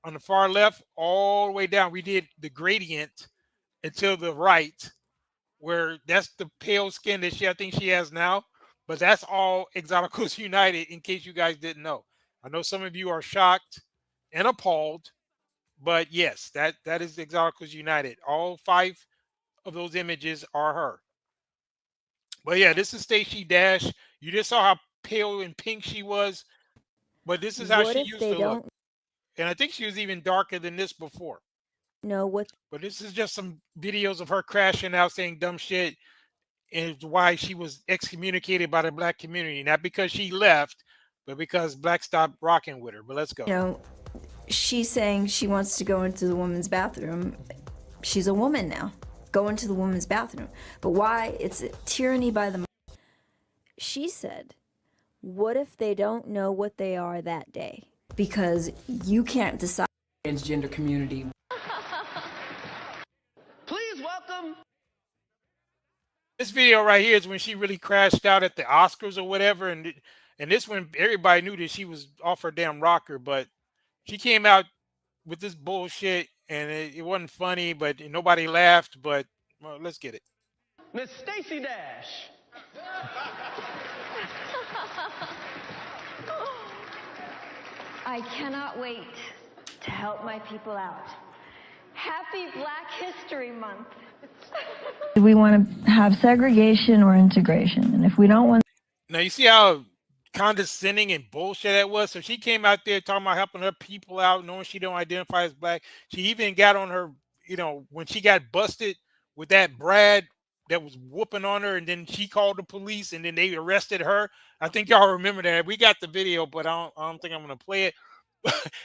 on the far left all the way down, we did the gradient until the right, where that's the pale skin that I think she has now. But that's all Exoticals United, in case you guys didn't know. I know some of you are shocked and appalled, but yes, that is Exoticals United. All 5 of those images are her. But yeah, this is Stacey Dash. You just saw how pale and pink she was, but this is how she used to look. And I think she was even darker than this before. Know what? But this is just some videos of her crashing out, saying dumb shit, and why she was excommunicated by the black community. Not because she left, but because black stopped rocking with her. But let's go. You know, she's saying she wants to go into the women's bathroom. She's a woman now. Go into the women's bathroom. But why? It's a tyranny by the... She said, what if they don't know what they are that day? Because you can't decide. Transgender community. Please welcome. This video right here is when she really crashed out at the Oscars or whatever, and this one everybody knew that she was off her damn rocker, but she came out with this bullshit and it wasn't funny, but nobody laughed. But well, let's get it. Miss Stacey Dash. I cannot wait to help my people out. Happy Black History Month. Do we want to have segregation or integration? And if we don't want... Now you see how condescending and bullshit that was? So she came out there talking about helping her people out, knowing she don't identify as black. She even got on her, you know, when she got busted with that Brad that was whooping on her, and then she called the police, and then they arrested her. I think y'all remember that. We got the video, but I don't think I'm going to play it.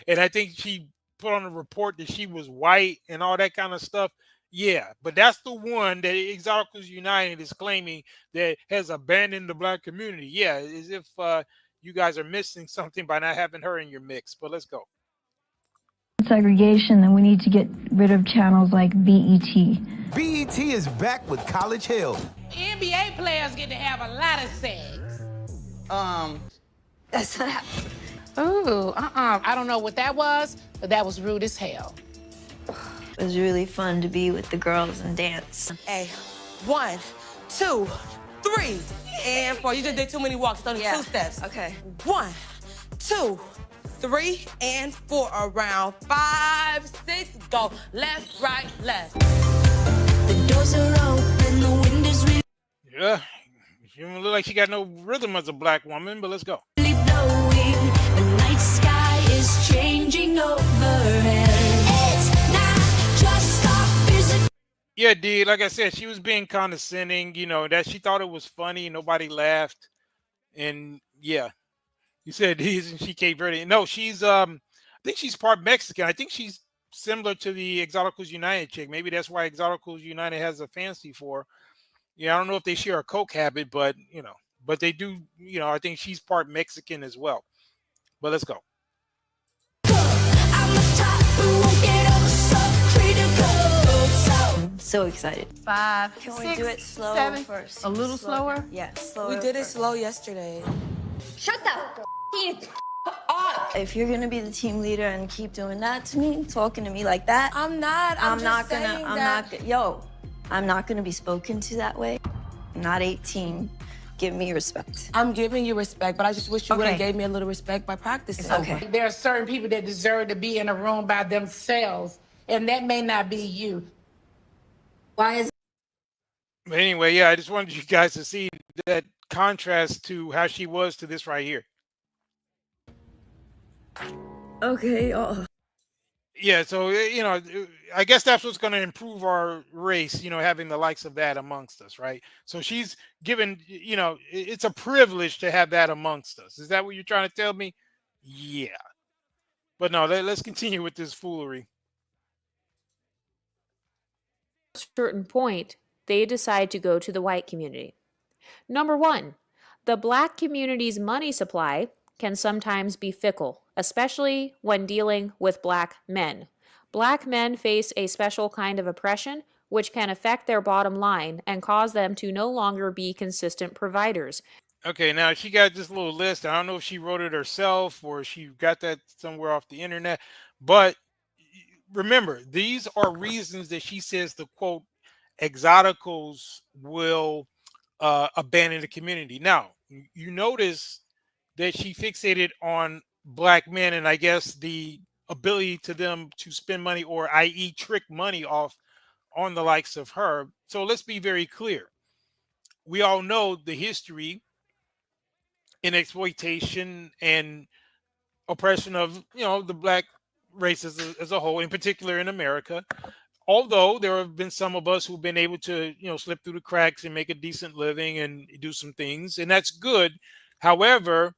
And I think she put on a report that she was white and all that kind of stuff. Yeah, but that's the one that Exoticals United is claiming that has abandoned the black community. Yeah, as if you guys are missing something by not having her in your mix. But let's go. Segregation, then we need to get rid of channels like BET. BET is back with College Hill. NBA players get to have a lot of sex. That's not happening. Ooh, I don't know what that was, but that was rude as hell. It was really fun to be with the girls and dance. Hey, 1, 2, 3, and 4. You just did too many walks. It's only 2 steps. Okay. 1, 2, 3, and 4. Around 5, 6. Go left, right, left. The doors are open, the windows really Yeah, she don't look like she got no rhythm as a black woman, but let's go. blowing. The night sky is changing overhead. It's not just our physical. Yeah, D, like I said, she was being condescending, you know, that she thought it was funny, nobody laughed. And yeah, you said isn't she Cape Verde? No, she's I think she's part Mexican. I think she's similar to the Exoticals United chick. Maybe that's why Exoticals United has a fancy for her. Yeah, I don't know if they share a coke habit, but you know, but they do, you know, I think she's part Mexican as well. But let's go. So excited. 5, Can 6, we do it slow 7, first? a little slower? Yeah, slower. We did it first. slow yesterday. Shut the If you're gonna be the team leader and keep doing that to me, talking to me like that, I'm not. I'm not gonna be spoken to that way. I'm not 18. Give me respect. I'm giving you respect, but I just wish you would have Okay. gave me a little respect by practicing. Okay. There are certain people that deserve to be in a room by themselves, and that may not be you. Why is But anyway, yeah, I just wanted you guys to see that contrast to how she was to this right here. Okay, Yeah, so I guess that's what's going to improve our race, having the likes of that amongst us, right? So she's given, it's a privilege to have that amongst us. Is that what you're trying to tell me? Yeah. But no, let's continue with this foolery. At a certain point, they decide to go to the white community. Number one, the black community's money supply can sometimes be fickle, especially when dealing with black men. Black men face a special kind of oppression which can affect their bottom line and cause them to no longer be consistent providers. Okay, now she got this little list. I don't know if she wrote it herself or she got that somewhere off the internet. But remember, these are reasons that she says the quote, exoticals will abandon the community. Now, you notice that she fixated on black men and I guess the ability to them to spend money or i.e. trick money off on the likes of her. So let's be very clear. We all know the history in exploitation and oppression of the black race as a whole, in particular in America. Although there have been some of us who've been able to slip through the cracks and make a decent living and do some things, and that's good. However,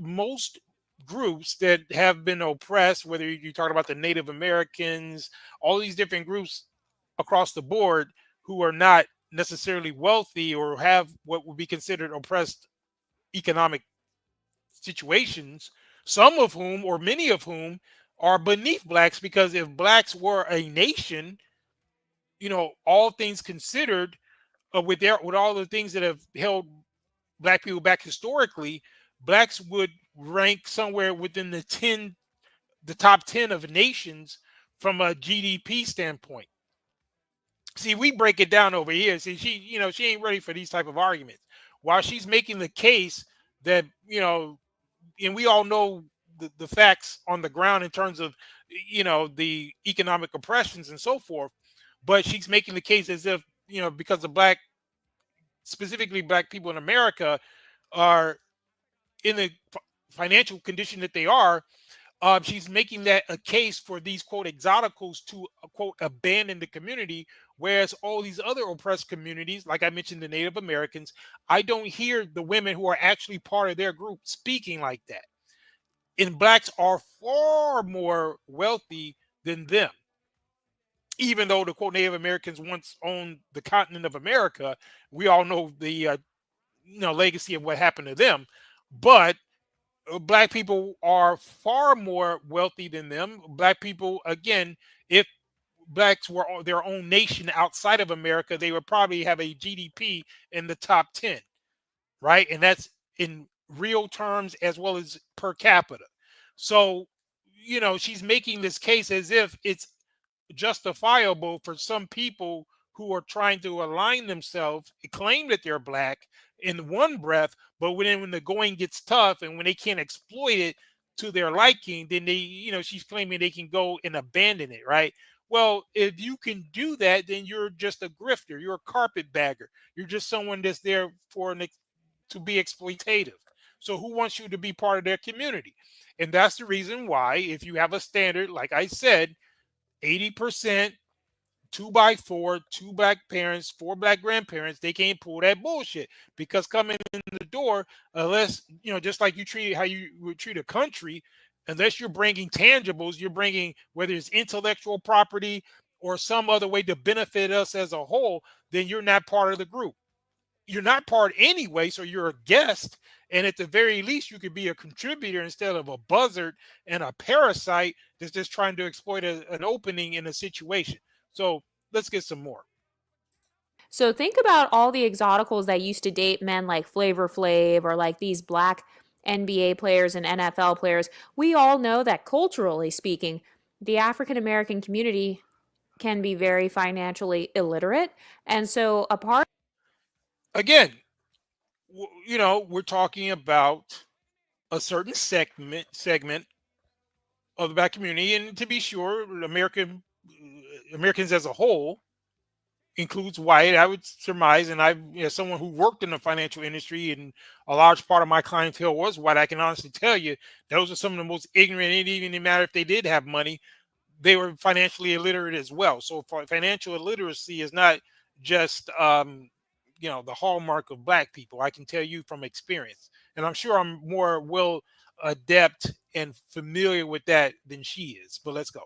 most groups that have been oppressed, whether you talk about the Native Americans, all these different groups across the board who are not necessarily wealthy or have what would be considered oppressed economic situations, some of whom or many of whom are beneath blacks, because if blacks were a nation, all things considered, with all the things that have held black people back historically, blacks would rank somewhere within the top 10 of nations from a GDP standpoint. See, we break it down over here. See, she ain't ready for these type of arguments. While she's making the case that, and we all know the facts on the ground in terms of, the economic oppressions and so forth, but she's making the case as if, because the specifically black people in America are in the financial condition that they are, she's making that a case for these quote exoticals to quote abandon the community, whereas all these other oppressed communities, like I mentioned, the Native Americans, I don't hear the women who are actually part of their group speaking like that. And blacks are far more wealthy than them. Even though the quote Native Americans once owned the continent of America, we all know the legacy of what happened to them. But black people are far more wealthy than them. Black people, again, if blacks were their own nation outside of America, they would probably have a GDP in the top 10, right? And that's in real terms as well as per capita. So, she's making this case as if it's justifiable for some people who are trying to align themselves, claim that they're black in one breath, but when the going gets tough and when they can't exploit it to their liking, then they, she's claiming they can go and abandon it, right? Well, if you can do that, then you're just a grifter. You're a carpetbagger. You're just someone that's there to be exploitative. So who wants you to be part of their community? And that's the reason why, if you have a standard, like I said, 80%, 2x4, 2 black parents, 4 black grandparents, they can't pull that bullshit, because coming in the door, unless, just like you treat how you would treat a country, unless you're bringing tangibles, you're bringing, whether it's intellectual property or some other way to benefit us as a whole, then you're not part of the group. You're not part anyway, so you're a guest. And at the very least, you could be a contributor instead of a buzzard and a parasite that's just trying to exploit an opening in a situation. So let's get some more. So think about all the exoticals that used to date men like Flavor Flav or like these black NBA players and NFL players, we all know that culturally speaking, the African American community can be very financially illiterate. And so a part Again, you know, we're talking about a certain segment of the black community, and to be sure, Americans as a whole includes white. I would surmise, and I've, you know, someone who worked in the financial industry, and a large part of my clientele was white. I can honestly tell you, those are some of the most ignorant. It didn't even matter if they did have money; they were financially illiterate as well. So, financial illiteracy is not just you know, the hallmark of black people. I can tell you from experience, and I'm sure I'm more well adept and familiar with that than she is. But let's go.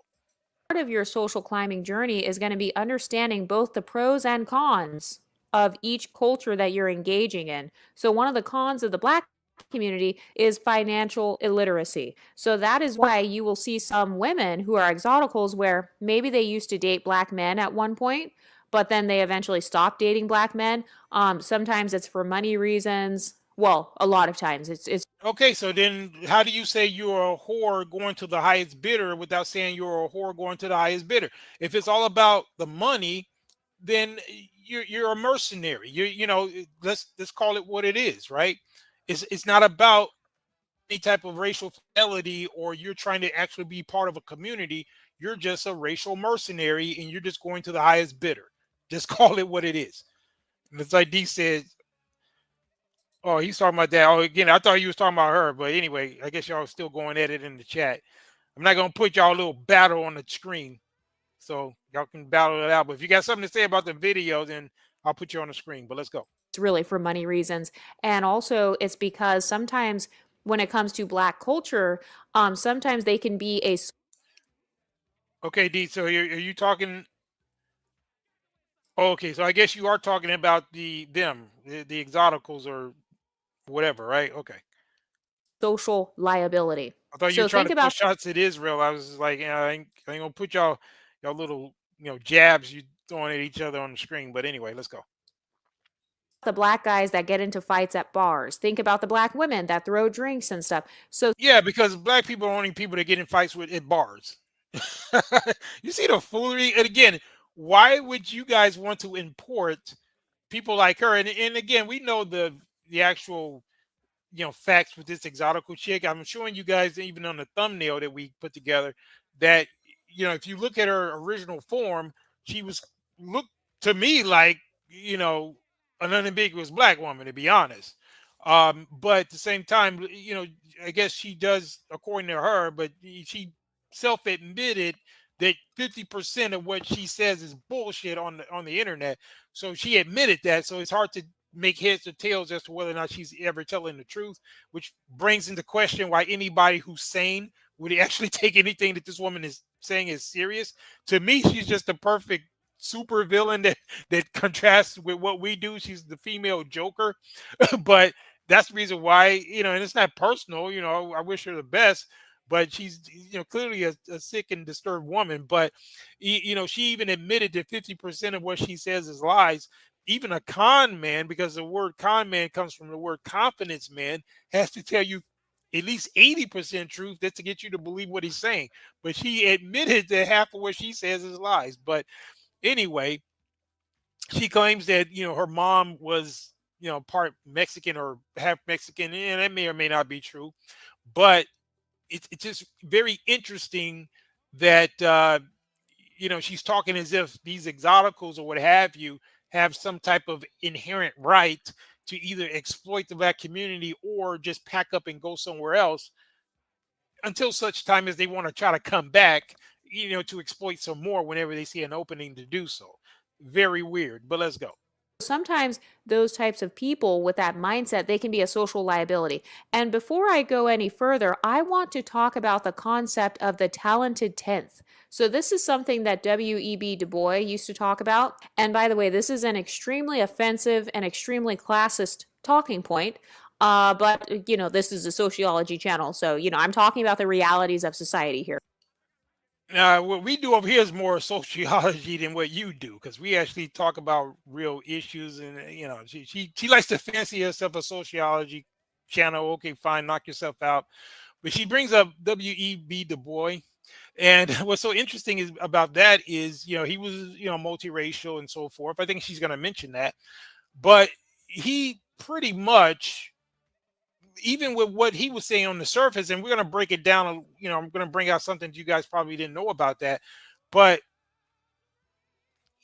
Part of your social climbing journey is going to be understanding both the pros and cons of each culture that you're engaging in. So one of the cons of the black community is financial illiteracy. So that is why you will see some women who are exoticals where maybe they used to date black men at one point, but then they eventually stopped dating black men. Sometimes it's for money reasons. Well, a lot of times it's Okay, so then how do you say you're a whore going to the highest bidder without saying you're a whore going to the highest bidder? If it's all about the money, then you're a mercenary. You know, let's call it what it is, right? It's not about any type of racial fidelity, or you're trying to actually be part of a community. You're just a racial mercenary, and you're just going to the highest bidder. Just call it what it is. And it's like D said. Oh, he's talking about that. Oh, again, I thought he was talking about her, but anyway, I guess y'all still going at it in the chat. I'm not gonna put y'all a little battle on the screen, so y'all can battle it out. But if you got something to say about the video, then I'll put you on the screen. But let's go. it's really for money reasons. And also it's because sometimes when it comes to black culture, sometimes they can be a Okay, D. So are you talking? Oh, okay, so I guess you are talking about the exoticals or whatever, right? Okay. social liability. I thought you were So trying think to push about shots at Israel. I was just like, yeah, I ain't gonna put y'all little, you know, jabs you throwing at each other on the screen. But anyway, let's go. the black guys that get into fights at bars. Think about the black women that throw drinks and stuff. So Yeah, because black people are only people that get in fights with at bars. You see the foolery? And again, why would you guys want to import people like her? And again, we know the actual, you know, facts with this exotical chick. I'm showing you guys even on the thumbnail that we put together that, you know, if you look at her original form, she was looked to me like, you know, an unambiguous black woman, to be honest. But at the same time, you know, I guess she does, according to her, but she self-admitted that 50% of what she says is bullshit on the internet. So she admitted that. So it's hard to make heads or tails as to whether or not she's ever telling the truth, which brings into question why anybody who's sane would actually take anything that this woman is saying is serious. To me, she's just the perfect super villain that contrasts with what we do. She's the female Joker. But that's the reason why, you know, and it's not personal, you know, I wish her the best, but she's, you know, clearly a sick and disturbed woman. But you know, she even admitted that 50% of what she says is lies. Even a con man, because the word con man comes from the word confidence man, has to tell you at least 80% truth just to get you to believe what he's saying. But she admitted that half of what she says is lies. But anyway, she claims that, you know, her mom was, you know, part Mexican or half Mexican, and that may or may not be true. But it's just very interesting that you know, she's talking as if these exoticals or what have you have some type of inherent right to either exploit the black community or just pack up and go somewhere else until such time as they want to try to come back, you know, to exploit some more whenever they see an opening to do so. Very weird, but let's go. sometimes those types of people with that mindset, they can be a social liability. And before I go any further, I want to talk about the concept of the talented 10th. So this is something that W.E.B. Du Bois used to talk about. And by the way, this is an extremely offensive and extremely classist talking point. But, you know, this is a sociology channel. So, you know, I'm talking about the realities of society here. Now, what we do over here is more sociology than what you do, because we actually talk about real issues, and you know, she likes to fancy herself a sociology channel. Okay, fine, knock yourself out. But she brings up W.E.B. Du Bois. And what's so interesting is about that is, he was, multiracial and so forth. I think she's going to mention that. But he pretty much, even with what he was saying on the surface, and we're going to break it down, I'm going to bring out something you guys probably didn't know about that. But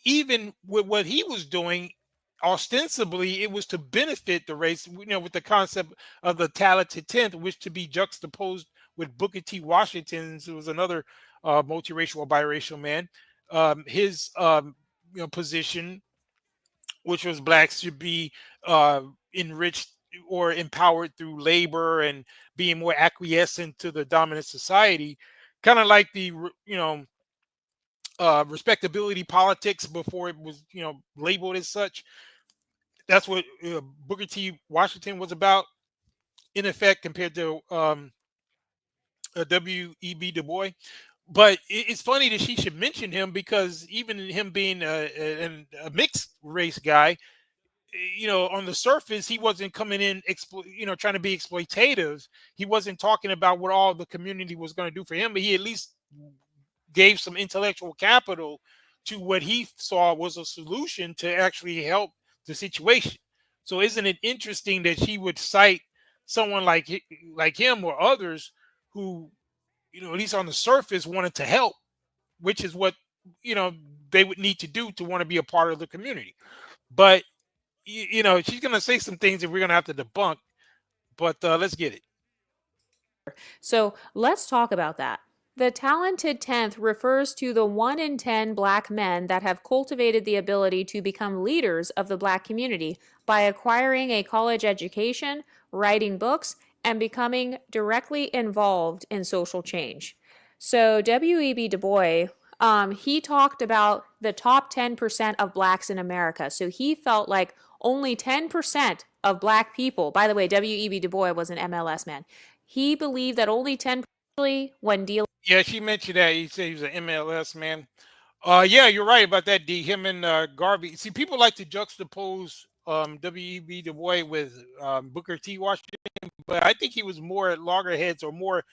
even with what he was doing, ostensibly, it was to benefit the race, with the concept of the talented 10th, which to be juxtaposed with Booker T. Washington's, who was another multiracial or biracial man. His position, which was blacks should be enriched or empowered through labor and being more acquiescent to the dominant society, kind of like the respectability politics before it was labeled as such. That's what Booker T. Washington was about, in effect, compared to W.E.B. Du Bois. But it's funny that she should mention him, because even him being a mixed race guy, on the surface, he wasn't coming in, trying to be exploitative. He wasn't talking about what all the community was going to do for him, but he at least gave some intellectual capital to what he saw was a solution to actually help the situation. So isn't it interesting that she would cite someone like him or others who, at least on the surface, wanted to help, which is what, they would need to do to want to be a part of the community. But, she's going to say some things that we're going to have to debunk, but let's get it. So let's talk about that. The talented 10th refers to the 1 in 10 black men that have cultivated the ability to become leaders of the black community by acquiring a college education, writing books, and becoming directly involved in social change. So W.E.B. Du Bois, he talked about the top 10% of blacks in America. So he felt like only 10% of black people, by the way, W.E.B. Du Bois was an MLS man. He believed that only 10% when dealing. Yeah, she mentioned that. He said he was an MLS man. Yeah, you're right about that, D. Him and Garvey. See, people like to juxtapose W.E.B. Du Bois with Booker T. Washington, but I think he was more at loggerheads or more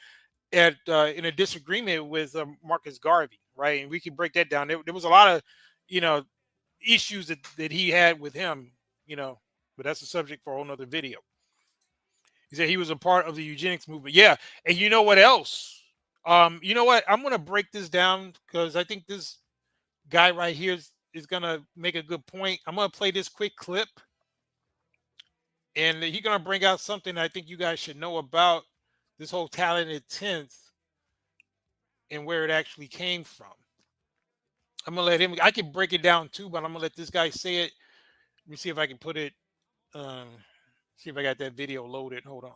at in a disagreement with Marcus Garvey, right? And we can break that down. There was a lot of, issues that he had with him, but that's a subject for a whole nother video. He said he was a part of the eugenics movement. Yeah, and you know what else? You know what? I'm going to break this down because I think this guy right here is going to make a good point. I'm going to play this quick clip, and he's going to bring out something I think you guys should know about this whole talented 10th and where it actually came from. I'm going to let him, I can break it down too, but I'm going to let this guy say it. Let me see if I can put it, see if I got that video loaded. Hold on.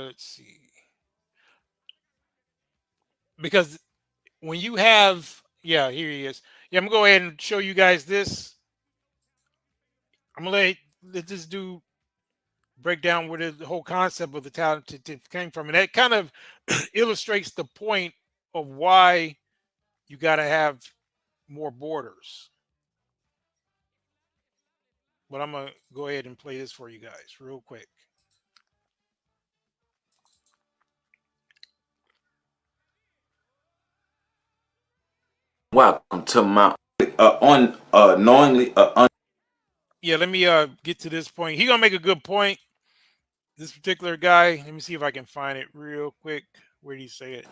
Let's see. Because when you have, yeah, here he is. Yeah, I'm gonna go ahead and show you guys this. I'm gonna let this dude break down where the whole concept of the talented came from, and that kind of illustrates the point of why you got to have more borders. But I'm gonna go ahead and play this for you guys real quick. Welcome to my knowingly Yeah, let me get to this point. He's gonna make a good point. This particular guy. Let me see if I can find it real quick. Where did he say it?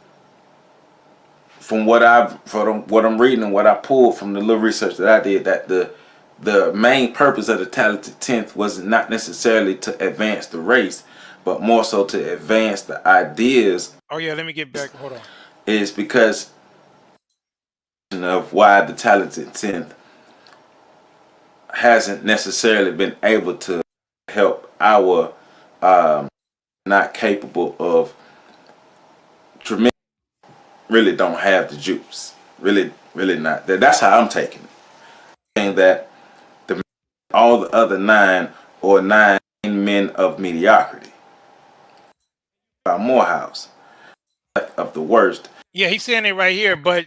From what I'm reading and what I pulled from the little research that I did, that the main purpose of the talented 10th was not necessarily to advance the race, but more so to advance the ideas. Oh yeah, let me get back. Hold on. Is because of why the talented 10th hasn't necessarily been able to help our not capable of tremendous, really don't have the juice, really not. That's how I'm taking it, saying that all the other 9 men of mediocrity by Morehouse of the worst. Yeah, he's saying it right here, but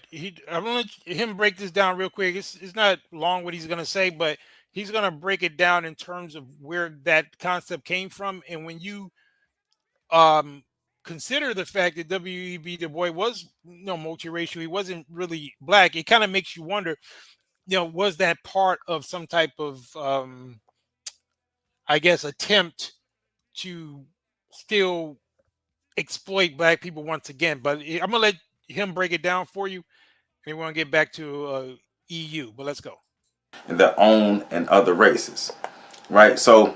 I'm gonna let him break this down real quick. It's not long what he's gonna say, but he's going to break it down in terms of where that concept came from. And when you consider the fact that W.E.B. Du Bois was multiracial, he wasn't really black, it kind of makes you wonder, was that part of some type of I guess attempt to still exploit black people once again? But I'm gonna let him break it down for you, and we want to get back to EU, but let's go. And their own and other races, right? So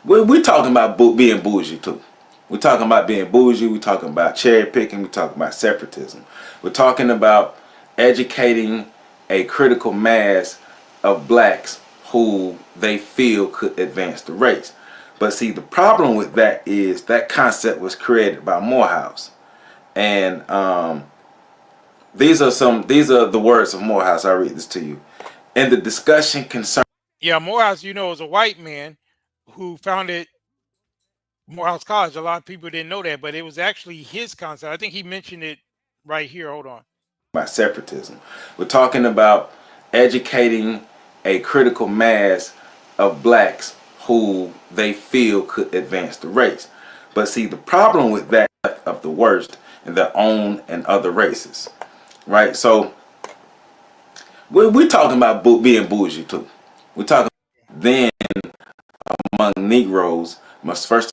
we're talking about being bougie too. We're talking about being bougie. We're talking about cherry picking. We're talking about separatism. We're talking about educating a critical mass of blacks who they feel could advance the race. But see, the problem with that is that concept was created by Morehouse. And these are the words of Morehouse. I'll read this to you. In the discussion concerning... Yeah, Morehouse, is a white man who founded Morehouse College. A lot of people didn't know that, but it was actually his concept. I think he mentioned it right here. Hold on. About separatism. We're talking about educating a critical mass of blacks who they feel could advance the race. But see, the problem with that of the worst in their own and other races, right? So we're talking about being bougie too. We're talking then among Negroes must first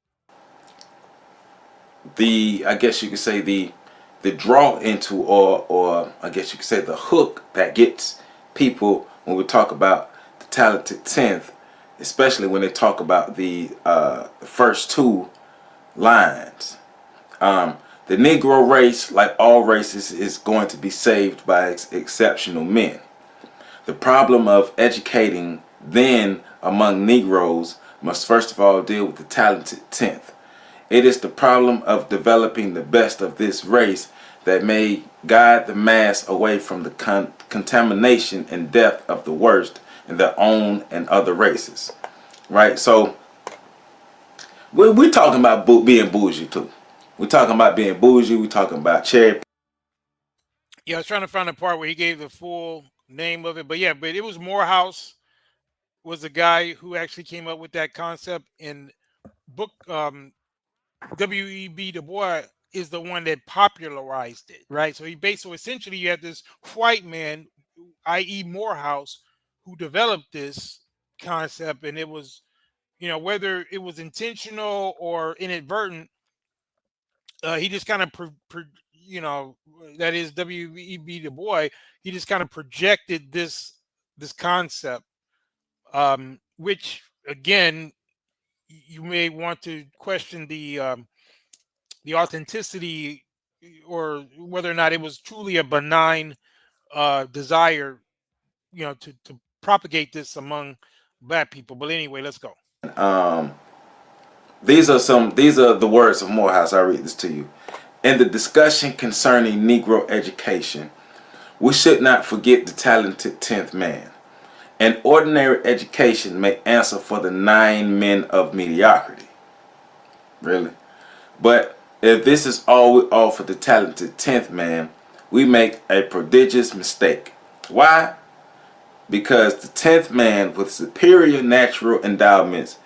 I guess you could say the draw into, or I guess you could say the hook that gets people when we talk about the talented 10th, especially when they talk about the first two lines. The Negro race, like all races, is going to be saved by exceptional men. The problem of educating then among Negroes must first of all deal with the talented 10th. It is the problem of developing the best of this race that may guide the mass away from the contamination and death of the worst in their own and other races. Right? So we're talking about being bougie too. We're talking about being bougie. We're talking about cherry. Yeah, I was trying to find the part where he gave the full name of it. But it was Morehouse was the guy who actually came up with that concept. In book W.E.B. Du Bois is the one that popularized it, right? So essentially you had this white man, i.e. Morehouse, who developed this concept, and it was, whether it was intentional or inadvertent, he just kind of, that is W.E.B. Du Bois, he just kind of projected this concept, which again, you may want to question the authenticity, or whether or not it was truly a benign desire, to propagate this among black people. But anyway, let's go. These are the words of Morehouse. I'll read this to you. In the discussion concerning Negro education, we should not forget the talented 10th man. An ordinary education may answer for the 9 men of mediocrity. Really? But if this is all we offer the talented 10th man, we make a prodigious mistake. Why? Because the 10th man with superior natural endowments,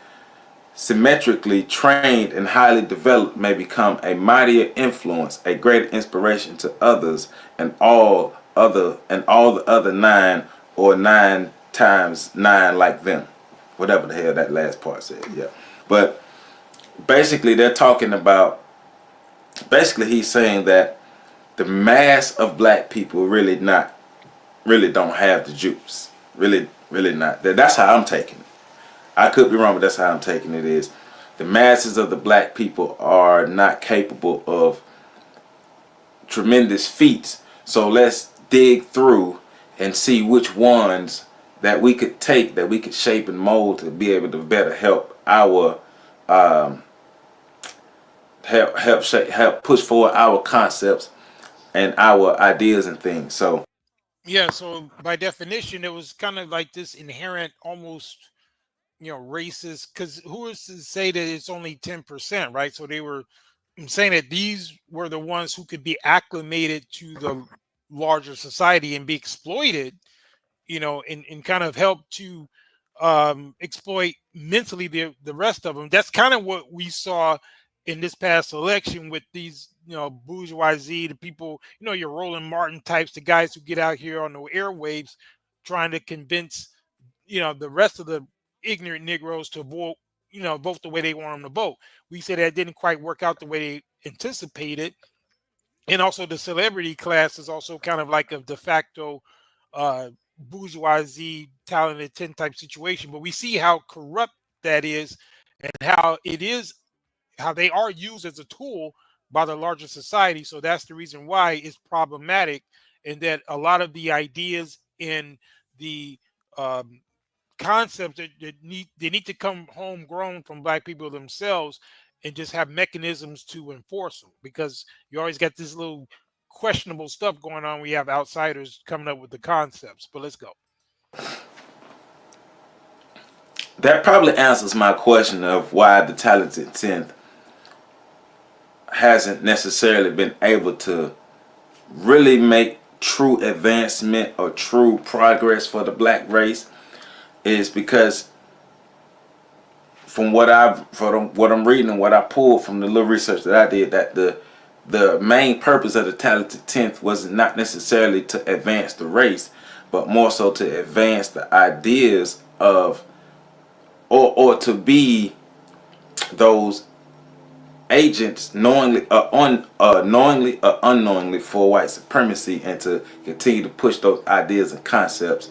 symmetrically trained and highly developed, may become a mightier influence, a greater inspiration to others, and all the other 9, or 9 times 9 like them. Whatever the hell that last part said. Yeah. But basically they're talking about, he's saying that the mass of black people really don't have the juice. Really not. That's how I'm taking it. I could be wrong, but that's how I'm taking it. Is the masses of the black people are not capable of tremendous feats. So let's dig through and see which ones that we could take, that we could shape and mold to be able to better help our help push forward our concepts and our ideas and things. So so by definition, it was kind of like this inherent, almost, racist, because who is to say that it's only 10%, right? So they were saying that these were the ones who could be acclimated to the larger society and be exploited, and kind of help to exploit mentally the rest of them. That's kind of what we saw in this past election with these, bourgeoisie, the people, your Roland Martin types, the guys who get out here on the airwaves trying to convince, the rest of the ignorant Negroes to vote the way they want them to vote. We said that didn't quite work out the way they anticipated. And also the celebrity class is also kind of like a de facto bourgeoisie talented 10 type situation. But we see how corrupt that is and how they are used as a tool by the larger society. So that's the reason why it's problematic, and that a lot of the ideas in the concepts that need to come homegrown from Black people themselves, and just have mechanisms to enforce them, because you always got this little questionable stuff going on. We have outsiders coming up with the concepts. But let's go. That probably answers my question of why the talented 10th hasn't necessarily been able to really make true advancement or true progress for the Black race, is because from what I'm reading and what I pulled from the little research that I did, that the main purpose of the talented 10th was not necessarily to advance the race, but more so to advance the ideas of, or to be those agents knowingly or unknowingly for white supremacy, and to continue to push those ideas and concepts.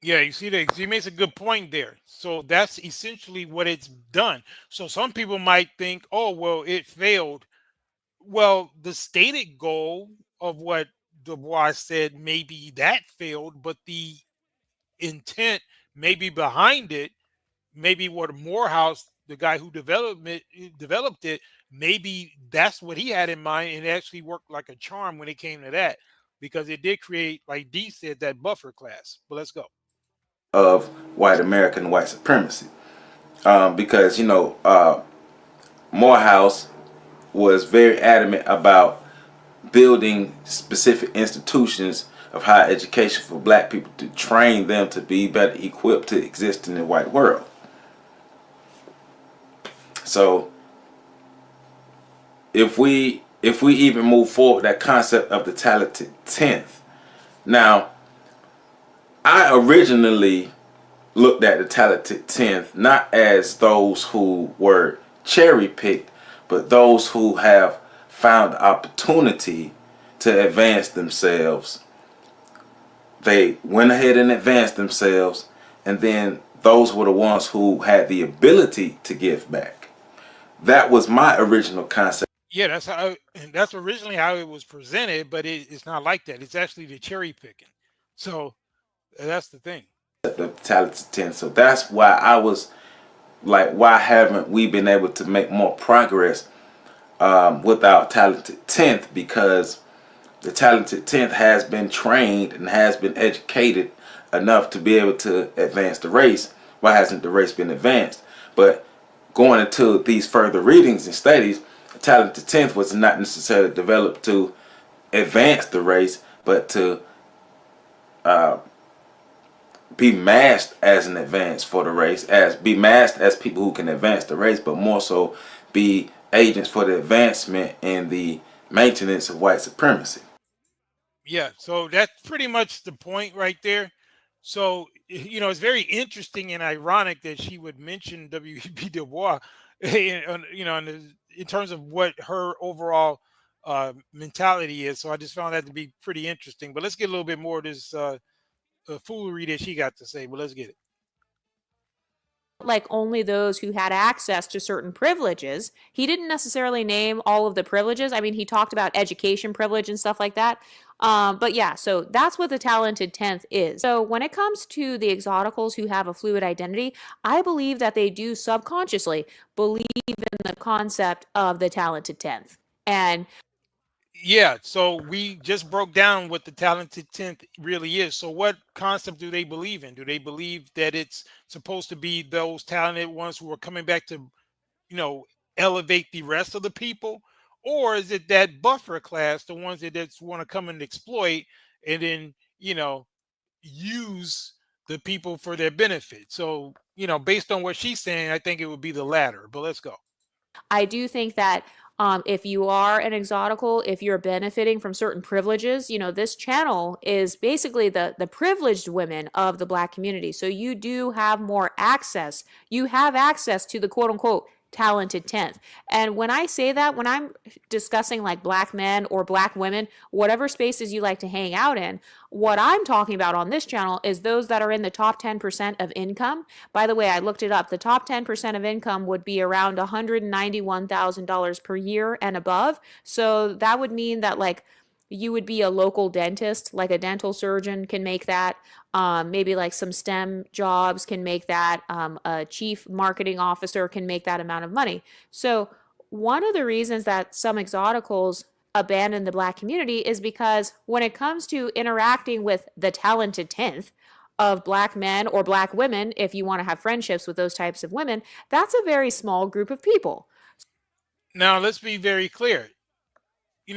Yeah, you see that he makes a good point there. So that's essentially what it's done. So some people might think, oh, well, it failed. Well, the stated goal of what Du Bois said, maybe that failed, but the intent maybe behind it, maybe what Morehouse, the guy who developed it, maybe that's what he had in mind, and it actually worked like a charm when it came to that, because it did create, like D said, that buffer class. But let's go. Of white American white supremacy, because Morehouse was very adamant about building specific institutions of higher education for Black people to train them to be better equipped to exist in the white world. So if we even move forward that concept of the talented 10th, now I originally looked at the talented 10th not as those who were cherry picked, but those who have found opportunity to advance themselves. They went ahead and advanced themselves, and then those were the ones who had the ability to give back. That was my original concept. Yeah, that's originally how it was presented, but it's not like that. It's actually the cherry picking. So that's the thing. The talented 10. So that's why I was like, why haven't we been able to make more progress with our talented 10th? Because the talented 10th has been trained and has been educated enough to be able to advance the race. Why hasn't the race been advanced? But going into these further readings and studies, the talented 10th was not necessarily developed to advance the race, but to be masked as an advance for the race, be masked as people who can advance the race, but more so be agents for the advancement and the maintenance of white supremacy. Yeah, so that's pretty much the point right there. So, it's very interesting and ironic that she would mention W.E.B. Du Bois, in terms of what her overall mentality is. So I just found that to be pretty interesting. But let's get a little bit more of this foolery that she got to say. But let's get it. Like only those who had access to certain privileges. He didn't necessarily name all of the privileges. I mean, he talked about education privilege and stuff like that. But yeah, so that's what the talented 10th is. So when it comes to the exoticals who have a fluid identity, I believe that they do subconsciously believe in the concept of the talented 10th. And yeah, so we just broke down what the talented 10th really is. So what concept do they believe in? Do they believe that it's supposed to be those talented ones who are coming back to, elevate the rest of the people? Or is it that buffer class, the ones that just want to come and exploit and then, use the people for their benefit. So, based on what she's saying, I think it would be the latter. But let's go. I do think that if you are an exotical, if you're benefiting from certain privileges, this channel is basically the privileged women of the Black community. So you do have more access. You have access to the quote unquote talented 10th. And when I say that, when I'm discussing like Black men or Black women, whatever spaces you like to hang out in, what I'm talking about on this channel is those that are in the top 10% of income. By the way, I looked it up. The top 10% of income would be around $191,000 per year and above. So that would mean that like you would be a local dentist, like a dental surgeon can make that. Maybe like some STEM jobs can make that. A chief marketing officer can make that amount of money. So one of the reasons that some exoticals abandon the Black community is because when it comes to interacting with the talented 10th of Black men or Black women, if you want to have friendships with those types of women, that's a very small group of people. Now, let's be very clear.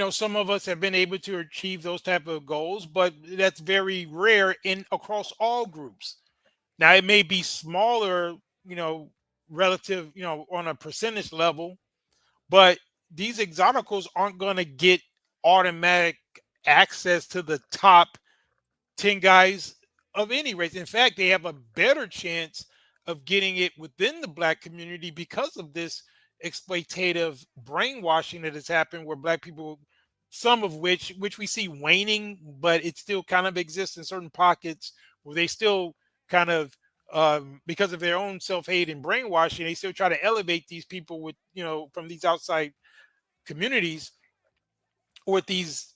Some of us have been able to achieve those type of goals, but that's very rare across all groups. Now, it may be smaller, relative, on a percentage level, but these exoticals aren't going to get automatic access to the top 10 guys of any race. In fact, they have a better chance of getting it within the Black community because of this exploitative brainwashing that has happened, where Black people, some of which we see waning, but it still kind of exists in certain pockets where they still kind of, because of their own self-hate and brainwashing, they still try to elevate these people with, from these outside communities with these,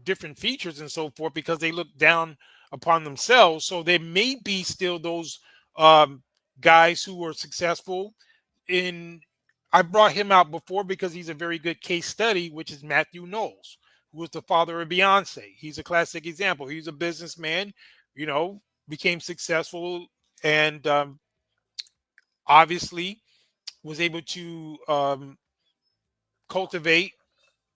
different features and so forth, because they look down upon themselves. So there may be still those guys who are successful in. I brought him out before because he's a very good case study, which is Matthew Knowles, who was the father of Beyonce. He's a classic example. He's a businessman, became successful, and obviously was able to cultivate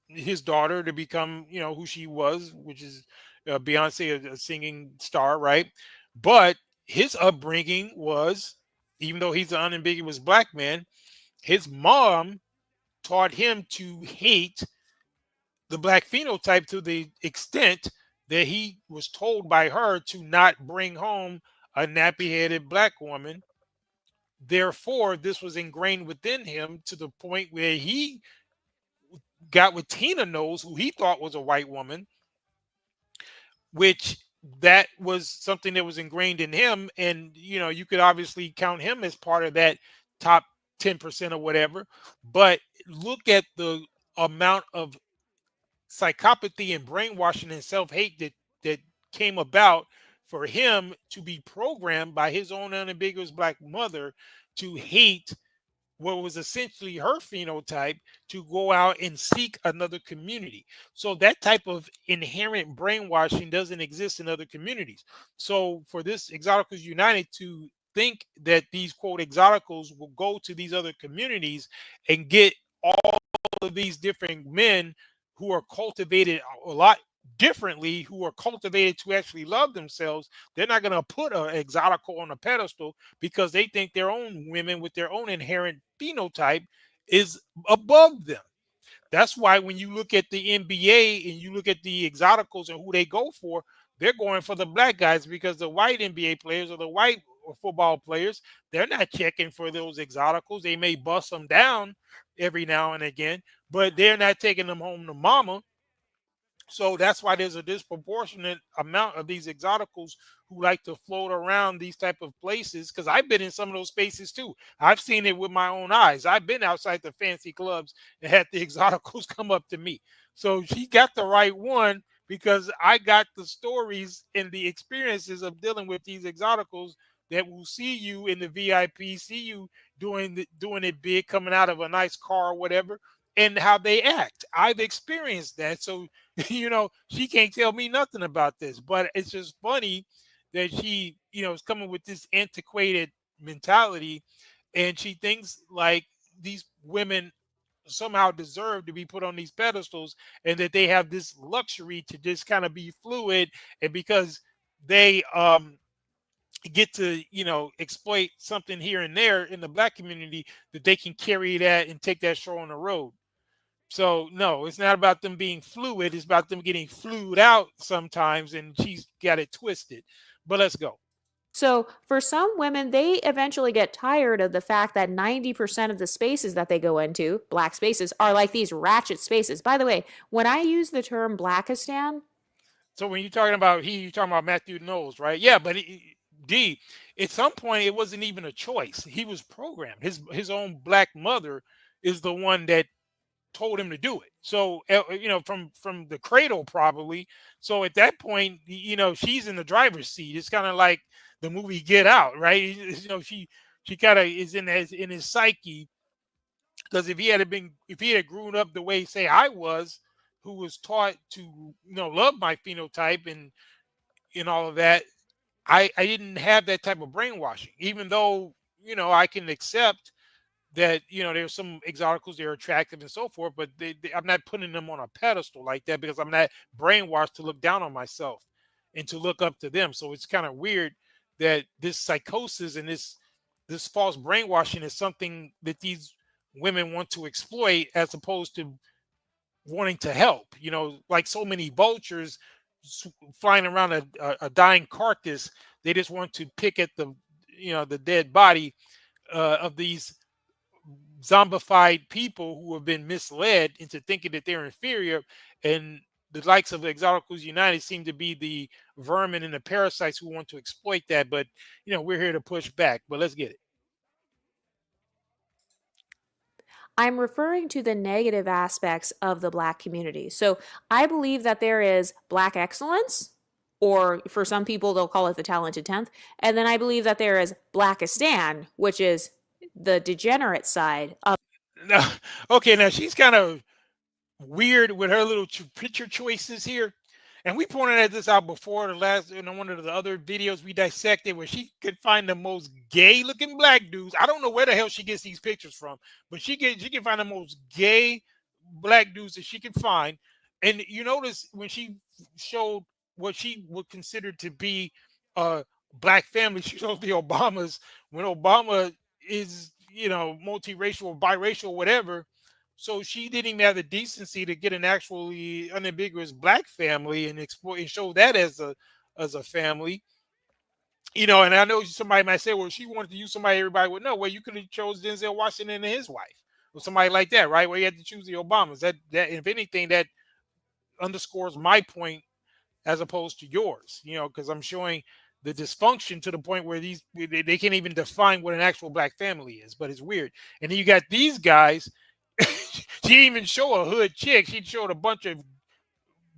his daughter to become, who she was, which is Beyonce, a singing star, right? But his upbringing was, even though he's an unambiguous Black man, his mom taught him to hate the Black phenotype to the extent that he was told by her to not bring home a nappy-headed Black woman. Therefore, this was ingrained within him to the point where he got with Tina Knowles, who he thought was a white woman, which that was something that was ingrained in him. And, you could obviously count him as part of that top 10% or whatever. But look at the amount of psychopathy and brainwashing and self-hate that came about for him to be programmed by his own unambiguous Black mother to hate what was essentially her phenotype, to go out and seek another community. So that type of inherent brainwashing doesn't exist in other communities. So for this Exoticals United to think that these quote exoticals will go to these other communities and get all of these different men who are cultivated a lot differently, who are cultivated to actually love themselves, they're not going to put an exotical on a pedestal because they think their own women with their own inherent phenotype is above them. That's why when you look at the NBA and you look at the exoticals and who they go for, they're going for the Black guys, because the white NBA players or the white football players, they're not checking for those exoticals. They may bust them down every now and again, but they're not taking them home to mama. So that's why there's a disproportionate amount of these exoticals who like to float around these type of places, because I've been in some of those spaces too. I've seen it with my own eyes. I've been outside the fancy clubs and had the exoticals come up to me. So she got the right one, because I got the stories and the experiences of dealing with these exoticals that will see you in the VIP, see you doing it big, coming out of a nice car or whatever, and how they act. I've experienced that. So, she can't tell me nothing about this, but it's just funny that she, is coming with this antiquated mentality, and she thinks like these women somehow deserve to be put on these pedestals, and that they have this luxury to just kind of be fluid. And because they get to, exploit something here and there in the black community, that they can carry that and take that show on the road. So no, it's not about them being fluid. It's about them getting flued out sometimes, and she's got it twisted. But let's go. So for some women, they eventually get tired of the fact that 90% of the spaces that they go into, black spaces, are like these ratchet spaces. By the way, when I use the term blackistan. So when you're talking about you're talking about Matthew Knowles, right? Yeah, but D, at some point it wasn't even a choice. He was programmed. His own black mother is the one that told him to do it. So from the cradle probably. So at that point, she's in the driver's seat. It's kind of like the movie Get Out, right? She kind of is in his psyche, because if he had grown up the way, say, I was, who was taught to love my phenotype and all of that, I didn't have that type of brainwashing. Even though I can accept that there's some exoticals, they're attractive and so forth, but I'm not putting them on a pedestal like that, because I'm not brainwashed to look down on myself and to look up to them. So it's kind of weird that this psychosis and this false brainwashing is something that these women want to exploit, as opposed to wanting to help. Like so many vultures flying around a dying carcass, they just want to pick at the dead body of these zombified people who have been misled into thinking that they're inferior. And the likes of Exoticals United seem to be the vermin and the parasites who want to exploit that. But we're here to push back. But let's get it. I'm referring to the negative aspects of the black community. So I believe that there is black excellence, or for some people, they'll call it the talented 10th. And then I believe that there is blackistan, which is the degenerate side of. Now, okay, now she's kind of weird with her little picture choices here. And we pointed at this out before, one of the other videos we dissected, where she could find the most gay looking black dudes. I don't know where the hell she gets these pictures from, but she can find the most gay black dudes that she can find. And you notice when she showed what she would consider to be a black family, she showed the Obamas, when Obama is, multiracial or biracial, whatever. So she didn't even have the decency to get an actually unambiguous black family and explore and show that as a family. And I know somebody might say, well, she wanted to use somebody everybody would know. Well, you could have chose Denzel Washington and his wife, or somebody like that, right? Where you had to choose the Obamas. That if anything, that underscores my point as opposed to yours, because I'm showing the dysfunction to the point where they can't even define what an actual black family is. But it's weird. And then you got these guys. She didn't even show a hood chick. She showed a bunch of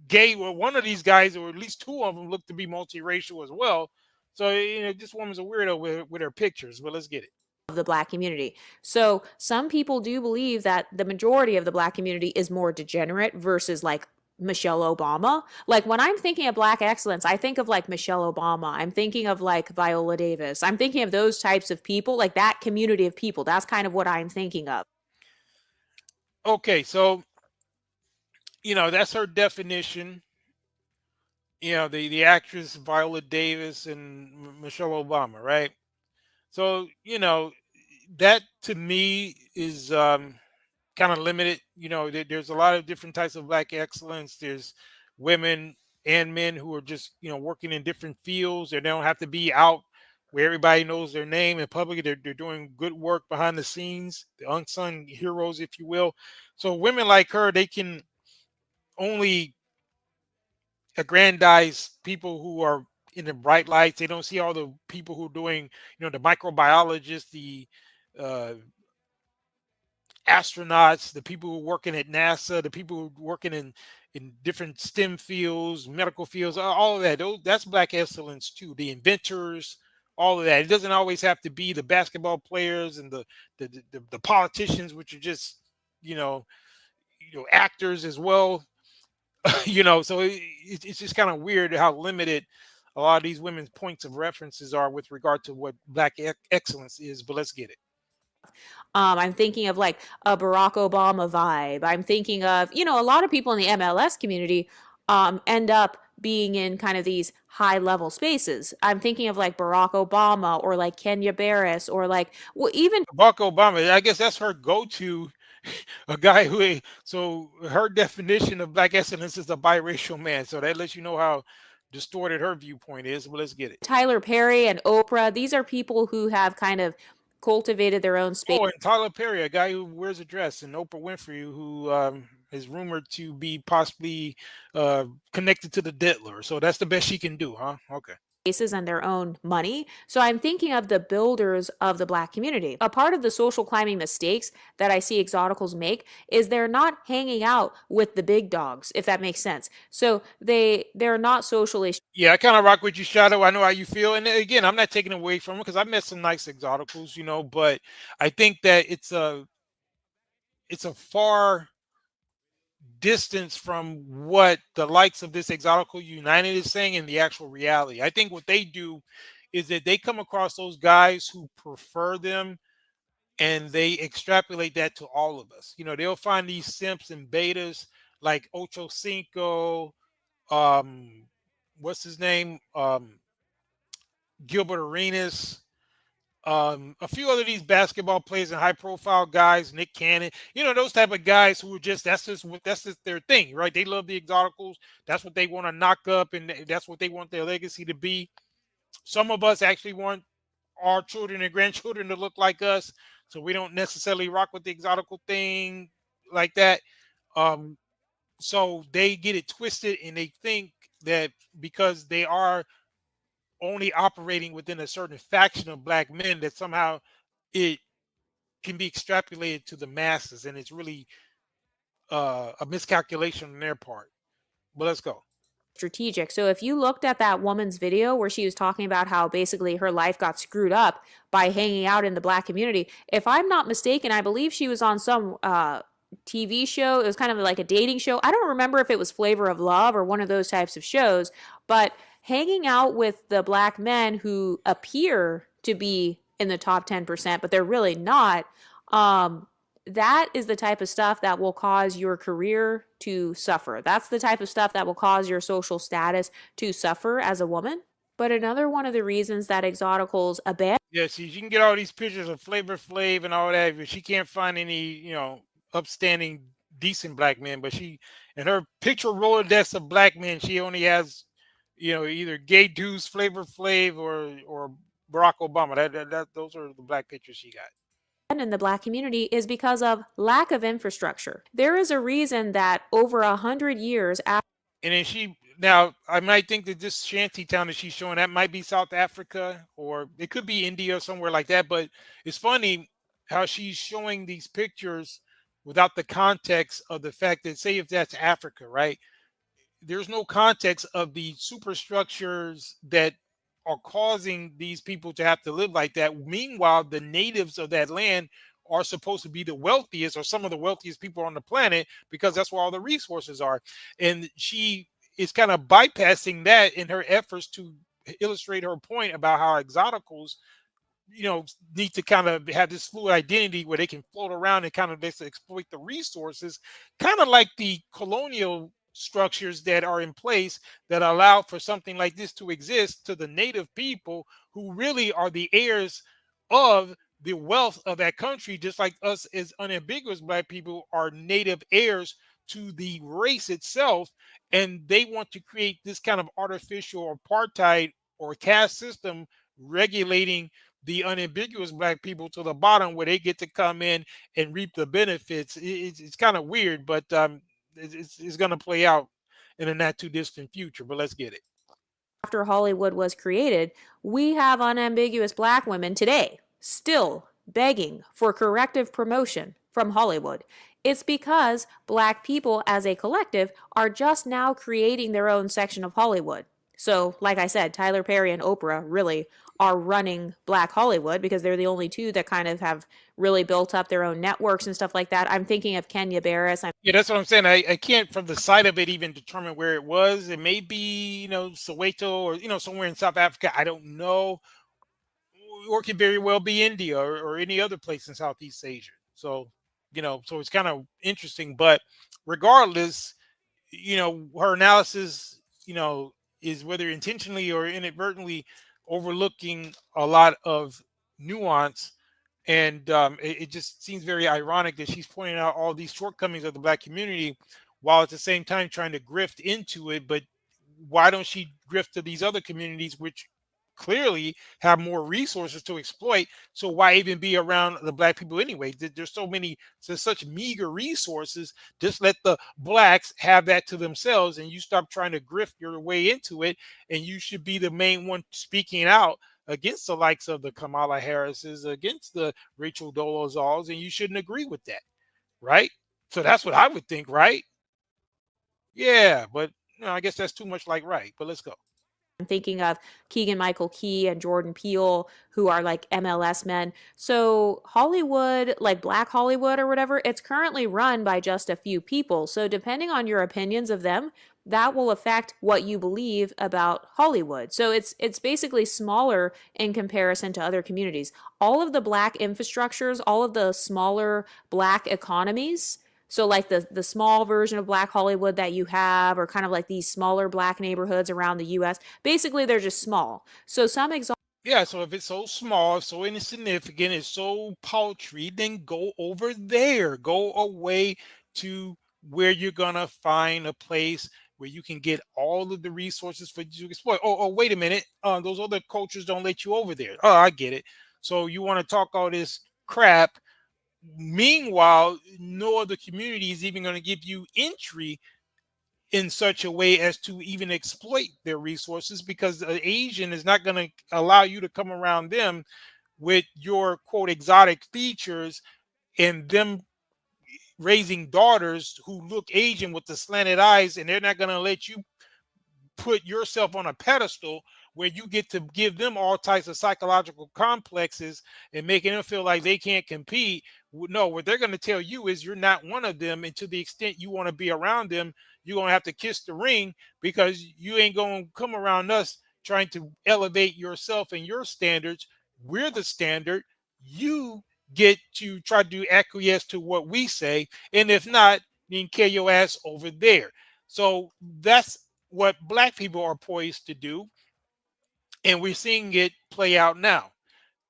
gay. Well, one of these guys, or at least two of them, look to be multiracial as well. So this woman's a weirdo with her pictures. But let's get it. Of the black community. So some people do believe that the majority of the black community is more degenerate versus like Michelle Obama. Like when I'm thinking of black excellence, I think of like Michelle Obama. I'm thinking of like Viola Davis. I'm thinking of those types of people, like that community of people. That's kind of what I'm thinking of. Okay, so that's her definition. The actress Viola Davis and Michelle Obama, right? So that to me is kind of limited. There's a lot of different types of black excellence. There's women and men who are just working in different fields. They don't have to be out where everybody knows their name in public. They're doing good work behind the scenes, the unsung heroes, if you will. So women like her, they can only aggrandize people who are in the bright lights. They don't see all the people who are doing, the microbiologists, the astronauts, the people who are working at NASA, the people who are working in different STEM fields, medical fields, all of that. That's black excellence too. The inventors, all of that. It doesn't always have to be the basketball players and the politicians, which are just actors as well. So it's just kind of weird how limited a lot of these women's points of references are with regard to what black excellence is. But let's get it. I'm thinking of like a Barack Obama vibe. I'm thinking of, a lot of people in the MLS community end up being in kind of these high level spaces. I'm thinking of like Barack Obama or like Kenya Barris or like, well, even Barack Obama. I guess that's her go-to. A guy who, so her definition of black excellence is a biracial man. So that lets you know how distorted her viewpoint is. Well, let's get it. Tyler Perry and Oprah. These are people who have kind of cultivated their own space. Oh, and Tyler Perry, a guy who wears a dress, and Oprah Winfrey, who is rumored to be possibly connected to the Diddler. So that's the best she can do, huh? Okay. And their own money. So I'm thinking of the builders of the black community. A part of the social climbing mistakes that I see Exoticals make is they're not hanging out with the big dogs, if that makes sense. So they're not socially. Yeah, I kind of rock with you, Shadow. I know how you feel. And again, I'm not taking away from it because I met some nice Exoticals, you know, but I think that it's a far distance from what the likes of this Exotical United is saying in the actual reality. I think what they do is that they come across those guys who prefer them and they extrapolate that to all of us. You know, they'll find these simps and betas like Ocho Cinco, what's his name? Gilbert Arenas, a few other these basketball players and high profile guys, Nick Cannon, you know, those type of guys who are just that's just their thing, right? They love the Exoticals. That's what they want to knock up, and that's what they want their legacy to be. Some of us actually want our children and grandchildren to look like us, so we don't necessarily rock with the Exotical thing like that. So they get it twisted, and they think that because they are only operating within a certain faction of black men, that somehow it can be extrapolated to the masses, and it's really a miscalculation on their part. But let's go. Strategic. So if you looked at that woman's video where she was talking about how basically her life got screwed up by hanging out in the black community, if I'm not mistaken, I believe she was on some TV show. It was kind of like a dating show. I don't remember if it was Flavor of Love or one of those types of shows, but hanging out with the black men who appear to be in the top 10%, but they're really not. That is the type of stuff that will cause your career to suffer. That's the type of stuff that will cause your social status to suffer as a woman. But another one of the reasons that Exoticals abandon. Yeah, see, you can get all these pictures of Flavor Flav and all that, but she can't find any, you know, upstanding, decent black men. But she, in her picture Rolodex of black men, she only has, you know, either gay dudes, Flavor Flav, or Barack Obama. Those are the black pictures she got. In the black community is because of lack of infrastructure. There is a reason that over 100 years after. And then now I might think that this shanty town that she's showing, that might be South Africa, or it could be India or somewhere like that. But it's funny how she's showing these pictures without the context of the fact that, say if that's Africa, right? There's no context of the superstructures that are causing these people to have to live like that. Meanwhile, the natives of that land are supposed to be the wealthiest or some of the wealthiest people on the planet because that's where all the resources are. And she is kind of bypassing that in her efforts to illustrate her point about how Exoticals, you know, need to kind of have this fluid identity where they can float around and kind of just exploit the resources, kind of like the colonial structures that are in place that allow for something like this to exist to the native people who really are the heirs of the wealth of that country, just like us as unambiguous black people are native heirs to the race itself. And they want to create this kind of artificial apartheid or caste system regulating the unambiguous black people to the bottom where they get to come in and reap the benefits. It's kind of weird, but it's going to play out in a not too distant future. But let's get it. After Hollywood was created, we have unambiguous black women today still begging for corrective promotion from Hollywood. It's because black people as a collective are just now creating their own section of Hollywood. So, like I said, Tyler Perry and Oprah really are running Black Hollywood because they're the only two that kind of have really built up their own networks and stuff like that. I'm thinking of Kenya Barris. Yeah, that's what I'm saying. I can't, from the side of it, even determine where it was. It may be, you know, Soweto or, you know, somewhere in South Africa. I don't know. Or it could very well be India or any other place in Southeast Asia. So, you know, so it's kind of interesting. But regardless, you know, her analysis is whether intentionally or inadvertently overlooking a lot of nuance. And it just seems very ironic that she's pointing out all these shortcomings of the Black community while at the same time trying to grift into it. But why don't she grift to these other communities which clearly have more resources to exploit? So why even be around the Black people anyway? There's there's such meager resources. Just let the Blacks have that to themselves, and you stop trying to grift your way into it, and you should be the main one speaking out against the likes of the Kamala Harrises, against the Rachel Dolezals, and you shouldn't agree with that, right? So that's what I would think, right? Yeah, but I guess that's too much like right. But let's go. I'm thinking of Keegan Michael Key and Jordan Peele, who are like MLS men. So Hollywood, like Black Hollywood or whatever, it's currently run by just a few people. So depending on your opinions of them, that will affect what you believe about Hollywood. So it's basically smaller in comparison to other communities. All of the Black infrastructures, all of the smaller Black economies, so like the small version of Black Hollywood that you have, or kind of like these smaller Black neighborhoods around the US, basically they're just small. So some Yeah, so if it's so small, so insignificant, it's so paltry, then go over there. Go away to where you're gonna find a place where you can get all of the resources for you to exploit. Oh, wait a minute. Those other cultures don't let you over there. Oh, I get it. So you want to talk all this crap. Meanwhile, no other community is even going to give you entry in such a way as to even exploit their resources, because the Asian is not going to allow you to come around them with your quote exotic features and them raising daughters who look Asian with the slanted eyes, and they're not going to let you put yourself on a pedestal where you get to give them all types of psychological complexes and making them feel like they can't compete. No, what they're going to tell you is you're not one of them, and to the extent you want to be around them, you're going to have to kiss the ring, because you ain't going to come around us trying to elevate yourself and your standards. We're the standard. You get to try to acquiesce to what we say, and if not, then kill your ass over there. So that's what Black people are poised to do, and we're seeing it play out now,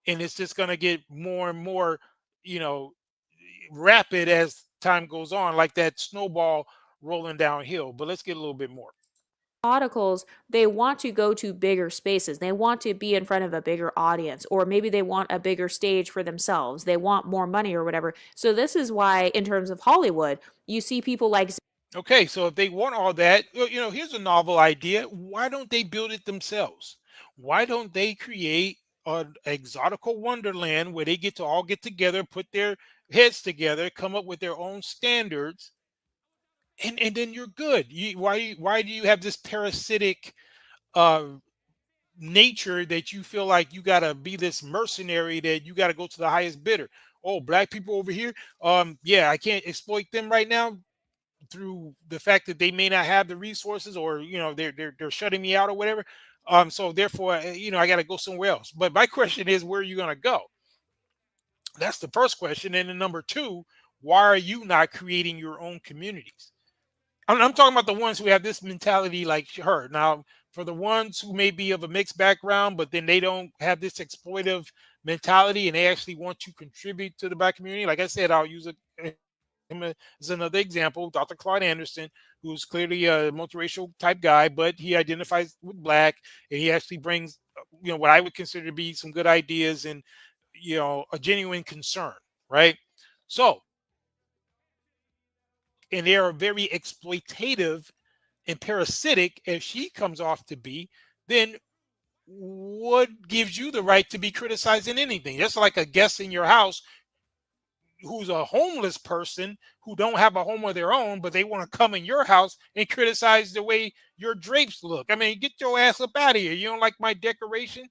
and it's just going to get more and more rapid as time goes on, like that snowball rolling downhill. But let's get a little bit more. Exoticals, they want to go to bigger spaces. They want to be in front of a bigger audience, or maybe they want a bigger stage for themselves. They want more money or whatever. So this is why, in terms of Hollywood, you see people like Okay, so if they want all that, here's a novel idea. Why don't they build it themselves? Why don't they create an exotical wonderland where they get to all get together, put their heads together, come up with their own standards, and then you're good. Why do you have this parasitic nature that you feel like you gotta be this mercenary, that you gotta go to the highest bidder? Oh, Black people over here, yeah, I can't exploit them right now through the fact that they may not have the resources, or they're shutting me out or whatever. So therefore, I got to go somewhere else. But my question is, where are you going to go? That's the first question. And then number two, why are you not creating your own communities? I'm talking about the ones who have this mentality like her. Now, for the ones who may be of a mixed background, but then they don't have this exploitive mentality and they actually want to contribute to the Black community. Like I said, I'll use him as another example, Dr. Claude Anderson, who's clearly a multiracial type guy, but he identifies with Black, and he actually brings, what I would consider to be some good ideas and, a genuine concern, right? So, and they are very exploitative and parasitic, if she comes off to be, then what gives you the right to be criticizing anything? Just like a guest in your house who's a homeless person who don't have a home of their own, but they want to come in your house and criticize the way your drapes look. I mean, get your ass up out of here. You don't like my decoration?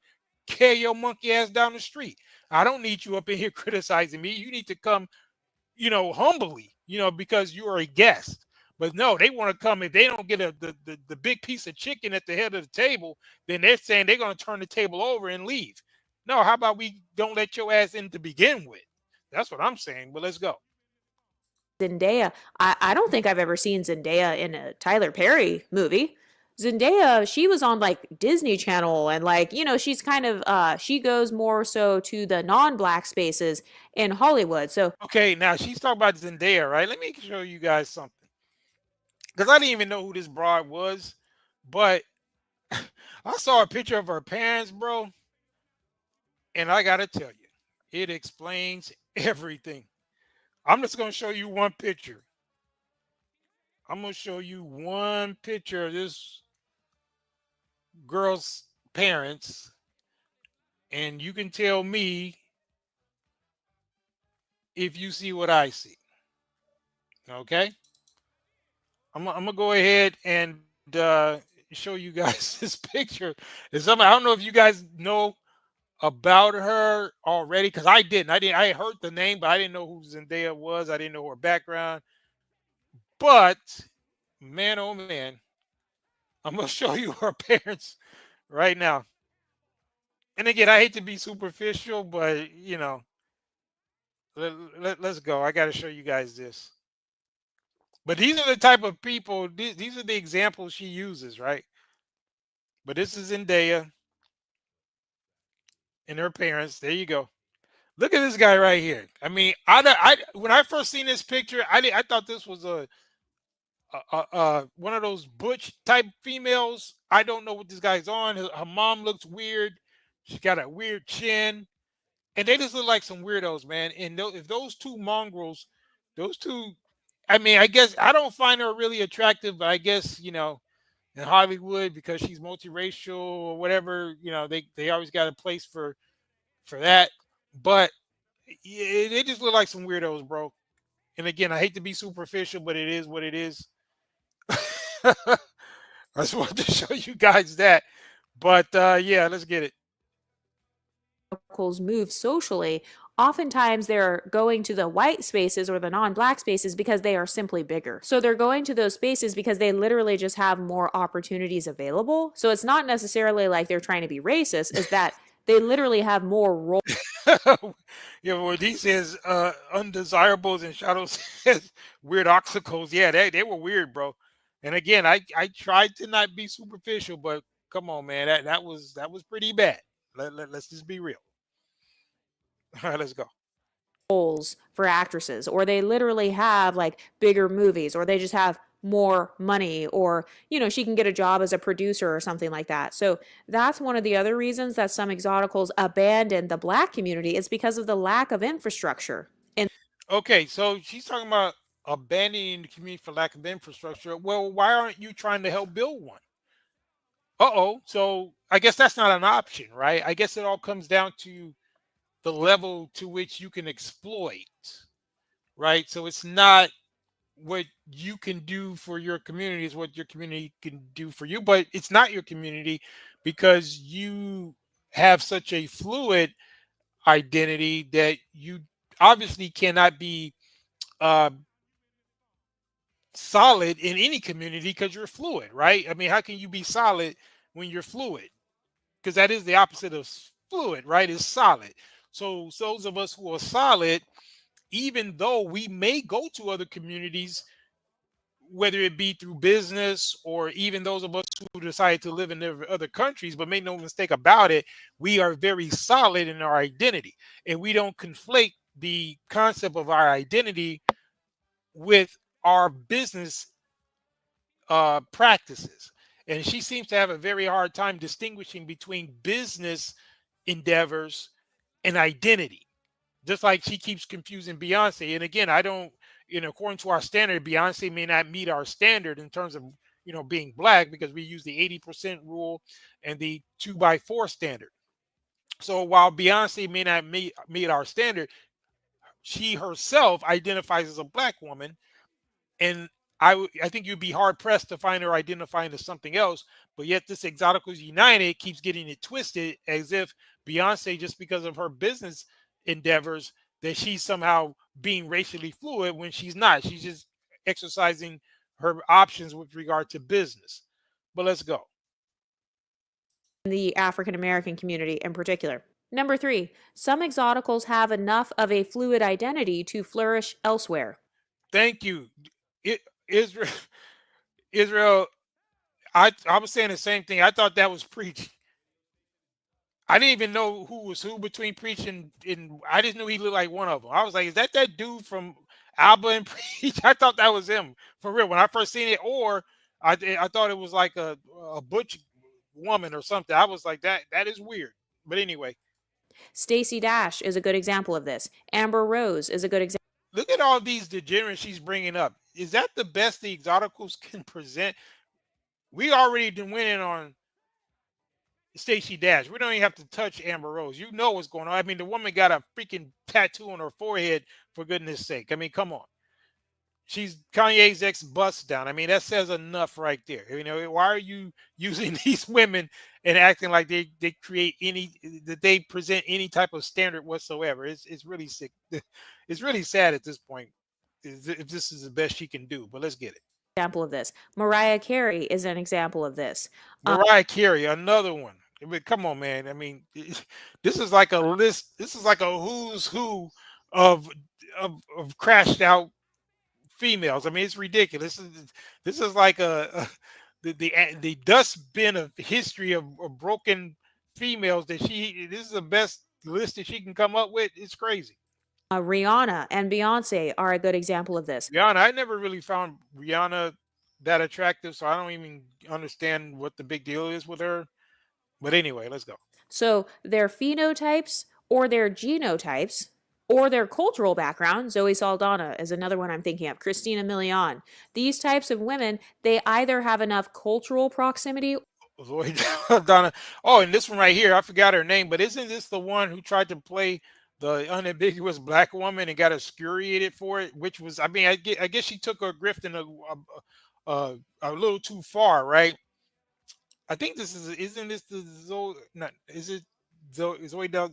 Carry your monkey ass down the street. I don't need you up in here criticizing me. You need to come, humbly, because you are a guest. But no, they want to come. If they don't get the big piece of chicken at the head of the table, then they're saying they're going to turn the table over and leave. No, how about we don't let your ass in to begin with? That's what I'm saying. But let's go. Zendaya. I don't think I've ever seen Zendaya in a Tyler Perry movie. Zendaya, she was on like Disney Channel, and like, you know, she's kind of she goes more so to the non-black spaces in Hollywood. So Okay, now she's talking about Zendaya, right? Let me show you guys something. Because I didn't even know who this broad was, but I saw a picture of her parents, bro. And I gotta tell you, it explains everything. I'm just gonna show you one picture. I'm gonna show you one picture of this girl's parents, and you can tell me if you see what I see. Okay? I'm gonna go ahead and show you guys this picture. I don't know if you guys know about her already, because I didn't. I heard the name, but I didn't know who Zendaya was. I didn't know her background. But man, oh man, I'm gonna show you her parents right now. And again, I hate to be superficial, but you know, let's go. I got to show you guys this. But these are the type of people. These are the examples she uses, right? But this is Zendaya and her parents. There you go. Look at this guy right here. I mean, I when I first seen this picture, I thought this was a one of those butch type females. I don't know what this guy's on. Her mom looks weird. She got a weird chin, and they just look like some weirdos, man. And if those two mongrels, those two, I mean, I guess I don't find her really attractive, but I guess, you know, in Hollywood, because she's multiracial or whatever, you know, they always got a place for that. But they just look like some weirdos, bro. And again, I hate to be superficial, but it is what it is. I just wanted to show you guys that. But yeah, let's get it. move socially, oftentimes they're going to the white spaces or the non-black spaces because they are simply bigger. So they're going to those spaces because they literally just have more opportunities available. So it's not necessarily like they're trying to be racist, is that they literally have more roles. Yeah, well, he says undesirables, and Shadow says weird oxicles. Yeah, they were weird, bro. And again, I tried to not be superficial, but come on, man, that was pretty bad. Let's just be real. All right, let's go. Roles for actresses, or they literally have like bigger movies, or they just have more money, or, you know, she can get a job as a producer or something like that. So that's one of the other reasons that some exoticals abandon the black community, is because of the lack of infrastructure. And okay, so she's talking about abandoning the community for lack of infrastructure. Well, why aren't you trying to help build one? Uh-oh. So I guess that's not an option, right? I guess it all comes down to the level to which you can exploit, right? So it's not what you can do for your community is what your community can do for you, but it's not your community because you have such a fluid identity that you obviously cannot be uh, solid in any community because you're fluid, right? I mean, how can you be solid when you're fluid? Because that is the opposite of fluid, right? Is solid. So those of us who are solid, even though we may go to other communities, whether it be through business or even those of us who decide to live in other countries, but make no mistake about it, we are very solid in our identity. And we don't conflate the concept of our identity with our business practices. And she seems to have a very hard time distinguishing between business endeavors and identity. Just like she keeps confusing Beyonce. And again, I don't, you know, according to our standard, Beyonce may not meet our standard in terms of, you know, being black, because we use the 80% rule and the 2x4 standard. So while Beyonce may not meet our standard, she herself identifies as a black woman. And I think you'd be hard pressed to find her identifying as something else. But yet this Exoticals United keeps getting it twisted as if Beyonce, just because of her business endeavors, that she's somehow being racially fluid, when she's not. She's just exercising her options with regard to business. But let's go. The African American community in particular. Number 3, some exoticals have enough of a fluid identity to flourish elsewhere. Thank you. Israel, I was saying the same thing. I thought that was Preach. I didn't even know who was who between Preach and I just knew he looked like one of them. I was like, is that dude from Alba and Preach? I thought that was him for real when I first seen it. Or I thought it was like a butch woman or something. I was like, that is weird. But anyway, Stacey Dash is a good example of this. Amber Rose is a good example. look at all these degenerates she's bringing up. Is that the best the Exoticals can present? We already been winning on Stacey Dash. We don't even have to touch Amber Rose. You know what's going on. I mean, the woman got a freaking tattoo on her forehead, for goodness sake. I mean, come on. She's Kanye's ex bust down. I mean, that says enough right there. You know, why are you using these women and acting like they create that they present any type of standard whatsoever? It's really sick. It's really sad at this point if this is the best she can do. But let's get it. Example of this. Mariah Carey is an example of this. Mariah Carey, another one. I mean, come on, man. I mean, this is like a list. This is like a who's who of crashed out females. I mean, it's ridiculous. This is like the dustbin of history of broken females that this is the best list that she can come up with. It's crazy. Rihanna and Beyonce are a good example of this. Rihanna, I never really found Rihanna that attractive, so I don't even understand what the big deal is with her. But anyway, let's go. So their phenotypes or their genotypes or their cultural background, Zoe Saldana is another one I'm thinking of, Christina Milian. These types of women, they either have enough cultural proximity. Zoe Saldana. Oh, and this one right here, I forgot her name, but isn't this the one who tried to play the unambiguous black woman and got excoriated for it? Which was, I mean, I guess she took her grift in a little too far, right? I think this isn't this the Zoe? Not, is it Zoe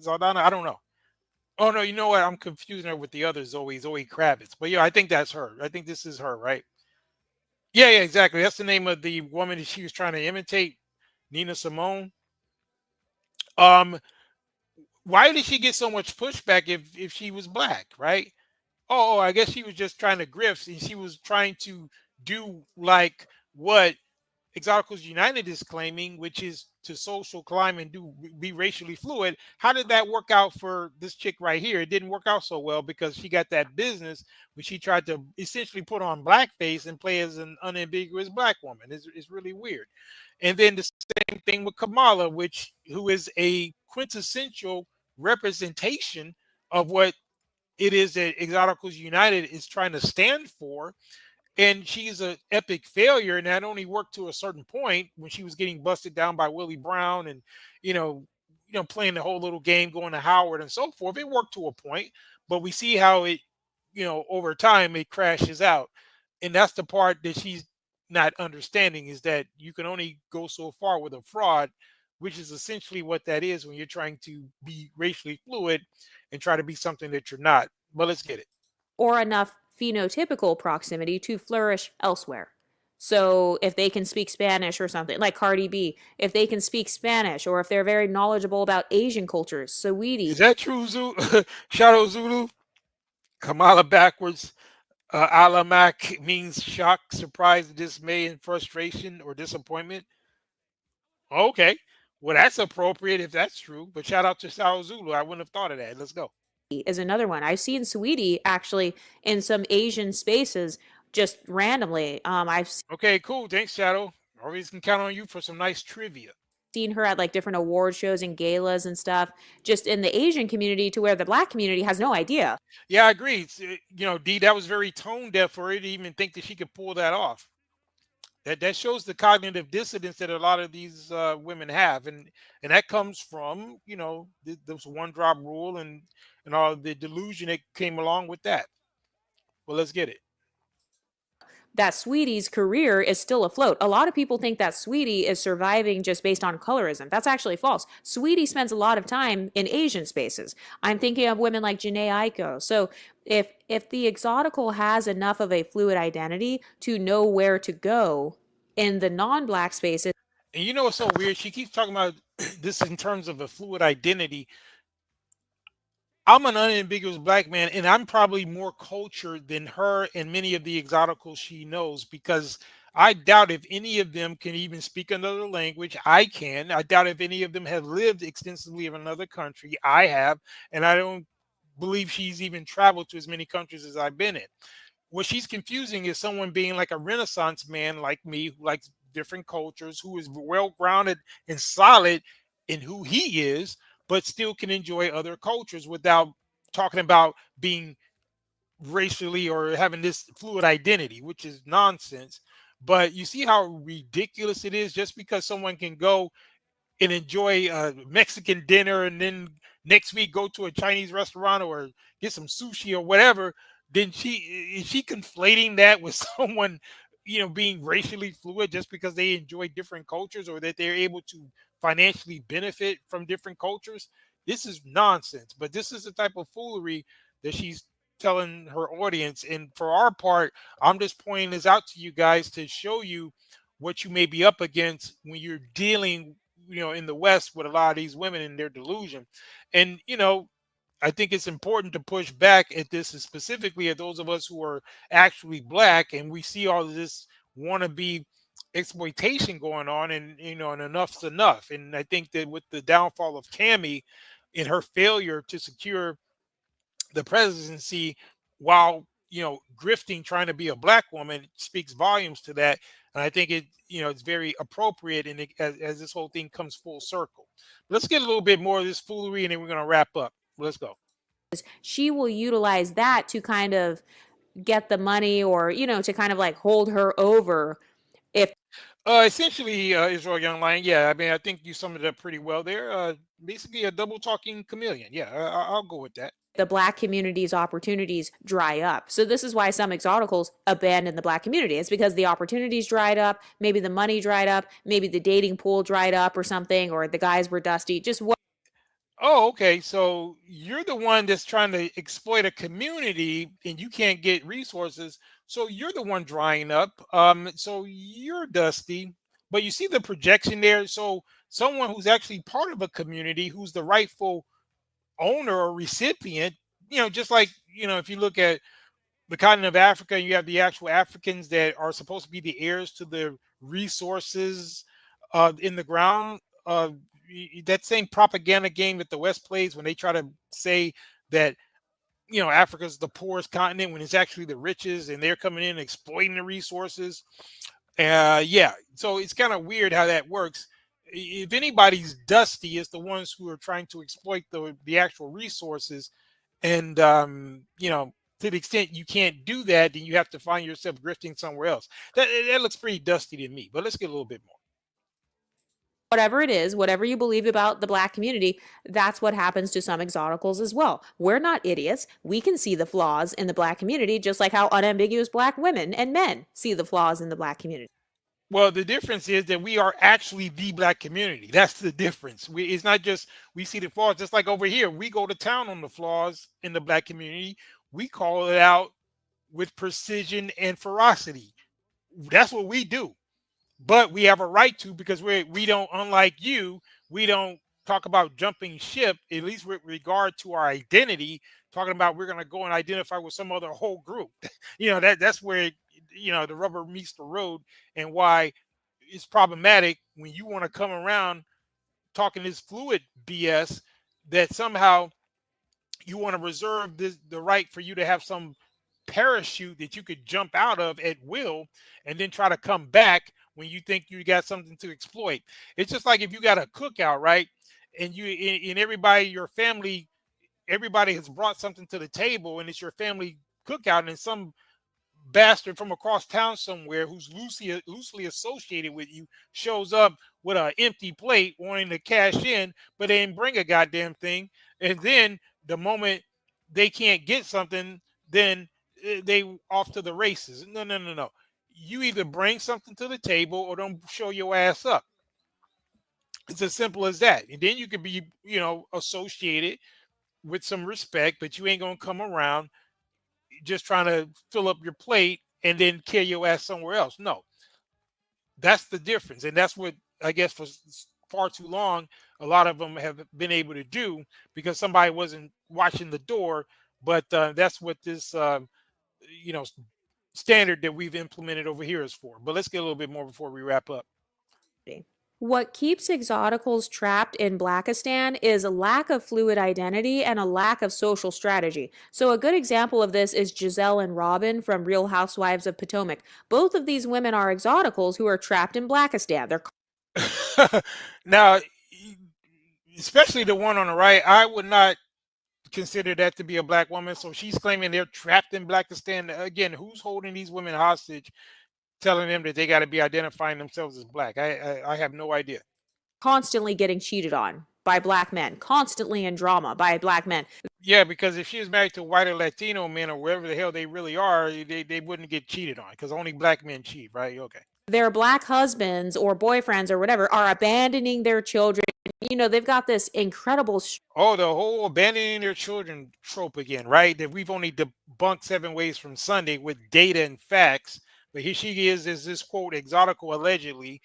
Saldana? I don't know. Oh no, you know what? I'm confusing her with the other Zoe Kravitz. But yeah, I think that's her. I think this is her, right? Yeah, exactly. That's the name of the woman that she was trying to imitate, Nina Simone. Why did she get so much pushback if she was black, right? Oh, I guess she was just trying to grift, and she was trying to do like what Exoticals United is claiming, which is to social climb and be racially fluid. How did that work out for this chick right here? It didn't work out so well because she got that business when she tried to essentially put on blackface and play as an unambiguous black woman. It's really weird. And then the same thing with Kamala, who is a quintessential representation of what it is that Exoticals United is trying to stand for. And she's an epic failure, and that only worked to a certain point when she was getting busted down by Willie Brown and playing the whole little game, going to Howard and so forth. It worked to a point, but we see how it, over time it crashes out, and that's the part that she's not understanding, is that you can only go so far with a fraud, which is essentially what that is when you're trying to be racially fluid and try to be something that you're not. But let's get it. Or enough phenotypical proximity to flourish elsewhere. So if they can speak Spanish or something, like Cardi B, if they can speak Spanish, or if they're very knowledgeable about Asian cultures, Saweetie. Is that true, Shadow Zulu? Kamala backwards. Alamak means shock, surprise, dismay, and frustration or disappointment. Okay. Well, that's appropriate if that's true. But shout out to Shadow Zulu. I wouldn't have thought of that. Let's go. Is another one. I've seen Saweetie actually in some Asian spaces just randomly. Okay, cool. Thanks, Shadow. Always can count on you for some nice trivia. Seen her at like different award shows and galas and stuff, just in the Asian community, to where the black community has no idea. Yeah, I agree. D, that was very tone deaf for her to even think that she could pull that off. That shows the cognitive dissonance that a lot of these women have, and that comes from this one drop rule and all the delusion that came along with that. Well, let's get it. That Saweetie's career is still afloat. A lot of people think that Saweetie is surviving just based on colorism. That's actually false. Saweetie spends a lot of time in Asian spaces. I'm thinking of women like Janae Aiko. So if the Exotical has enough of a fluid identity to know where to go in the non-black spaces. And you know what's so weird? She keeps talking about this in terms of a fluid identity. I'm an unambiguous black man, and I'm probably more cultured than her and many of the Exoticals she knows, because I doubt if any of them can even speak another language. I can. I doubt if any of them have lived extensively in another country. I have, and I don't believe she's even traveled to as many countries as I've been in. What she's confusing is someone being like a Renaissance man like me, who likes different cultures, who is well grounded and solid in who he is, but still can enjoy other cultures without talking about being racially or having this fluid identity, which is nonsense. But you see how ridiculous it is just because someone can go and enjoy a Mexican dinner and then next week go to a Chinese restaurant or get some sushi or whatever, then she is she conflating that with someone, being racially fluid just because they enjoy different cultures or that they're able to financially benefit from different cultures? This is nonsense. But this is the type of foolery that she's telling her audience. And for our part, I'm just pointing this out to you guys to show you what you may be up against when you're dealing, in the West with a lot of these women and their delusion. And, I think it's important to push back at this, and specifically at those of us who are actually black and we see all of this wannabe exploitation going on, and and enough's enough. And I think that with the downfall of Cami and her failure to secure the presidency while grifting, trying to be a black woman, speaks volumes to that. And I think it's very appropriate, and as this whole thing comes full circle. Let's get a little bit more of this foolery and then we're going to wrap up. Let's go. She will utilize that to kind of get the money, or to kind of like hold her over. If essentially, Israel Young Lion, yeah, I mean, I think you summed it up pretty well there. Basically a double talking chameleon. Yeah, I'll go with that. The black community's opportunities dry up. So this is why some exoticals abandon the black community. It's because the opportunities dried up, maybe the money dried up, maybe the dating pool dried up or something, or the guys were dusty. Just what? Oh, okay. So you're the one that's trying to exploit a community and you can't get resources. So you're the one drying up. So you're dusty. But you see the projection there. So someone who's actually part of a community, who's the rightful owner or recipient, just like, if you look at the continent of Africa, you have the actual Africans that are supposed to be the heirs to the resources in the ground. That same propaganda game that the West plays when they try to say that Africa's the poorest continent when it's actually the richest, and they're coming in and exploiting the resources. Yeah, so it's kind of weird how that works. If anybody's dusty, it's the ones who are trying to exploit the actual resources. And to the extent you can't do that, then you have to find yourself grifting somewhere else. That looks pretty dusty to me. But let's get a little bit more. Whatever it is, whatever you believe about the black community, that's what happens to some exoticals as well. We're not idiots. We can see the flaws in the black community, just like how unambiguous black women and men see the flaws in the black community. Well, the difference is that we are actually the black community. That's the difference. It's not just we see the flaws. Just like over here, we go to town on the flaws in the black community. We call it out with precision and ferocity. That's what we do. But we have a right to, because we don't, unlike you, we don't talk about jumping ship, at least with regard to our identity, talking about we're going to go and identify with some other whole group. That's where, the rubber meets the road, and why it's problematic when you want to come around talking this fluid BS, that somehow you want to reserve the right for you to have some parachute that you could jump out of at will and then try to come back when you think you got something to exploit. It's just like if you got a cookout, right? And everybody, your family, everybody has brought something to the table, and it's your family cookout, and some bastard from across town somewhere who's loosely associated with you shows up with an empty plate wanting to cash in, but they didn't bring a goddamn thing. And then the moment they can't get something, then they off to the races. No. You either bring something to the table or don't show your ass up. It's as simple as that. And then you could be, associated with some respect, but you ain't gonna come around just trying to fill up your plate and then carry your ass somewhere else. No, that's the difference. And that's what I guess for far too long, a lot of them have been able to do because somebody wasn't watching the door. But that's what this, standard that we've implemented over here is for. But let's get a little bit more before we wrap up. What keeps Exoticals trapped in Blackistan is a lack of fluid identity and a lack of social strategy. So a good example of this is Giselle and Robin from Real Housewives of Potomac. Both of these women are Exoticals who are trapped in Blackistan. They're Now, especially the one on the right, I would not consider that to be a black woman. So she's claiming they're trapped in Blackistan. Again, who's holding these women hostage, telling them that they got to be identifying themselves as black? I have no idea. Constantly getting cheated on by black men, constantly in drama by black men. Yeah, because if she was married to white or Latino men or wherever the hell they really are, they wouldn't get cheated on because only black men cheat, right? Okay. Their black husbands or boyfriends or whatever are abandoning their children. You know, they've got this incredible. Oh, the whole abandoning their children trope again, right? That we've only debunked 7 ways from Sunday with data and facts. But here she is this quote, exotical allegedly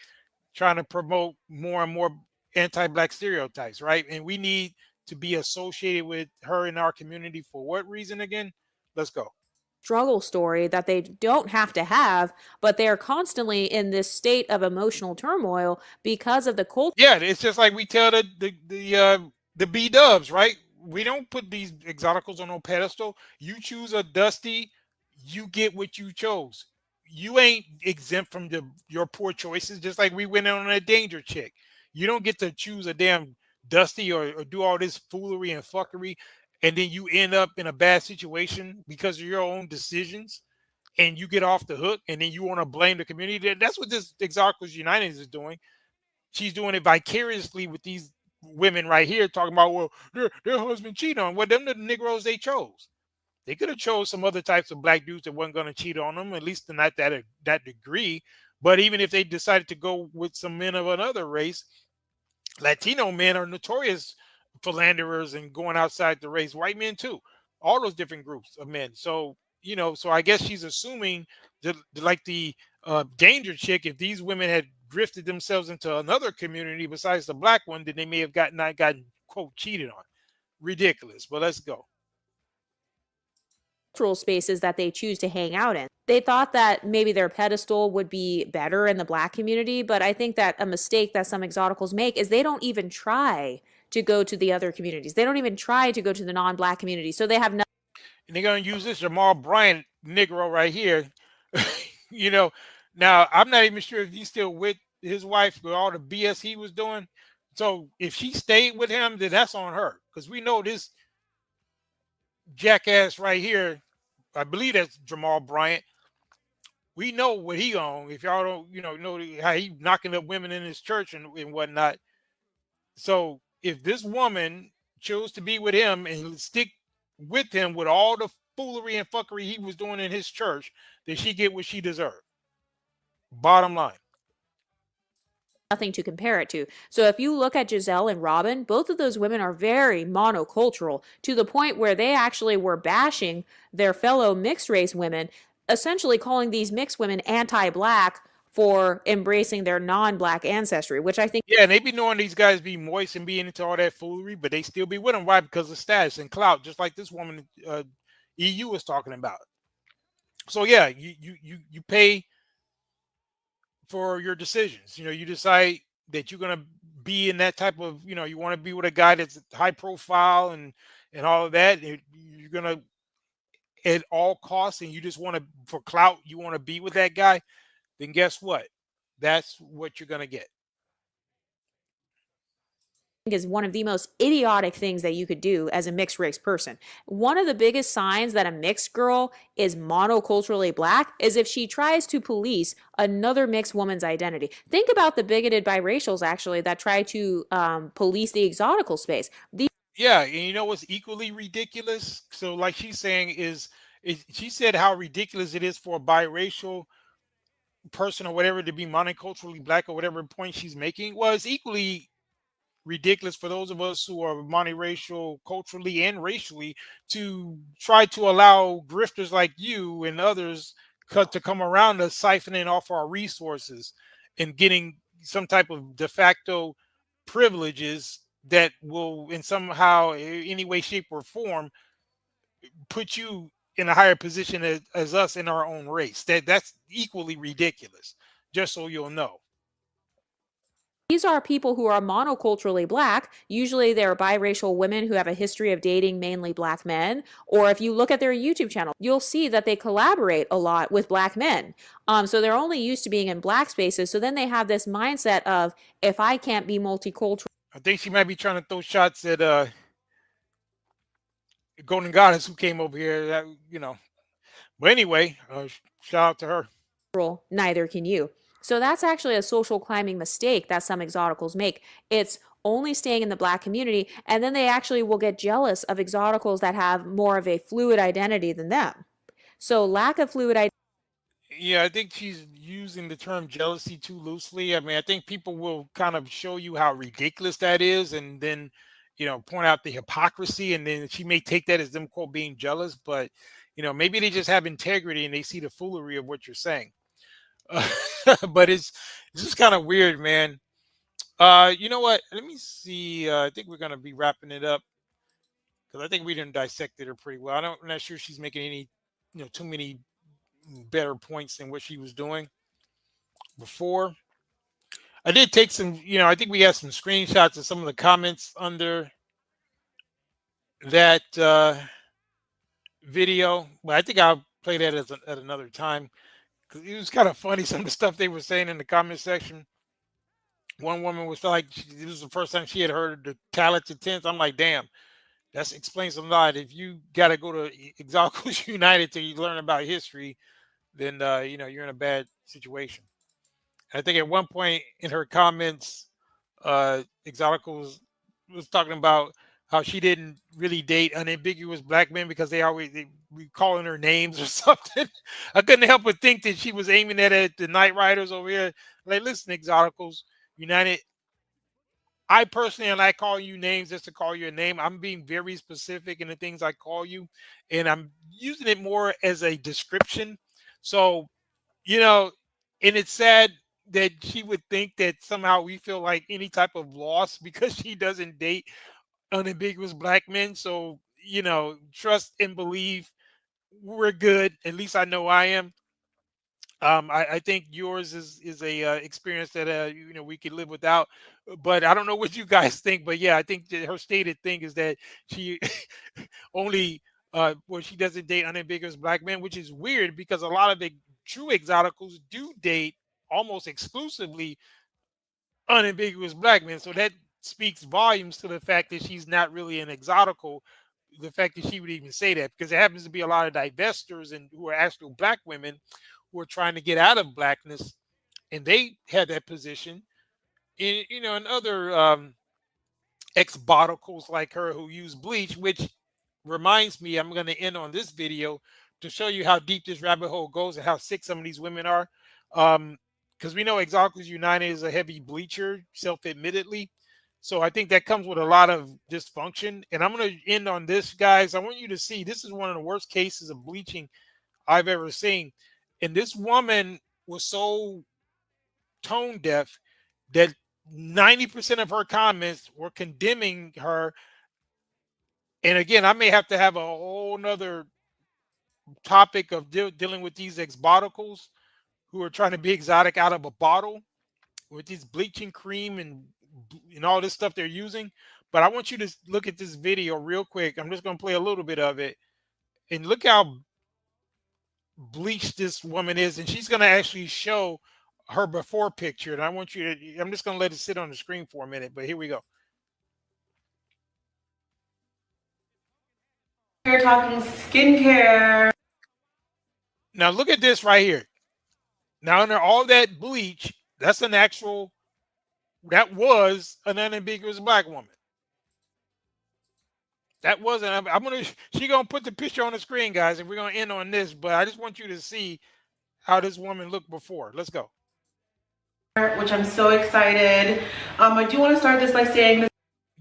trying to promote more and more anti-black stereotypes, right? And we need to be associated with her in our community for what reason again? Let's go. Struggle story that they don't have to have, but they're constantly in this state of emotional turmoil because of the culture. Yeah, it's just like we tell the B-dubs, right? We don't put these exoticals on no pedestal. You choose a Dusty, you get what you chose. You ain't exempt from your poor choices, just like we went on a danger chick. You don't get to choose a damn Dusty or do all this foolery and fuckery, and then you end up in a bad situation because of your own decisions, and you get off the hook, and then you want to blame the community. That's what this Exoticals United is doing. She's doing it vicariously with these women right here, talking about, well, their husband cheated on. Well, them the Negroes they chose. They could have chose some other types of black dudes that wasn't going to cheat on them, at least not that degree. But even if they decided to go with some men of another race, Latino men are notorious philanderers and going outside the race. White men too, all those different groups of men. So so I guess she's assuming that, like the danger chick, if these women had grifted themselves into another community besides the black one, then they may have not gotten quote cheated on. Ridiculous. But let's go. Cultural spaces that they choose to hang out in. They thought that maybe their pedestal would be better in the black community, but I think that a mistake that some exoticals make is they don't even try to go to the other communities. They don't even try to go to the non-black community. So they have no. And they're going to use this Jamal Bryant Negro right here. Now I'm not even sure if he's still with his wife with all the BS he was doing. So if she stayed with him, then that's on her, because we know this jackass right here, I believe that's Jamal Bryant. We know what he on. If y'all don't, know how he knocking up women in his church and whatnot. So if this woman chose to be with him and stick with him with all the foolery and fuckery he was doing in his church, then she get what she deserved. Bottom line. Nothing to compare it to. So if you look at Giselle and Robin, both of those women are very monocultural to the point where they actually were bashing their fellow mixed race women, essentially calling these mixed women anti-black for embracing their non-black ancestry, which I think. Yeah, and they be knowing these guys be moist and being into all that foolery, but they still be with them. Why? Because of status and clout, just like this woman EU was talking about. So yeah, you pay for your decisions. You decide that you're going to be in that type of, you want to be with a guy that's high profile and all of that. You're going to, at all costs, and you just want to, for clout, you want to be with that guy, then guess what? That's what you're going to get. Is one of the most idiotic things that you could do as a mixed race person. One of the biggest signs that a mixed girl is monoculturally black is if she tries to police another mixed woman's identity. Think about the bigoted biracials actually that try to police the exotical space. Yeah, and you know what's equally ridiculous? So like she's saying she said how ridiculous it is for a biracial person or whatever to be monoculturally black or whatever point she's making. Well, it's equally ridiculous for those of us who are monoracial culturally and racially to try to allow grifters like you and others to come around us, siphoning off our resources and getting some type of de facto privileges that will in somehow any way, shape, or form put you in a higher position as us in our own race. That's equally ridiculous, just so you'll know. These are people who are monoculturally black. Usually they're biracial women who have a history of dating mainly black men. Or if you look at their YouTube channel, you'll see that they collaborate a lot with black men. So they're only used to being in black spaces. So then they have this mindset of, if I can't be multicultural. I think she might be trying to throw shots at Golden Goddess, who came over here, you know. But anyway, shout out to her. Neither can you. So that's actually a social climbing mistake that some exoticals make. It's only staying in the black community, and then they actually will get jealous of exoticals that have more of a fluid identity than them. So lack of fluid identity. Yeah, I think she's using the term jealousy too loosely. I mean, I think people will kind of show you how ridiculous that is, and then, you know, point out the hypocrisy, and then she may take that as them, quote, being jealous. But, you know, maybe they just have integrity and they see the foolery of what you're saying. But it's just kind of weird, man. You know what? Let me see. I think we're gonna be wrapping it up because I think we done dissected her pretty well. I'm not sure she's making any, you know, too many better points than what she was doing before. I did take some, you know, I think we had some screenshots of some of the comments under that video, but I think I'll play that at another time. It was kind of funny, some of the stuff they were saying in the comment section. One woman was like, this was the first time she had heard the talented tense. I'm like, damn, that explains a lot. If you got to go to Exoticals United to learn about history, then, you know, you're in a bad situation. I think at one point in her comments, Exoticals was talking about how she didn't really date unambiguous black men because they be calling her names or something. I couldn't help but think that she was aiming at the Knight Riders over here. Like, listen, Exoticals United, I personally like calling you names just to call you a name. I'm being very specific in the things I call you, and I'm using it more as a description. So, you know, and it's sad that she would think that somehow we feel like any type of loss because she doesn't date unambiguous black men. So, you know, trust and believe we're good. At least I know I am. I think yours is a experience that you know, we could live without. But I don't know what you guys think. But yeah, I think that her stated thing is that she only she doesn't date unambiguous black men, which is weird because a lot of the true exoticals do date almost exclusively unambiguous black men. So that speaks volumes to the fact that she's not really an exotical. The fact that she would even say that, because it happens to be a lot of divestors and who are actual black women who are trying to get out of blackness, and they had that position. In, you know, and other ex-boticals like her who use bleach, which reminds me, I'm going to end on this video to show you how deep this rabbit hole goes and how sick some of these women are. Because we know Exoticals United is a heavy bleacher, self-admittedly. So I think that comes with a lot of dysfunction. And I'm going to end on this, guys. I want you to see, this is one of the worst cases of bleaching I've ever seen. And this woman was so tone deaf that 90% of her comments were condemning her. And again, I may have to have a whole nother topic of dealing with these exoticals who are trying to be exotic out of a bottle with this bleaching cream and all this stuff they're using. But I want you to look at this video real quick. I'm just going to play a little bit of it. And look how bleached this woman is. And she's going to actually show her before picture. And I want you to, I'm just going to let it sit on the screen for a minute. But here we go. We're talking skincare. Now look at this right here. Now under all that bleach, that's an actual, that was an unambiguous black woman. That wasn't, she's going to put the picture on the screen, guys, and we're going to end on this, but I just want you to see how this woman looked before. Let's go. Which I'm so excited. I do want to start this by saying this.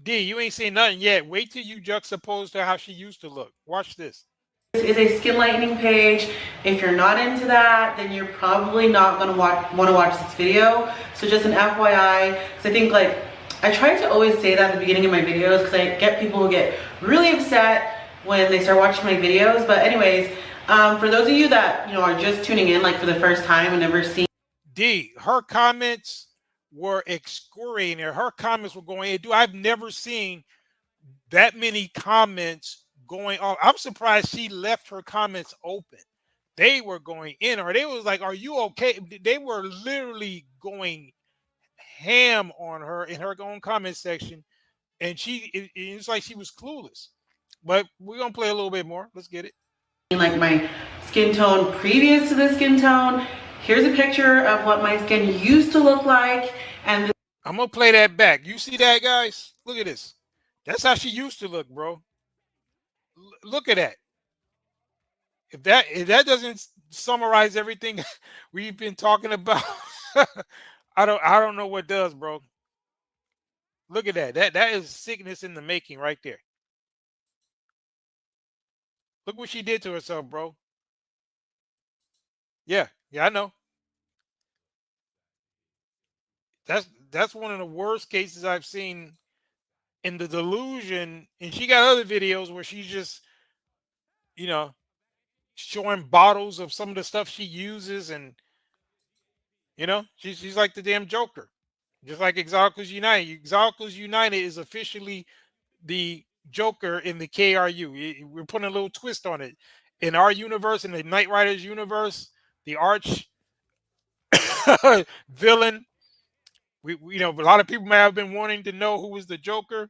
D, you ain't seen nothing yet. Wait till you juxtapose to how she used to look. Watch this. This is a skin lightening page. If you're not into that, then you're probably not going to want to watch this video. So just an FYI, because I think, like, I try to always say that at the beginning of my videos because I get people who get really upset when they start watching my videos. But anyways, for those of you that, you know, are just tuning in like for the first time and never seen her comments were excoriating. Her comments were going in. Dude, I've never seen that many comments going on. I'm surprised she left her comments open. They were going in, or they was like, "Are you okay?" They were literally going ham on her in her own comment section, and it's like she was clueless. But we're gonna play a little bit more. Let's get it. Like my skin tone previous to the skin tone. Here's a picture of what my skin used to look like, and I'm gonna play that back. You see that, guys? Look at this. That's how she used to look, bro. Look at that. If that doesn't summarize everything we've been talking about, I don't know what does, bro. Look at that. That is sickness in the making right there. Look what she did to herself, bro. Yeah, I know. That's one of the worst cases I've seen in the delusion. And she got other videos where she's just, you know, showing bottles of some of the stuff she uses, and you know, she's like the damn Joker, just like Exoticals United. Exoticals United is officially the Joker in the KRU. We're putting a little twist on it. In our universe, in the Knight Riders universe, the arch villain. We you know, a lot of people may have been wanting to know who was the Joker.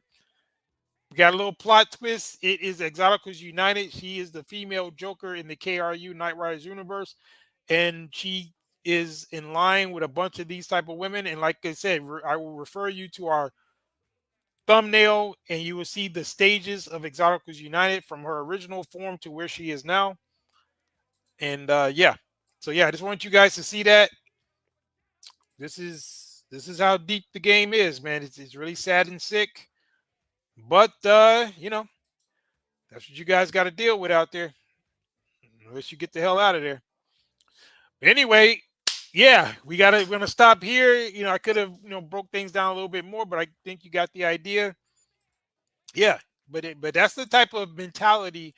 We got a little plot twist. It is Exoticals United. She is the female Joker in the KRU Knight Riders universe, and she is in line with a bunch of these type of women. And like I said, I will refer you to our thumbnail, and you will see the stages of Exoticals United from her original form to where she is now. And yeah, so yeah, I just want you guys to see that. This is how deep the game is, man. It's really sad and sick, but you know, that's what you guys got to deal with out there, unless you get the hell out of there. But anyway, yeah, we're gonna stop here. You know, I could have, you know, broke things down a little bit more, but I think you got the idea. Yeah, but that's the type of mentality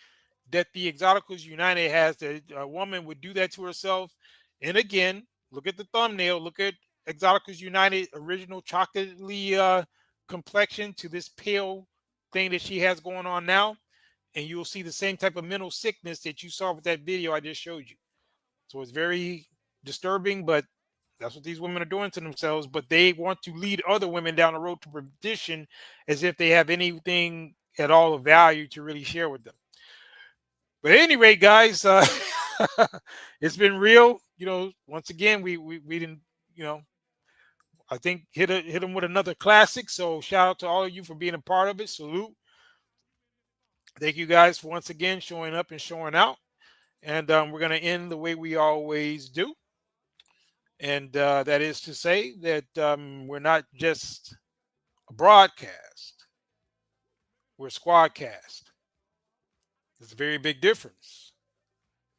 that the Exoticals United has, that a woman would do that to herself. And again, look at the thumbnail. Look at Exoticals United original chocolatey complexion to this pale thing that she has going on now, and you'll see the same type of mental sickness that you saw with that video I just showed you. So it's very disturbing, but that's what these women are doing to themselves. But they want to lead other women down the road to perdition, as if they have anything at all of value to really share with them. But at any rate, guys, it's been real. You know, once again, we didn't, you know, I think hit them with another classic. So shout out to all of you for being a part of it. Salute. Thank you guys for once again showing up and showing out. And we're going to end the way we always do. And that is to say that we're not just a broadcast. We're a squadcast. There's a very big difference.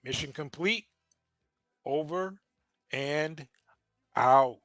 Mission complete. Over and out.